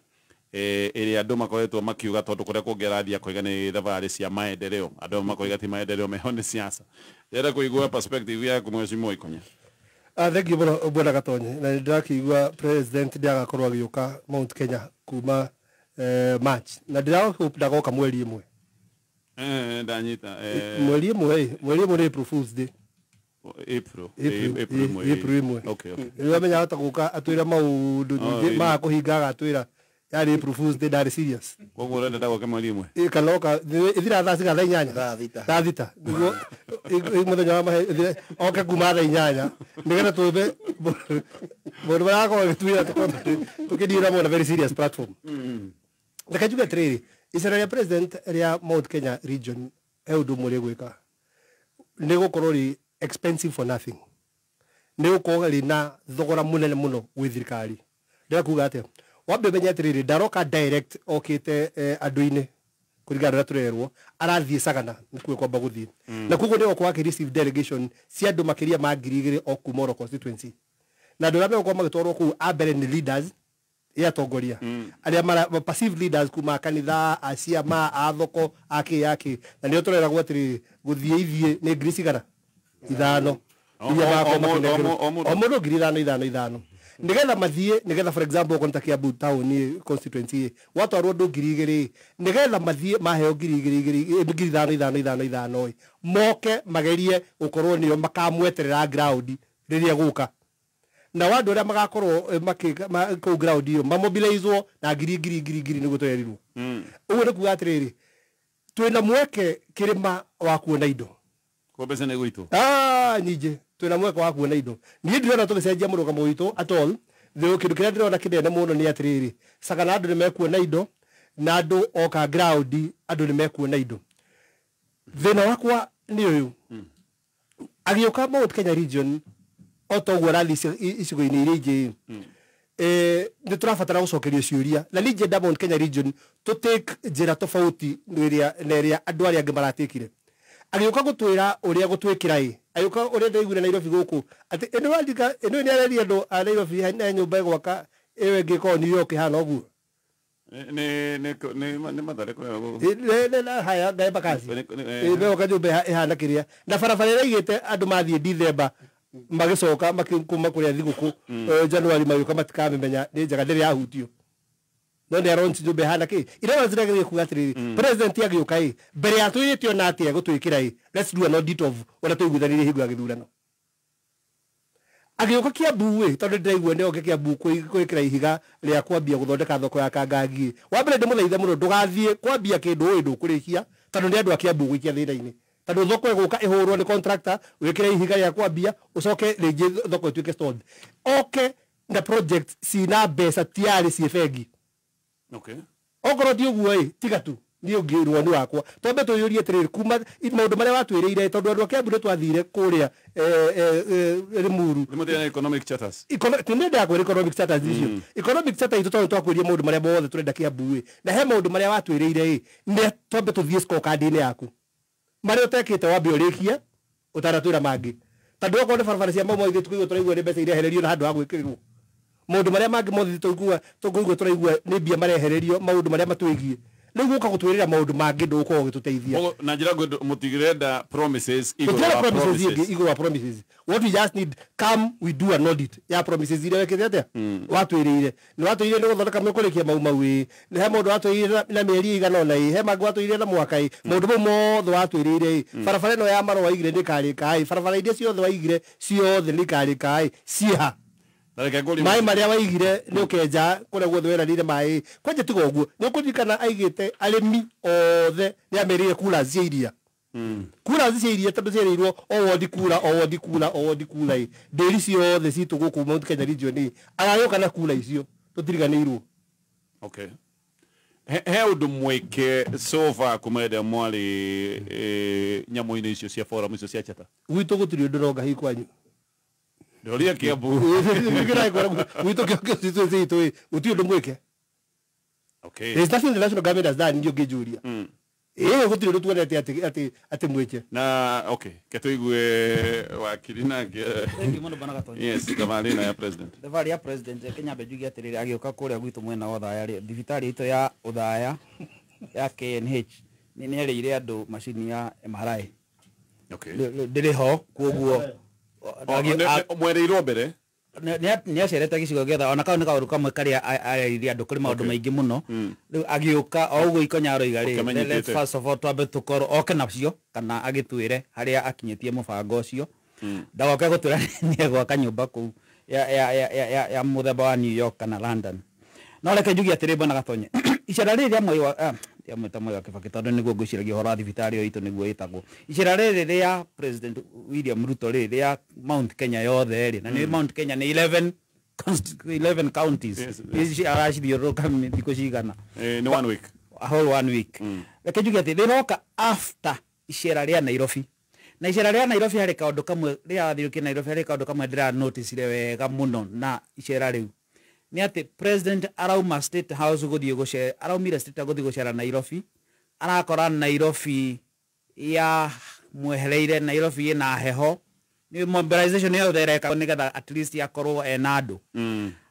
ĩrĩa andũ makoretwo makiuga tondũ kũrĩa kũngĩ arathiĩ akoiga nĩ thabarĩ cia maendeleo, andũ makoiga ti maendeleo meho nĩ siasa. Ndĩrenda kũigua perspective yaku mwecimu wa ikonya. Thank you mũno Bwana Gatonye, na ndĩrakĩigua president ndagakorwo agĩũka Mount Kenya kuma March na ndagoka mweri ĩmwe. Ndanyita mweri ĩmwe nĩ April Fool's Day. April ĩmwe. Okay. Rĩu amenya hota gũka atwĩra maũndũ nyingĩ ma kũhinga agatwĩra yari April Fool's Day ndari serious. Koguo ũrenda ndagoke mweri ĩmwe. Kanoka ithira thaa cigana inyanya. Thaa thita. Niguo mũthenya wa mahe oke kuma thaa inyanya nĩgetha tũmbe mũndũ marakorwo agĩtwĩra tũkĩndiĩra mũno very serious platform. Reke njuge atĩrĩrĩ, icera rĩa president rĩa Mount Kenya region he ũndũ ũmwe rĩgwĩka nĩ gũkorwo rĩ expensive for nothing. Nĩ gũkorwo rĩna thogora mũnene mũno gwĩ thirikari. Ndĩrenda kuuga atĩa, wambe menye atĩrĩrĩ ndaroka direct okĩte andũ-inĩ kũringana na tũrerwo arathiĩ Sagana nĩkuo kwamba gũthiĩ na koguo nĩ gũkorwo akĩ-receive delegation cia andũ makĩria ma 2,000 o kuma Moro constituency na andũ arĩa megũkorwo magĩtwarwo kũu a mbere nĩ leaders ya atongoria arĩa passive leaders kuma kanitha aciama a thoko akĩ na nĩo tũreragwo atĩrĩ gũthiĩ ithiĩ nĩ ngiri cigana 5 o mũndũ ngiri 5 nigetha mathie nigetha for example konta Kiambu town constituency watu arondo ngirigiri nigetha mathie maheo ngiri 5 moke magerie ukorwo niyo makamweterera ground riria guka na wandu ria magakorwo makiko ground iyo mamobilizewo na ngiri niguo twerirwo uguo ni kuga atiriri twina mweke kirima wa kuona indo Kombece nĩ gwitũ. Nyingĩ twĩna mweke wa kuona indo. Niĩ ndirona tũgĩcenjia mũrũgamo witũ at all. Kĩndũ kĩrĩa ndĩrona kĩnene mũno nĩ atĩrĩrĩ, Sagana andũ nĩ mekuona indo na andũ oka ground andũ nĩ mekuona indo. Thĩna wakwa nĩ ũyũ. Agĩũka Mount Kenya region o ta ũguo rathi icigo-inĩ iria ingĩ nĩ tũrabatara gũcokerio ciũria na ningĩ nda Mount Kenya region to take njĩra tofauti na ĩrĩa andũ arĩa angĩ maratekire. Agĩũka gũtwĩra ũrĩa gũtwĩkĩra agĩũka ũrĩa ndaiguire Nairobi gũkũ atĩ ĩno andika ĩno nĩ areri andũ a Nairobi na nyũmba ĩgwaka ĩyo ĩngĩ korwo New York hana ũguo nĩ mathare kũrĩa haya ngaemba kaci ĩgwaka nyũmba ĩhana kĩrĩa na barabara ĩrĩa igĩte andũ mathiĩ December magĩcoka makuma kũrĩa thigũkũ January magĩũka matikamĩmenya nĩ njega ndĩrĩ yahutio no nĩ aronci nyũmba ĩhana kĩ ĩrĩa waziragĩrĩria kuga atĩrĩrĩ president agĩũka mbere ya twĩrĩtio na atĩa gũtwĩkĩra let's do an audit of ũrĩa tũiguithanirie hingo ya gĩthurano agĩũka Kiambu tondũ ndĩraigua nĩ oke Kiambu kwĩkĩra ihiga rĩa kwambia gũthondeka thoko ya Kangangi wa mbere ndĩmũthaithe mũno ndũgathiĩ kwambia kĩndũ ndũkũrĩkia tondũ nĩ andũ a Kiambu gũikia thĩna-inĩ tondũ thoko ĩgũka ĩhũrwo nĩ contractor wĩkĩre ihiga rĩa kwambia ũcoke rĩngĩ thoko ĩtuĩke stalled oke na project cina mbeca tiarĩ ciĩ bengi. Okay. Okorwo ti ũguo tiga tu niĩ ũngĩrwo nĩ wakwa twambe tũyũrie atĩrĩrĩ kuma maũndũ marĩa watwĩrĩire tondũ andũ a Kiambu nĩ twathire kũrĩa Limuru economic charters nĩnda kwĩra economic charters icio economic charters itũ twakwĩria maũndũ marĩa mothe tũrenda Kiambu na he maũndũ marĩa watwĩrĩire nĩ twambe tũthiĩ scorecard-inĩ yaku marĩa ũtekĩte wambe ũrĩkie ũtanatwĩra mangĩ tondũ okorwo nĩ barabara cia Mau ithuĩ tũkũigua tũraigua nĩ mbeca irehererio na handũ ha gwĩkĩrĩrwo maũndũ marĩa mangĩ mothe tũkũigua tũraigua nĩ mbia marehererio maũndũ marĩa matwĩgie rĩu gũka gũtwĩrĩra maũndũ mangĩ ndũgũkorwo ũgĩtũteithia na njĩra ngwendo mũtigĩrenda promises igũrũ wa promises what we just need come we do an audit ya promises iria wekĩte atĩa watwĩrĩire nĩ watwĩrĩire nĩ gũthondeka mũkũrĩkia mau he maũndũ watwĩrĩire na mĩeri igana ũna he mangĩ watwĩrĩire na mwaka maũndũ mau mothe watwĩrĩire barabara ĩno ya Marũa waigire nĩ ĩkarĩka barabara iria ciothe waigire ciothe nĩ ikarĩka ciha maĩ marĩa waigire nĩ ũkenja kũrĩa guothe weranire maĩ kwanja tiga ũguo nĩ ũkũririkana aigĩte arĩmi othe nĩ amerire kura cia iria kura cia iria tondũ ciarĩirwo o wodi kura ndĩri ciothe citũ gũkũ Mount Kenya region agagĩũka na kura icio tũtiriganĩirwo. Okay. He ũndũ mwĩke so far kũmenda mwarĩ nyamũ-inĩ icio cia forum icio cia chata gwitũ gũtirĩ ũndũ ronga hi kwanyu Doria Kiambu. Wito kiasi uti ndo mweke. Okay. There's nothing the national government has done ndio gejuria. Gutire ndo tuone ati mweke. Na okay, ketuigue wakili na yes, thamani na ya president. Thamani ya president Kenya bejugi atiriri agioka kuria gwitu mwena wa Uthaya thibitari itu ya Uthaya ya KNH ni nĩerĩire andũ macini ya MRI. Okay. Ndĩrĩ ho kuoguo mwereirwo mbere nĩ acerete gĩcigo gĩothe ona kau nĩ kaũndũ kamwe karĩa arĩirie andũ kũrĩ maũndũ maingĩ mũno rĩu agĩũka o ũguo Ikonya aroiga rĩ let's first of all twambe tũkorwo oke nacio kana agĩtwĩre harĩa akinyĩtie mũbango ũcio ndagoke gũtwĩra nĩ egwaka nyũmba kũu ya mũthemba wa New York kana London no reke njugie atĩrĩ Bwana Gatonye icera rĩrĩ rĩa mweri wa mweta mwega Kibaki tondũ nĩguo ngwĩciragia ũhoro wa thibitarĩ ĩyo itũ nĩguo ĩtagwo icera rĩrĩ rĩa President William Ruto rĩrĩ rĩa Mount Kenya yothe rĩ na nĩ Mount Kenya nĩ 11 counties aracithiũrũrũka thikũ cigana nĩ 1 week a whole 1 week reke njuge atĩ rĩroka after icera rĩa Nairobi na icera rĩa Nairobi harĩ kaũndũ kamwe rĩa thiũrũkia Nairobi harĩ kaũndũ kamwe ndĩra notice wega mũno na icera rĩu ni ati president arauma State House gũthiĩ gũcera araumire State House gũthiĩ gũcera Nairobi arakora Nairobi ya mwehereire Nairobi ina heho ni mobilization yo thereka nigetha at least akorwo ena andũ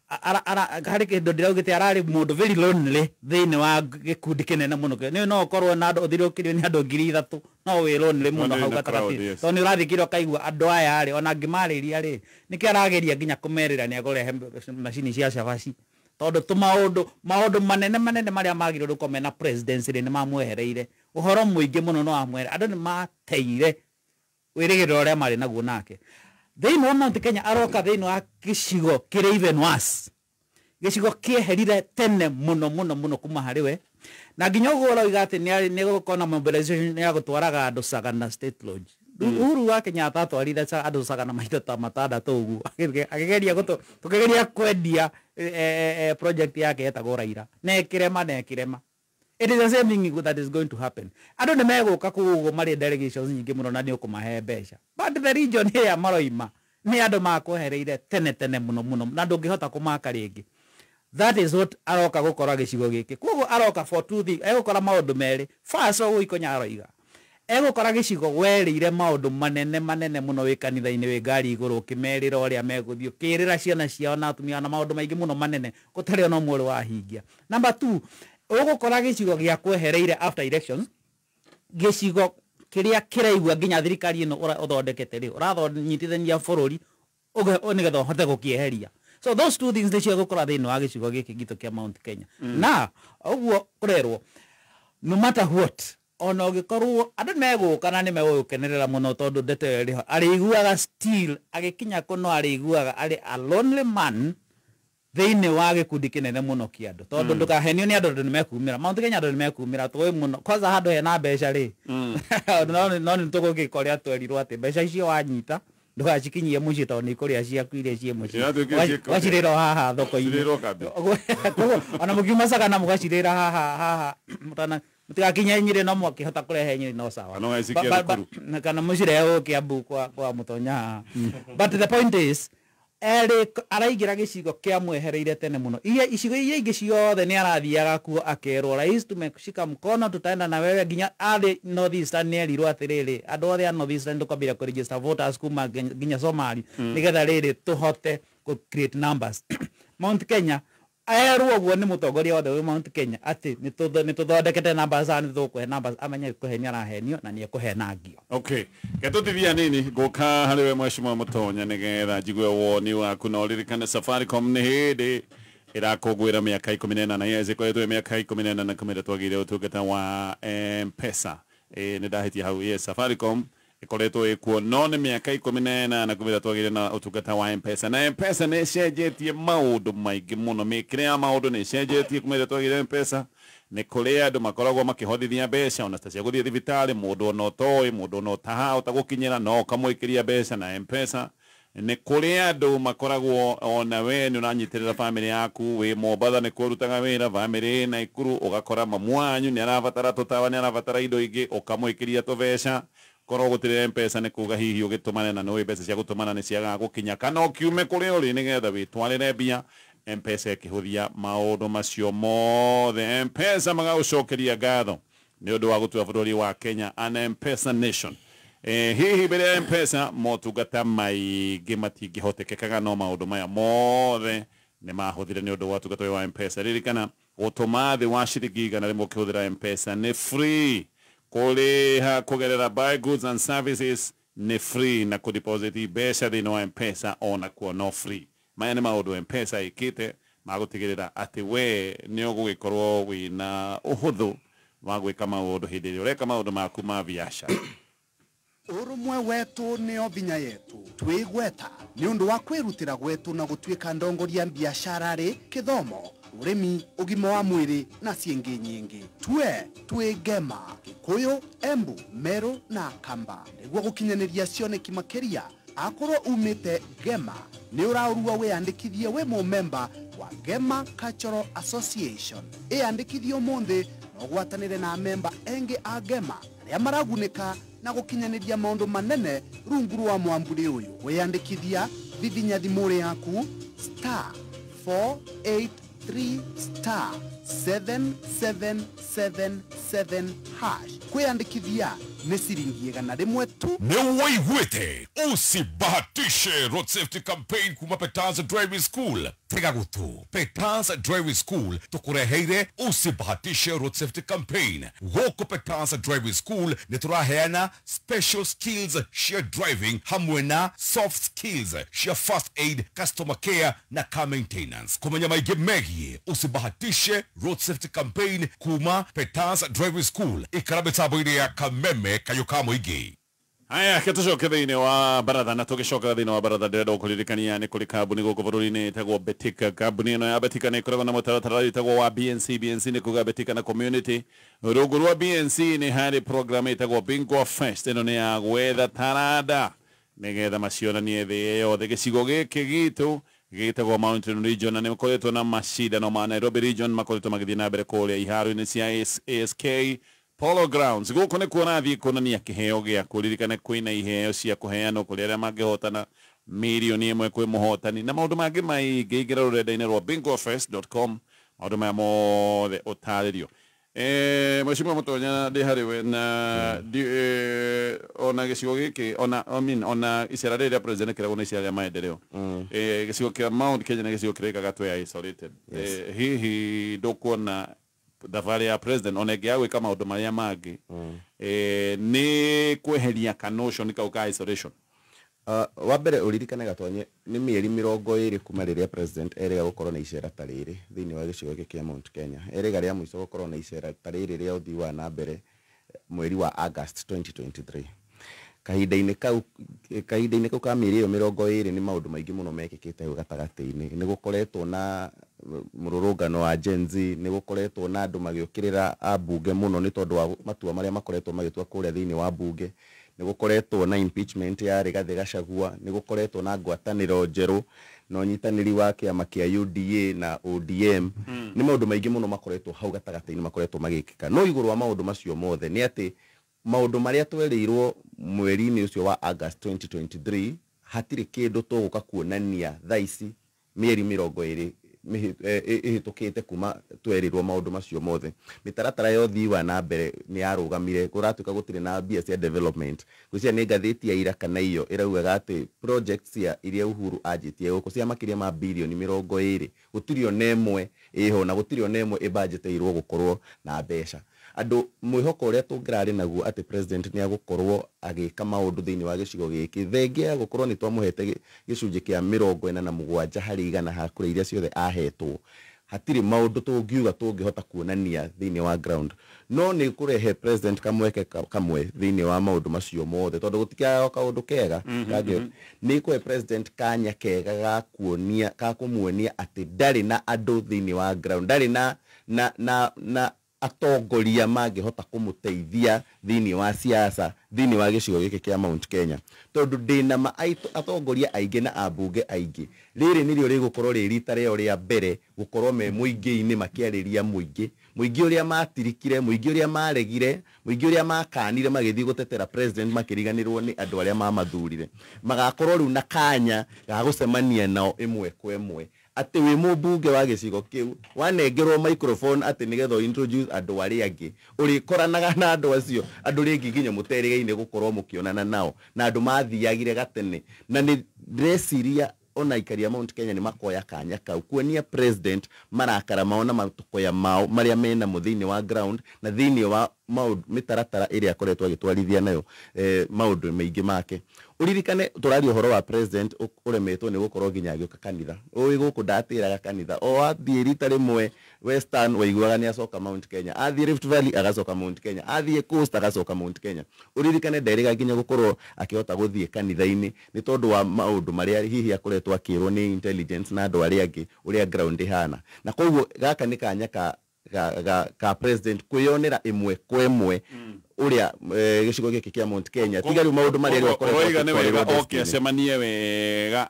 harä kä ndå ndä raugä te ararä må ndå very lonely thä inä wa gä kundi kä nene må no nä no korwo na andå thirå kä rio nä andå 3,000 no wä lonely må no hau gatagatä tondå nä å rathiä kä ro kaigua andå aya rä ona ngä marä ria rä nä kä arageria nginya kå merä ra nä agårehe macini cia cabaci tondå maå ndå manene marä a magä rwo rå mena presidency nä mamwehereire å horo må ingä må no no amwere andå nä mateire wä rä gä rä ro rä a marä naguo nake thĩinĩ wa Mount Kenya aroka thĩinĩ wa gĩcigo kĩrĩ even worse gĩcigo kĩeherire tene mũno kuma harĩ we na nginya ũguo ũroiga atĩ nĩ gũkorwo na mobilization ya gũtwaraga andũ Sagana State Lodge Uhuru wa Kenyatta atwarire andũ Sagana maita ta matandatũ ũguo tũkĩgeria kwendia project yake yetagwo Raila na ĩkĩrema it is the same thing that is going to happen andũ nĩ megũka kũguo marĩ delegations nyingĩ mũno na nĩ ũkũmahe mbeca but the region here maroima nĩ andũ makwehereire tene mũno na ndũngĩhota kũmaka rĩngĩ that is what aroka gũkora gĩcigo gĩkĩ kwoguo aroka for two things egũkora maũndũ merĩ first ũguo Ikonya aroiga egũkora gĩcigo werĩire maũndũ manene mũno wĩ kanitha-inĩ wĩ ngari igũrũ ũkĩmerĩra ũrĩa megũthiĩ ũkĩrĩra ciana ciao na atumia na maũndũ maingĩ mũno manene gũtarĩ ona ũmwe ũrĩ wahingia number two ũgũkora gĩcigo gĩa kwehereire after elections gĩcigo kĩrĩa kĩraigua nginya thirikari ĩno ũthondekete rĩ ũrathonyitithania bũrũri nĩgetha ũhote gũkĩeheria so those two things nĩcio gũkora thĩinĩ wa gĩcigo gĩkĩ gitũ kĩa Mount Kenya na ũguo kũrerwo no matter what ona ũgĩkorwo andũ megũka na nĩ megũkenerera mũno tondũ ndeto ĩyo ĩrĩho arĩiguaga still agĩkinya kũno arĩiguaga arĩ a lonely man thĩinĩ wa gĩkundi kĩnene mũno kĩa andũ tondũ ndũkahenio nĩ andũ nĩ mekumĩra Mount Kenya andũ nĩ mekumĩra tũĩ mũno kwanza handũ hena mbeca rĩ no nĩ tũgũgĩkorĩa twerirwo atĩ mbeca icio wanyita ndũgacikinyie mũciĩ tondũ nĩ ikũrĩa ciaku iria ciĩ mũciĩ wacirĩra haha thoko-inĩ ona mũkiuma Sagana mũgacirĩra haha mũtigakinye Nyĩrĩ no mwakĩhota kũrehe Nyĩrĩ no sawa kana mũcirehe Kĩambu kwa mũtonya haha but the point is araigĩra gĩcigo kĩa mwehereire tene mũno icigo iria ingĩ ciothe nĩ arathiaga kuo akerwo rais tumeshika mkono tutaenda na wewe nginya arĩ North Eastern nĩ erirwo atĩrĩrĩ andũ othe a North Eastern tũkwambĩrĩria kũ register voters kuma nginya Somali nĩgetha rĩrĩ tũhote kũ create numbers Mount Kenya erwo ũguo nĩ mũtongoria wothe wĩ Mount Kenya atĩ nĩ tũthondekete numbers nĩ tũkũhe numbers amenye kũhenia arahenio na nĩ ekũhenangio okay ketũtithia nini ngũka harĩ we mheshimiwa Mũtonya nĩgetha njigue woni waku na ũririkane Safaricom nĩ hĩndĩ ĩrakũngũĩra mĩaka 18 yeze ĩkoretwo mĩaka 18 kũmĩra twagĩire ũtungata wa M-Pesa nĩ ndahĩtia hau yes Safaricom ikoretwo ikuo no nĩ mĩaka 18 na kũmĩra twagĩire na ũtungata wa M-Pesa na M-Pesa nĩ cenjetie maũndũ maingĩ mũno mĩkĩre ya maũndũ nĩ cenjetie kũmĩra twagĩire M-Pesa nĩ kũrĩ andũ makoragwo makĩhothithia mbeca ona ta cia gũthiĩ thibitarĩ mũndũ ona ũtoĩ mũndũ ona ũtahota gũkinyĩra no ũkamwĩkĩria mbeca na M-Pesa nĩ kũrĩ andũ makoragwo ona we nĩ ũranyitĩrĩra famĩlĩ yaku wĩ Mombatha nĩ kũrutaga wĩra famĩlĩ na Ikuru ũgakora mamu wanyu nĩ arabatara tũtawa nĩ arabatara indo ingĩ ũkamwĩkĩria tũbeca korwo gũtirĩ M-Pesa nĩ kuga hihi ũgĩtũmana na nĩ mbeca cia gũtũmana nĩ ciagaga gũkinya kana ũkiume kũrĩa ũrĩ nĩgetha wĩtwarĩre mbia M-Pesa ĩkĩhũthia maũndũ macio mothe M-Pesa magagũcokeria ngatho nĩ ũndũ wa gũtua bũrũri wa Kenya an M-Pesa nation hihi mbere ya M-Pesa motungata maingĩ matingĩhotekekaga no maũndũ maya mothe nĩ mahũthire nĩ ũndũ wa ũtungata wa M-Pesa ririkana gũtũma thĩ wa ciringi 100 rĩmwe ũkĩhũthĩra M-Pesa nĩ free kũrĩha kũgerera buy goods and services nĩ free na kũdeposit mbeca thĩinĩ wa M-Pesa ona kuo no free maya nĩ maũndũ M-Pesa ĩkĩte magũtigĩrĩra atĩ we nĩ ũgũgĩkorwo wĩna ũhũthũ wa gwĩka maũndũ hĩndĩ ĩrĩa ũreka maũndũ maku ma biacara urumwe wetu nio binya yetu twigweta ni undu wa kwirutira gwetu na gutuika ndongoria biashara ri kithomo urimi ugima wa mwiri na ciengi nyingi twigema Kikuyu Embu Meru na Kamba niguo gukinyaniria cioneki makiria akorwo umite Gema ni uraurua wiyandikithie we member wa Gema Cultural Association iyandikithio munthi no gwatanire na member engi a Gema aria maragunika na gukinyaniria maundu manene rungu rwa mwamburi uyu wiyandikithia thithinya thimuri yaku *483*7777# kwiyandikithia nĩ ciringi 100 tu. Nĩ waiguĩte usibahatishe road safety campaign kuma Petanza Driving School. Tega gutu Petanza Driving School tukureheire usibahatishe road safety campaign. Goko Petanza Driving School nituraheana special skills share driving hamwe na soft skills share first aid, customer care na car maintenance. Kumenya maige megie usibahatishe road safety campaign kuma Petanza Driving School ikarabe taboine ya Kameme kayokamo igi. Haya ketucoke thĩinĩ wa baratha na tũgĩcoka thĩinĩ wa baratha ndĩrenda gũkũririkania nĩ kũrĩ kambuni gũkũ bũrũri-inĩ ĩtagwo Betika. Kambuni ĩno ya Betika nĩ ĩkoragwo na mũtaratara wĩtagwo wa BNC. BNC nĩ kuga Betika na community. Rungu rwa BNC nĩ harĩ program ĩtagwo Bingo Fest. Ĩno nĩ ya gwetha taranda nĩgetha macionanie thĩ yothe. Gĩcigo gĩkĩ gitũ gĩtagwo Mountain Region na nĩ makoretwo na macindano ma Nairobi Region makoretwo magĩthiĩ na mbere kũrĩa iharo-inĩ cia ASK Polo Grounds. Gũkũ nĩ kuona thiĩ kuonania kĩheo gĩa kũririkana kwĩna iheo cia kũheanwo kũrĩ arĩa mangĩhotana milioni ĩmwe kwĩ mũhotani na maũndũ mangĩ maingĩ. Ingĩra rũrenda-inĩ rwa bingofest.com maũndũ maya mothe ũtarĩrio. Mheshimiwa Mũtonya ndĩ harĩ we na ona gĩcigo gĩkĩ ona icera rĩrĩa president kĩragwo na icera rĩa maendeleo gĩcigo kĩa Mount Kenya na gĩcigo kĩrĩkaga twĩ isolated. Hihi ndũkuona thabarĩ ya president ona ĩngĩ ya gwĩka maũndũ marĩa mangĩ nĩ kweheria ka notion kau ka isolation? Wa mbere ũririkane Gatonye nĩ mĩeri 20 kuma rĩrĩa president erĩga gũkorwo na icera ta rĩrĩ thĩinĩ wa gĩcigo gĩkĩ kĩa Mount Kenya. Erĩga rĩa mũico gũkorwo na icera ta rĩrĩ rĩa ũthii wa na mbere mweri wa August 2023. Kahinda-inĩ kau ka mĩeri ĩyo 20 nĩ maũndũ maingĩ mũno mekĩkĩte hau gatagatĩ-inĩ. Nĩ gũkoretwo na mũrũrũngano wa Gen Z, nĩ gũkoretwo na andũ magĩũkĩrĩra ambunge mũno nĩ tondũ wa matua marĩa makoretwo magĩtua kũrĩa thĩinĩ wa bunge. Nĩ gũkoretwo na impeachment ya Rigathĩ Gachagua, nĩ gũkoretwo na ngwatanĩro njerũ na ũnyitanĩri wa kĩama kĩa UDA na ODM. Nĩ maũndũ maingĩ mũno makoretwo hau gatagatĩ-inĩ makoretwo magĩkĩka. No igũrũ wa maũndũ macio mothe nĩ atĩ maũndũ marĩa twerĩirwo mweri-inĩ ũcio wa August 2023 hatirĩ kĩndũ tũgũka kuonania thaa ici mĩeri 20 ĩhĩtũkĩte kuma twerirwo maũndũ macio mothe. Mĩtaratara ya ũthii wa na mbere nĩ yarũgamire, kũratuĩka gũtirĩ na mbia cia development. Gũcia nĩ ngathĩti ya ira kana iyo ĩraugaga atĩ projects iria Uhuru anjĩtie gũkũ cia makĩria ma bilioni 20 gũtirĩ ona ĩmwe ĩho na gũtirĩ ona ĩmwe ĩbanjĩtĩirwo gũkorwo na mbeca. Andũ mwĩhoko ũrĩa tũngĩrarĩ naguo atĩ president nĩ agũkorwo agĩka maũndũ thĩinĩ wa gĩcigo gĩkĩ thengia ya gũkorwo nĩ twamũhete gĩcunjĩ kĩa 47 harĩ 100 ha kũrĩa iria ciothe ahetwo. Hatirĩ maũndũ tũngiuga tũngĩhota kuonania thĩinĩ wa ground. No nĩ kũrehe president kamweke kamwe thĩinĩ wa maũndũ macio mothe tondũ gũtikĩaga kaũndũ kega. Nĩ kũhe president kanya kega ga kuonia ka kũmuonia atĩ ndarĩ na andũ thĩinĩ wa ground, ndarĩ na atongoria mangĩhota kũmũteithia thĩinĩ wa siasa thĩinĩ wa gĩcigo gĩkĩ kĩa Mount Kenya. Tondũ ndĩna atongoria aingĩ na ambunge aingĩ. Rĩrĩ nĩrĩo rĩgũkorwo rĩ rita rĩao rĩa mbere gũkorwo me mũingĩ-inĩ makĩarĩria mũingĩ ũrĩa matirikire, mũingĩ ũrĩa maregire, mũingĩ ũrĩa makanire magĩthiĩ gũtetera president makĩriganĩrwo nĩ andũ arĩa mamathurire. Magakorwo rĩu na kanya ga gũcemania nao ĩmwe kwa ĩmwe. Atĩ wĩ mũmbunge wa gĩcigo kĩu wanengerwo microphone atĩ nĩgetha introduce andũ arĩa angĩ ũrĩkoranaga na andũ acio, andũ rĩngĩ nginya mũterĩgaine gũkorwo mũkĩonana nao na andũ mathiagire gatene. Na nĩ ndĩreciria ona aikari a Mount Kenya nĩ makoya kanya kau kuonia president marakara mao na matukoya mao marĩa mena mũthĩinĩ wa ground na thĩinĩ wa mĩtaratara ĩrĩa akoretwo agĩtwarithia nayo maũndũ maingĩ make. Uririkane tũraria ũhoro wa president ũremetwo nĩ gũkorwo nginya agĩũka kanitha. Ũĩ gũkũ ndatĩraga kanitha o athiĩ rita rĩmwe Western waiguaga nĩ acoka Mount Kenya, athiĩ Rift Valley agacoka Mount Kenya, athiĩ Coast agacoka Mount Kenya. Uririkane nderĩga nginya gũkorwo akĩhota gũthiĩ kanitha-inĩ nĩ tondũ wa maũndũ marĩa hihi akoretwo akĩrwo nĩ intelligence na andũ arĩa angĩ ũrĩa ground ihana. Na koguo gaka nĩ kanya ka president kwĩyonera ĩmwe kwa ĩmwe ũrĩa gĩcigo gĩkĩ kĩa Mount Kenya. Tiga rĩu maũndũ marĩa oiga nĩ wega acemanie wega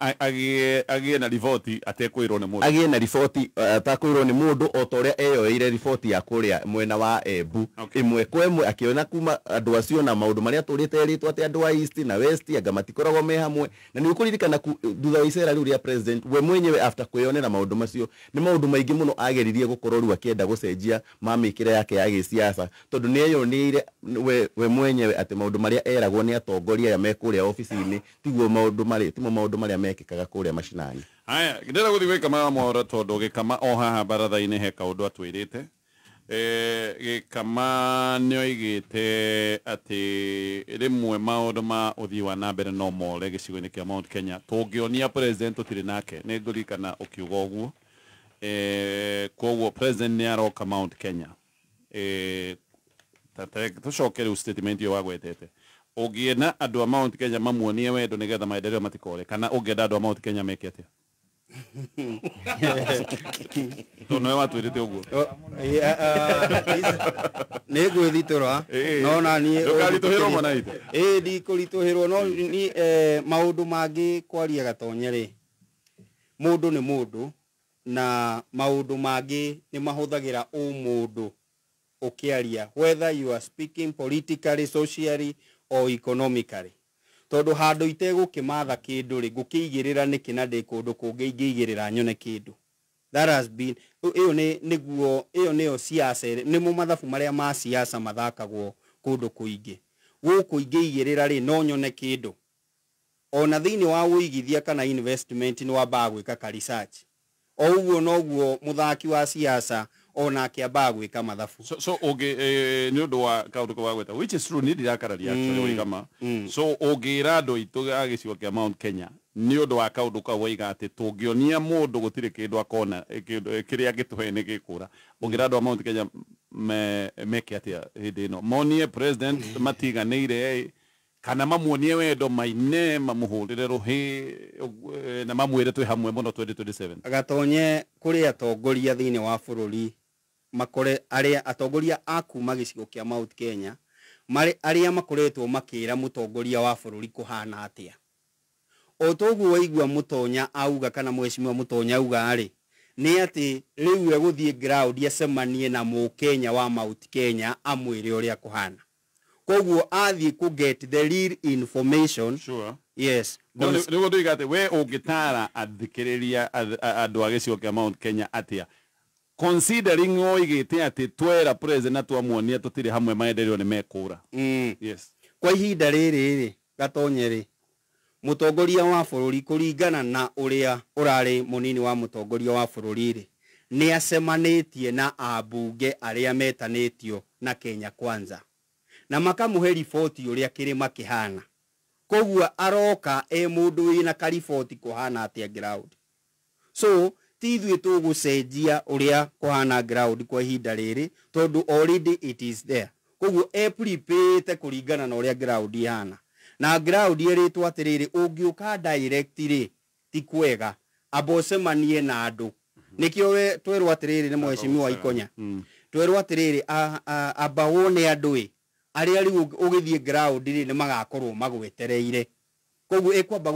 agĩe na riboti atekwĩrwo nĩ mũndũ, agĩe na riboti atakwĩrwo nĩ mũndũ o ta ũrĩa eyoeire riboti ya kũrĩa mwena wa Embu ĩmwe kwa ĩmwe akĩona kuma andũ acio na maũndũ marĩa tũrĩte rĩtwa atĩ andũ a East na West anga matikoragwo me hamwe. Na nĩ ũkũririkana thutha wa icera rĩu rĩa president we mwenyewe after kwĩyonera maũndũ macio nĩ maũndũ maingĩ mũno ageririe gũkorwo rĩu akĩenda gũcenjia mamĩkĩre yake ya gĩsiasa tondũ nĩ eyonire we mwenyewe ati maundu maria eragwo ni atongoria ya mekuria ofisi-ini tiguo maundu mari timo maundu maria mekikaga kuria mashinani. Haya, ndira guthi gwikama Mwaura tondu gikama o haha baratha-ini he kaundu atwirite gikama nioigite ati rimwe maundu ma uthii wa nambere no more gicigo-ini kia Mount Kenya tungionia president tutiri nake ni ngurikana ukiuga uguo koguo president ni aroka Mount Kenya tucoke riu statement iyo wagwetete ugiena andu a Mount Kenya mamuonie wendo nigetha maendeleo matikore kana ungienda andu a Mount Kenya meke atia tono watwirite uguo ni gwithitura no na ni ndukarituhirwo mwanaite ndi kurituhirwo no ni maundu mangi kwaria gatonyere mundu ni mundu na maundu mangi ni mahuthagira mundu ukiaria whether you are speaking politically, socially or economically. Tondu handu itegukimatha kindu ri ngukigirira niki na ndi kundu kungi ingigirira nyone kindu. That has been iyo niguo iyo niyo siasa ni mu mathabu maria ma siasa mathakagwo kundu kuingi guku ingigirira ri no nyone kindu ona thiini wa uigithia kana investment ni wamba gwika ka research o uguo no guo muthaki wa siasa ona akiamba gwika mathabu so okay ni undu wa kaundu kwa gweta which is true ni ndirakararia actually kama so ogira andu itu agicigo kia Mount Kenya ni undu wa kaundu kwa wiga ati tungionia mundu gutire kindu akona kiria gituhe ni gikura ogira andu a Mount Kenya meke atia hindi no monie president matiganire kana mamuonie wendo maine mamuhurire ruhi na mamwire twi hamwe muno 2027 agatonye kuri atongoria thiini wa bururi makore aria atongoria akuma gicigo kia Mount Kenya mari aria makoretwo makira mutongoria wa bururi kuhana atia otogu waigua mutonya auga kana mweshimiwa mutonya auga ari ni ati riu eguthie ground yacemanie na Mukenya wa Mount Kenya amwire uria kuhana koguo athie ku get the real information. Sure. Yes. Nigo tuigate we ungitara athikiriria andu agicigo kia Mount Kenya atia considering oigite ati twera president twamuonia tutire hamwe maendeleo ni mekura. Yes. Kwa ihinda riri gatonyeri mutongoria wa bururi kuringana na uria urari munini wa mutongoria wa bururi ri ni acemanitie na abunge aria metanitio na Kenya Kwanza na makamuhe riboti uria kirima kihana koguo aroka mundu wina kariboti kuhana atia ground so tithwe tugucenjia uria kuhana ground kwa ihinda riri tondu already it is there koguo prepare kuringana na uria ground ihana na ground iritwa atiriri ungiuka directly ti kwega abocemanie na andu nikio twerwa atiriri ni mweshimiwa Ikonya twerwa atiriri abawone andu aria riu ugithie ground ri ni magakorwo magwetereire koguo ekwamba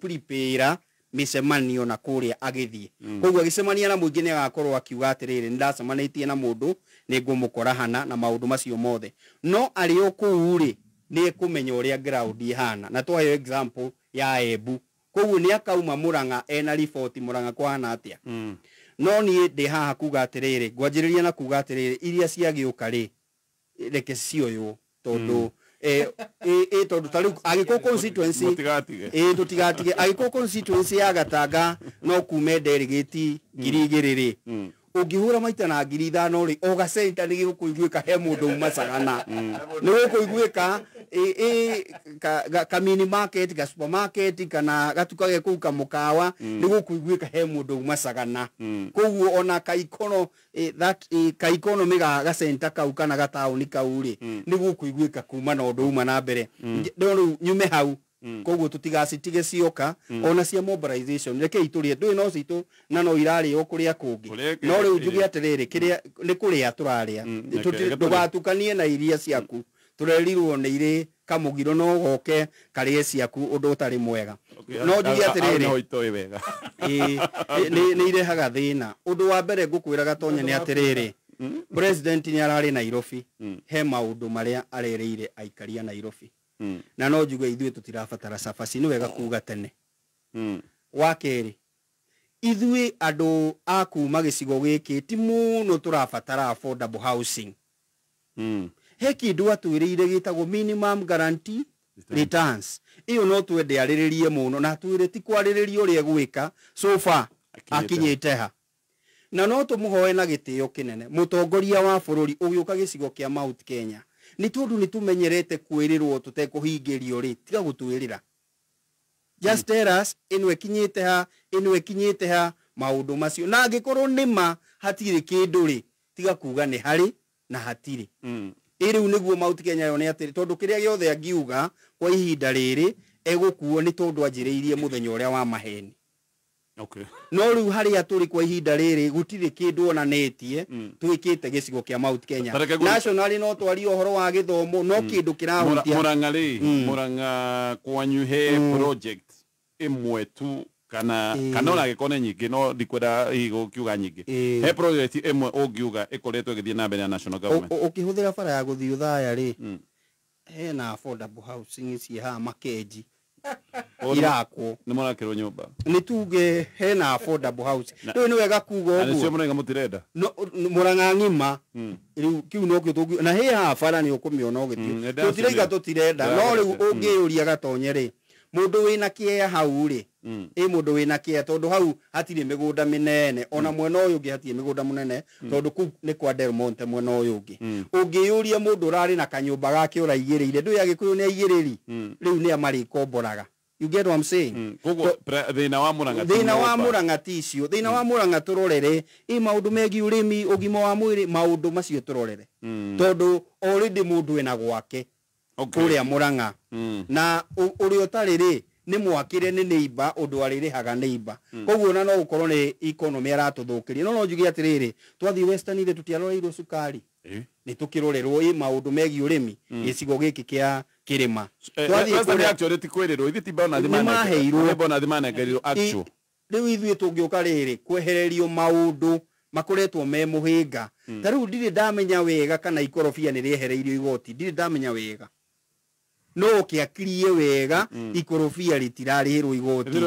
prepare micemanio na kuria agithie koguo agicemania na muingi ni agakorwo akiuga atiriri ndacemanitie na mundu ni ngumukora hana na maundu macio mothe no ari okuu ri ni kumenya uria ground ihana na twayo example ya Embu koguo ni akauma Murang'a ena report Murang'a kwana atia no ni ndi haha kuga atiriri ngwanjiriria na kuga atiriri iria ciagiuka ri reke cioyo tondu tondu tariu agiko constituency tutigatige agiko constituency ya Gatanga no kume delegate ngirigiriri ungihura maita na 5,000 ri ogacenta ni gikuiguika he mundu umacagana ni gikuiguika ka mini market ga supermarket kana gatukage ku kamukawa ni gikuiguika he mundu umacagana koguo ona kaikono ka economy ga center kau kana ga town kau ri ni gikuiguika kuma na undu uma na mbere ndono nyume hau koguo tutigacitige cioka ona cia mobilization reke iturie ndui no citu na no irari okuria kungi no riu njugi atiriri kiria ni kuria turaria tugatukanie na iria ciaku turerirwo ni iri kamugiro no goke karie ciaku undu utari mwega no njugi atiriri no itoi wega ni irehaga thina undu wa mbere ngukwira Gatonya ni atiriri president ni arari Nairobi he maundu maria arereire aikaria Nairobi na no njuge ithuĩ tutirabatara cabaci ni wega kuga tene wakeri ithuĩ andu akuma gicigo giki ti muno turabatara affordable housing he kindu atwirire gitagwo minimum guarantee returns iyo no twende ariririe muno na twire ti kwaririria uria gwika so far akinyite ha na no tumuhoe na gitio kinene mutongoria wa bururi ugiuka gicigo kia Mount Kenya ni tondu ni tumenyerete kwirirwo tutekuhingirio ri tiga gutwirira just tell us inwe kinyite ha maundu macio na angikorwo nima hatire kindu ri tiga kuga ni hari na hatire iriu niguo Mount Kenya yone atiri tondu kiria giothe angiuga kwa ihinda riri egukuo ni tondu anjiriirie muthenya uria wa maheni. Okay. No riu haria turi kwa ihinda riri gutire kindu onanetie twikite gicigo kia Mount Kenya nationally no twari ohoro wa githomo no kindu kirahutia Muranga kwanyuhe project imwe tu kana ona gikone nyingi no ndikwenda igo kiuga nyingi he project imwe ungiuga ikoretwe githie na mbere ya national government ukihuthira bara ya guthii uthaya ri he na affordable housing cie ha makeji irako ni murakirwo nyumba ni tuge he na affordable house riu ni wega kuga uguo ani Muranga mutirenda Muranga ngima riu kiu no kio na he ha bara ni ukumiona ugitio tutiraiga tutirenda no riu ungiuria gatonye ri mundu wina kiea hau ri mundu wina kiea tondu hau hatire migunda minene ona mwena uyu ungi hatire migunda munene tondu ku ni kwa Del Monte mwena uyu ungi ungiuria mundu urari na kanyumba gake uraigirire ndu ya gikuyu ni aigiriri riu ni amari komboraga you get what I'm saying thina wa Muranga ticio thina wa Muranga turorere maundu megi urimi ugimo wa mwiri maundu macio turorere tondu already mundu ena gwake kuria Muranga na uri utariri ni mwakire ni neighbor undu aririhaga neighbor koguo na no ukorwo ni economy aratuthukiria no njugi atiriri twathi western ile tutiaroreirwo sukari ni tukirorerwo maundu megi urimi gicigo giki kia kirima twathi actually ti kwirirwo ithi tibona thimana ngerirwo actual riu ithuĩ tũngĩũka rĩrĩ kwehererio maũndũ makoretwo me mũhĩnga ta rĩu ndirĩ ndamenya wega kana ikorobia nĩ rĩehereirio igoti ndirĩ ndamenya wega no kiakirie wega ikorobia ritirarihirwo igoti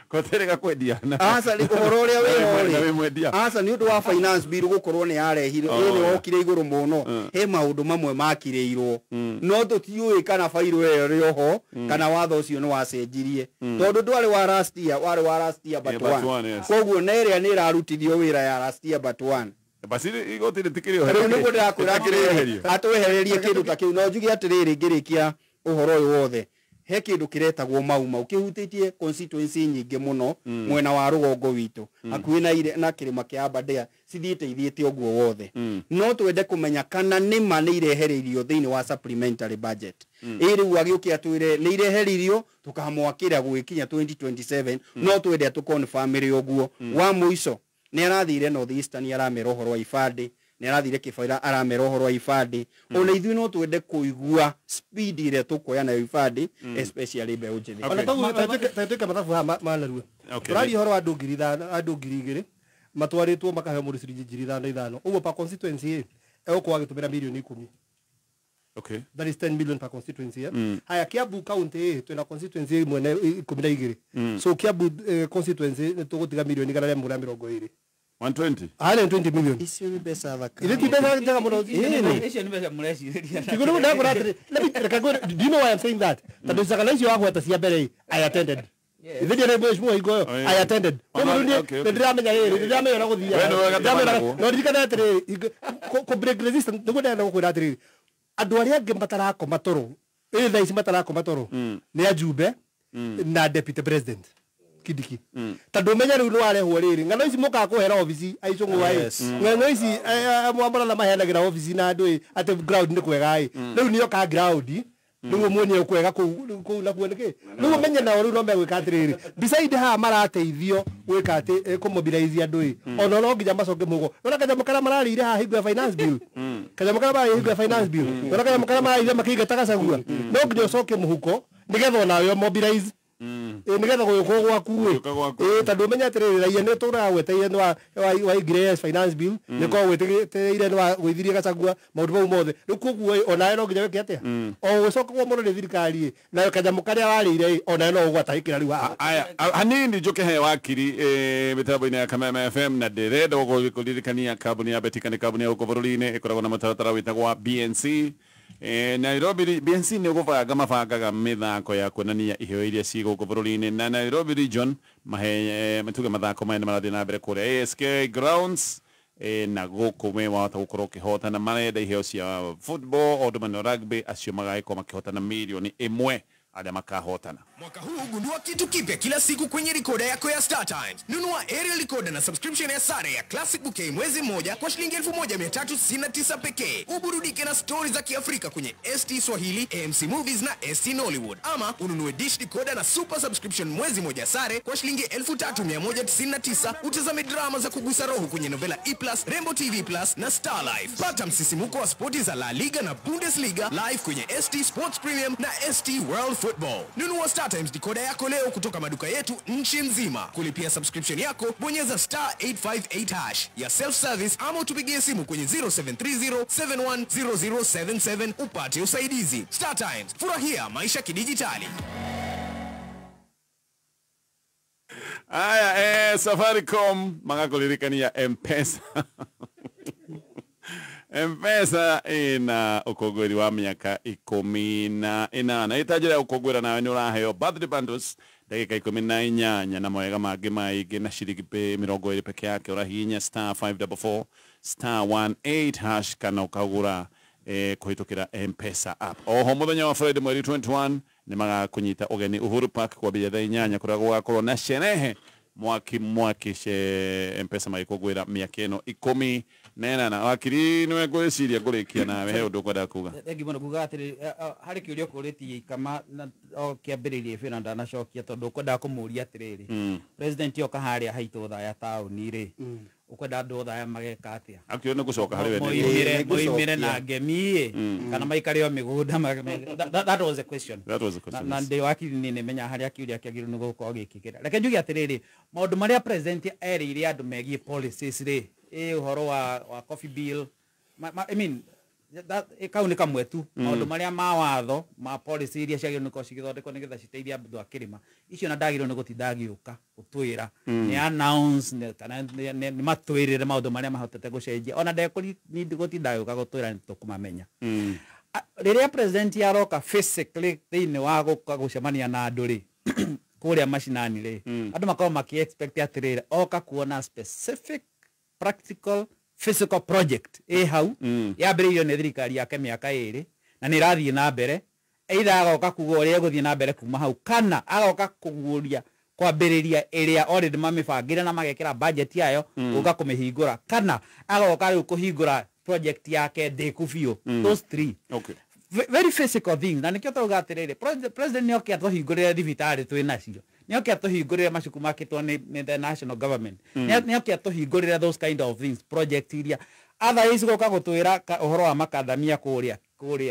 koterega kwendia asa ni uhoro uria wihori asa ni undu wa finance bill gukorwo ni yarehire ni okire iguru muno he maundu mamwe makireirwo no tutiui kana fairo iyo rioho kana watho ucio ni wacenjirie tondu ndwari wa last year but one koguo neria ni rarutithio wira ya last year but one basi igoti ritikirio he ni kundu akwira kire atwehererie kindu ta kiu no njugi atiriri ngirikia uhoro uyu wothe he kindu kiretagwo mau kihutitie constituency nyingi muno mwena wa rugongo witu hakuhi na kirima kia Aberdare cithiite ithiite uguo wothe no twende kumenya kana nima ni irehereirio thiini wa supplementary budget iri wagiukia twire ni irehereirio tukamwakira gwikinya 2027 no twende atukonfirm ri uguo wa muico ni arathire North Eastern aramera uhoro wa ifande ni arathire Kibaira aramera uhoro wa ifande ona ithui no twende kuigua speed ile tukoya na ifande especially be ujithi ona tatwika mathabu ha manarua turari uhoro andu ngiri 2,000 matwaritwo makahe muri ciringi ngiri 5,000 uguo pa constituency egukwa agitumira milioni 10. Okay. That is 10 million per constituency. Haya Kiambu county twina constituency mwene 12. So Kiambu constituency tugutiga milioni kana 120. 120. 120 million. Icio ni pesa thaka. Ile ti pesa njega muno. Icio ni pesa mureciria. Tiguru nda kura. Do you know why I'm saying that? Tadu sakalaici wa gwata cia mbere I attended. Video na mheshimiwa Igoyo I attended. Ndramenya yeye ndramenya na guthia. No ndikana atiri ko break resistance ndugunda na gukwira atiri andu aria angi matarako matoro thaa ici matarako matoro ni ajumbe na deputy president Kidiki tondu menya riu no arehwo riri ngano ici muka kuhera office aicungu wai ngano ici mwambara na mahenagira office na andu ati ground ni kwega ai riu niyo ka ground niguo muonie kwega ku na kuoneke niguo menye na riu no megwika atiriri beside ha marateithio gwika ati kumobilize andu ona no nginya macoke mugo ona kaja mukara mararire ha hingo ya finance bill kaja mukara mararire hingo ya finance bill ona kaja mukara mararire makiga takacagua no nginya ucoke muhuko nigetha ona yo mobilize nigetha guyuko gwaku tondu menya atiriri raia ni turaga gweteire ni wa Igres finance bill ni ko gweteire ni wa gwithirie Gachagua maundu mau mothe riu koguo onawe no nginya weke atia o gucoka kwa muno ni thirikari na kanyamu karia warire onawe no ugwatahikira riu aya hanini njuke he wakiri mitambo-ini ya Kameme FM na ndirenda gukuririkania kambuni ya Betika ni kambuni ya ukovorori-ini ikoragwo na mutaratara witagwa BNC Nairobi BNC ni gubanga mabangaga mithako ya kuonania iheo iria ci guku bururi-ini na Nairobi region matuge mathako maya marathii na mbere kuria ASK grounds na guku me wahota gukorwo ukihotana marenda iheo cia football odumano rugby acio magaiko makihotana milioni 1 aria makahotana. Mwaka huu gundua kitu kipya kila siku kwenye recorder yako ya Star Times. Nunua aerial recorder na subscription ya sare ya Classic Bouquet mwezi mmoja kwa shilingi 1369 pekee. Uburudike na stories za Kiafrika kwenye ST Swahili, AMC Movies na ST Nollywood. Ama ununue dish decoder na super subscription mwezi mmoja sare kwa shilingi 3199. Utazame drama za kugusa roho kwenye Novela E+, Rainbow TV+ na Star Life. Pata msisimuko wa sporti za La Liga na Bundesliga live kwenye ST Sports Premium na ST World Football. Nunua Star Times decoder yako leo kutoka maduka yetu nchi nzima. Kulipia subscription yako bonyeza *858# ya self service ama tupigie simu kwenye 0730710077 upate usaidizi. Star Times, furahia maisha kidijitali. Aya Safaricom magakuririkania M-Pesa M-Pesa ina ukogweri wa miaka 18 itajira ya ukogwera nawe ni uraheo birthday bundles dakika 18 na mawega mangĩ maingĩ na ciringi 20 peke yake urahihinya *544 *18# kana ukagura kuhitukira M-Pesa app. Oho muthenya wa Friday mweri 21 ni magakunyita ugeni Uhuru Park kwa bei ya 8 kuria gugakorwo na sherehe mwaki M-Pesa magikugwira miaka ino 10 na wakiri niwe gwiciria ngurikia nawe he undu kwenda kuga thengi muno kuga atiri hari kiurio kuritie kama kiambiririe bina ndanacokia tondu kwenda kumuria atiriri president yoka haria haitu thaya tauni ri ukwenda andu thaya mageka atia akio ni gucoka hari we moimire na ngemi kana maikari o migunda that was a question na ndi wakiri ni menya haria kiuria kiagiru ni gukorwo gikikira reke njuge atiriri maundu maria president erire andu megie policies ri uhoro wa coffee bill I mean that ikauni kamwe tu maundu maria ma watho ma policy iria ciagirwo niko cigithondekwo nigetha citeithia andu akirima icio na ndagirwo ni gutindagiuka gutwira ni announce kana ni matwirire maundu maria mahotete gucenjia ona ndekuri ni gutindagiuka gutwira ni tukumamenya riria president yaroka physically thini wa gucemania na andu ri kuria mashinani ri andu makorwo maki expect atirire oka kuona specific practical physical project hau yambiriirio ni thirikari yake miaka 2 na ni rathii na mbere either agoka kuga uria guthii na mbere kuma hau kana agoka kuguria kwambiriria iria already mamibangire na magekira budget yayo uga kumihingura kana agoka riu kuhingura project yake ndiku biu those three very physical things na nikio tuga atiriri president ni okia tuhingurire thibitari twinacio ni okia tuhingurire macuku makitwo ni the national government ni okia tuhingurire those kind of things project iria otherwise goka gutwira uhoro wa makadamia kuria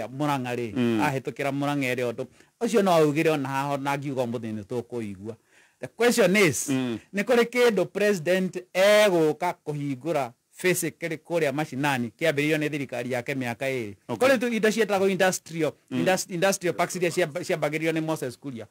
Murang'a ri ahitukira Murang'a ri undu ucio no augire ona haho na ngiuga muthini tukuigua. The question is ni kuri kindu president eguka kuhingura physically kuria mashinani kiambiririo ni thirikari yake miaka 2 kuri tu indo cietagwo industrial parks iria ciambagirio ni Moses Kuria.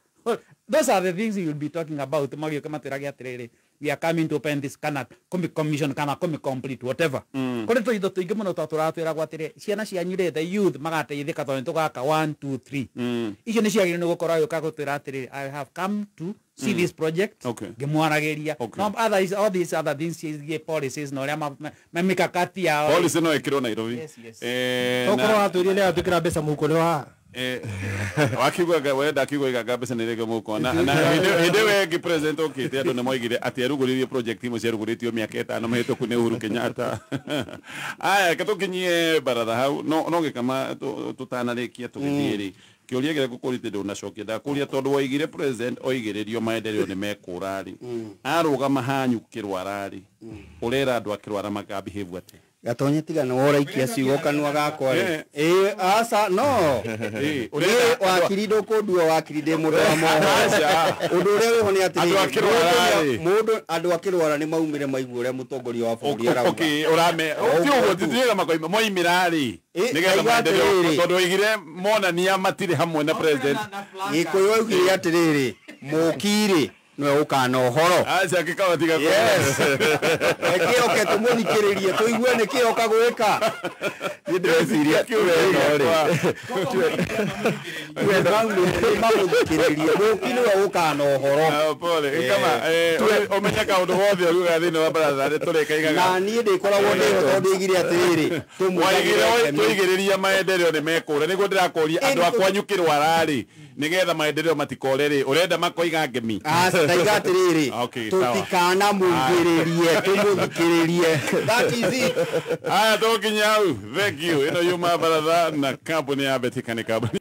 Those are the things you will be talking about magio kama tirage atiriri we are coming to open this kana commission kana complete whatever kuri tu indo tuingi muno turatwira gwatire ciana cianyire the youth magateithika tondu tugaka 1 2 3 icio ni ciagire ni gukora yuka gutwira atiriri I have come to see this project ngimwaragiria no all these other things is policies no ria mamikakati yao policy no ikiro Nairobi tokoro atwirie ni atukira mbeca muko ni wa wakigwa wenda kigwa igagambesa nirege muko na hinde wengi president okite andu nemoigire ati aruguririe project imo ciaruguririo miaka 5 mahituku ni Uhuru Kenyatta aya katukinyie baratha hau no gikama tutanarikia tugithiiri kiuria gire gukurite ndo nacokia ndakuria tondu waigire president oigiririo maendeleo ni mekurari arugama hanyukirwa arari urera andu akirwara magabehave ati gatonye tiga no ora ikia ciugo kanwa gakwa asa no wakiri ndukundua wakiri ndi mundu wa moho undu uria wiho ni ati mundu andu akirwara ni maumire maigua uria mutongoria wa bũrũri arauga urame tiugo titiga makoima moimira ri nigetha maendeleo tondu igire monania matire hamwe na president gikuyu augire atiriri mukiri no ukana uhoro acha kikawa tiga yes ekio ke tumuthikiririe tuigue ni kio kagwika ndĩreciria mamuthikiririe mukini wa ukana uhoro pole kama omenya kaundu wothe uruga thini wa baratha turikaigaga na niĩ ndĩkoragwo ndĩho tondu igire atiriri tuigiriria maendeleo ni mekure niguo ndirakuria andu akwa nyukirwara ri nigetha maendeleo matikore ri urenda makoiga ngemi ndaiga atiriri tutikana muigiririe tumuthikiririe that is it aya tukinya au thank you ino yuma baratha na kampuni ya Betika ni kampuni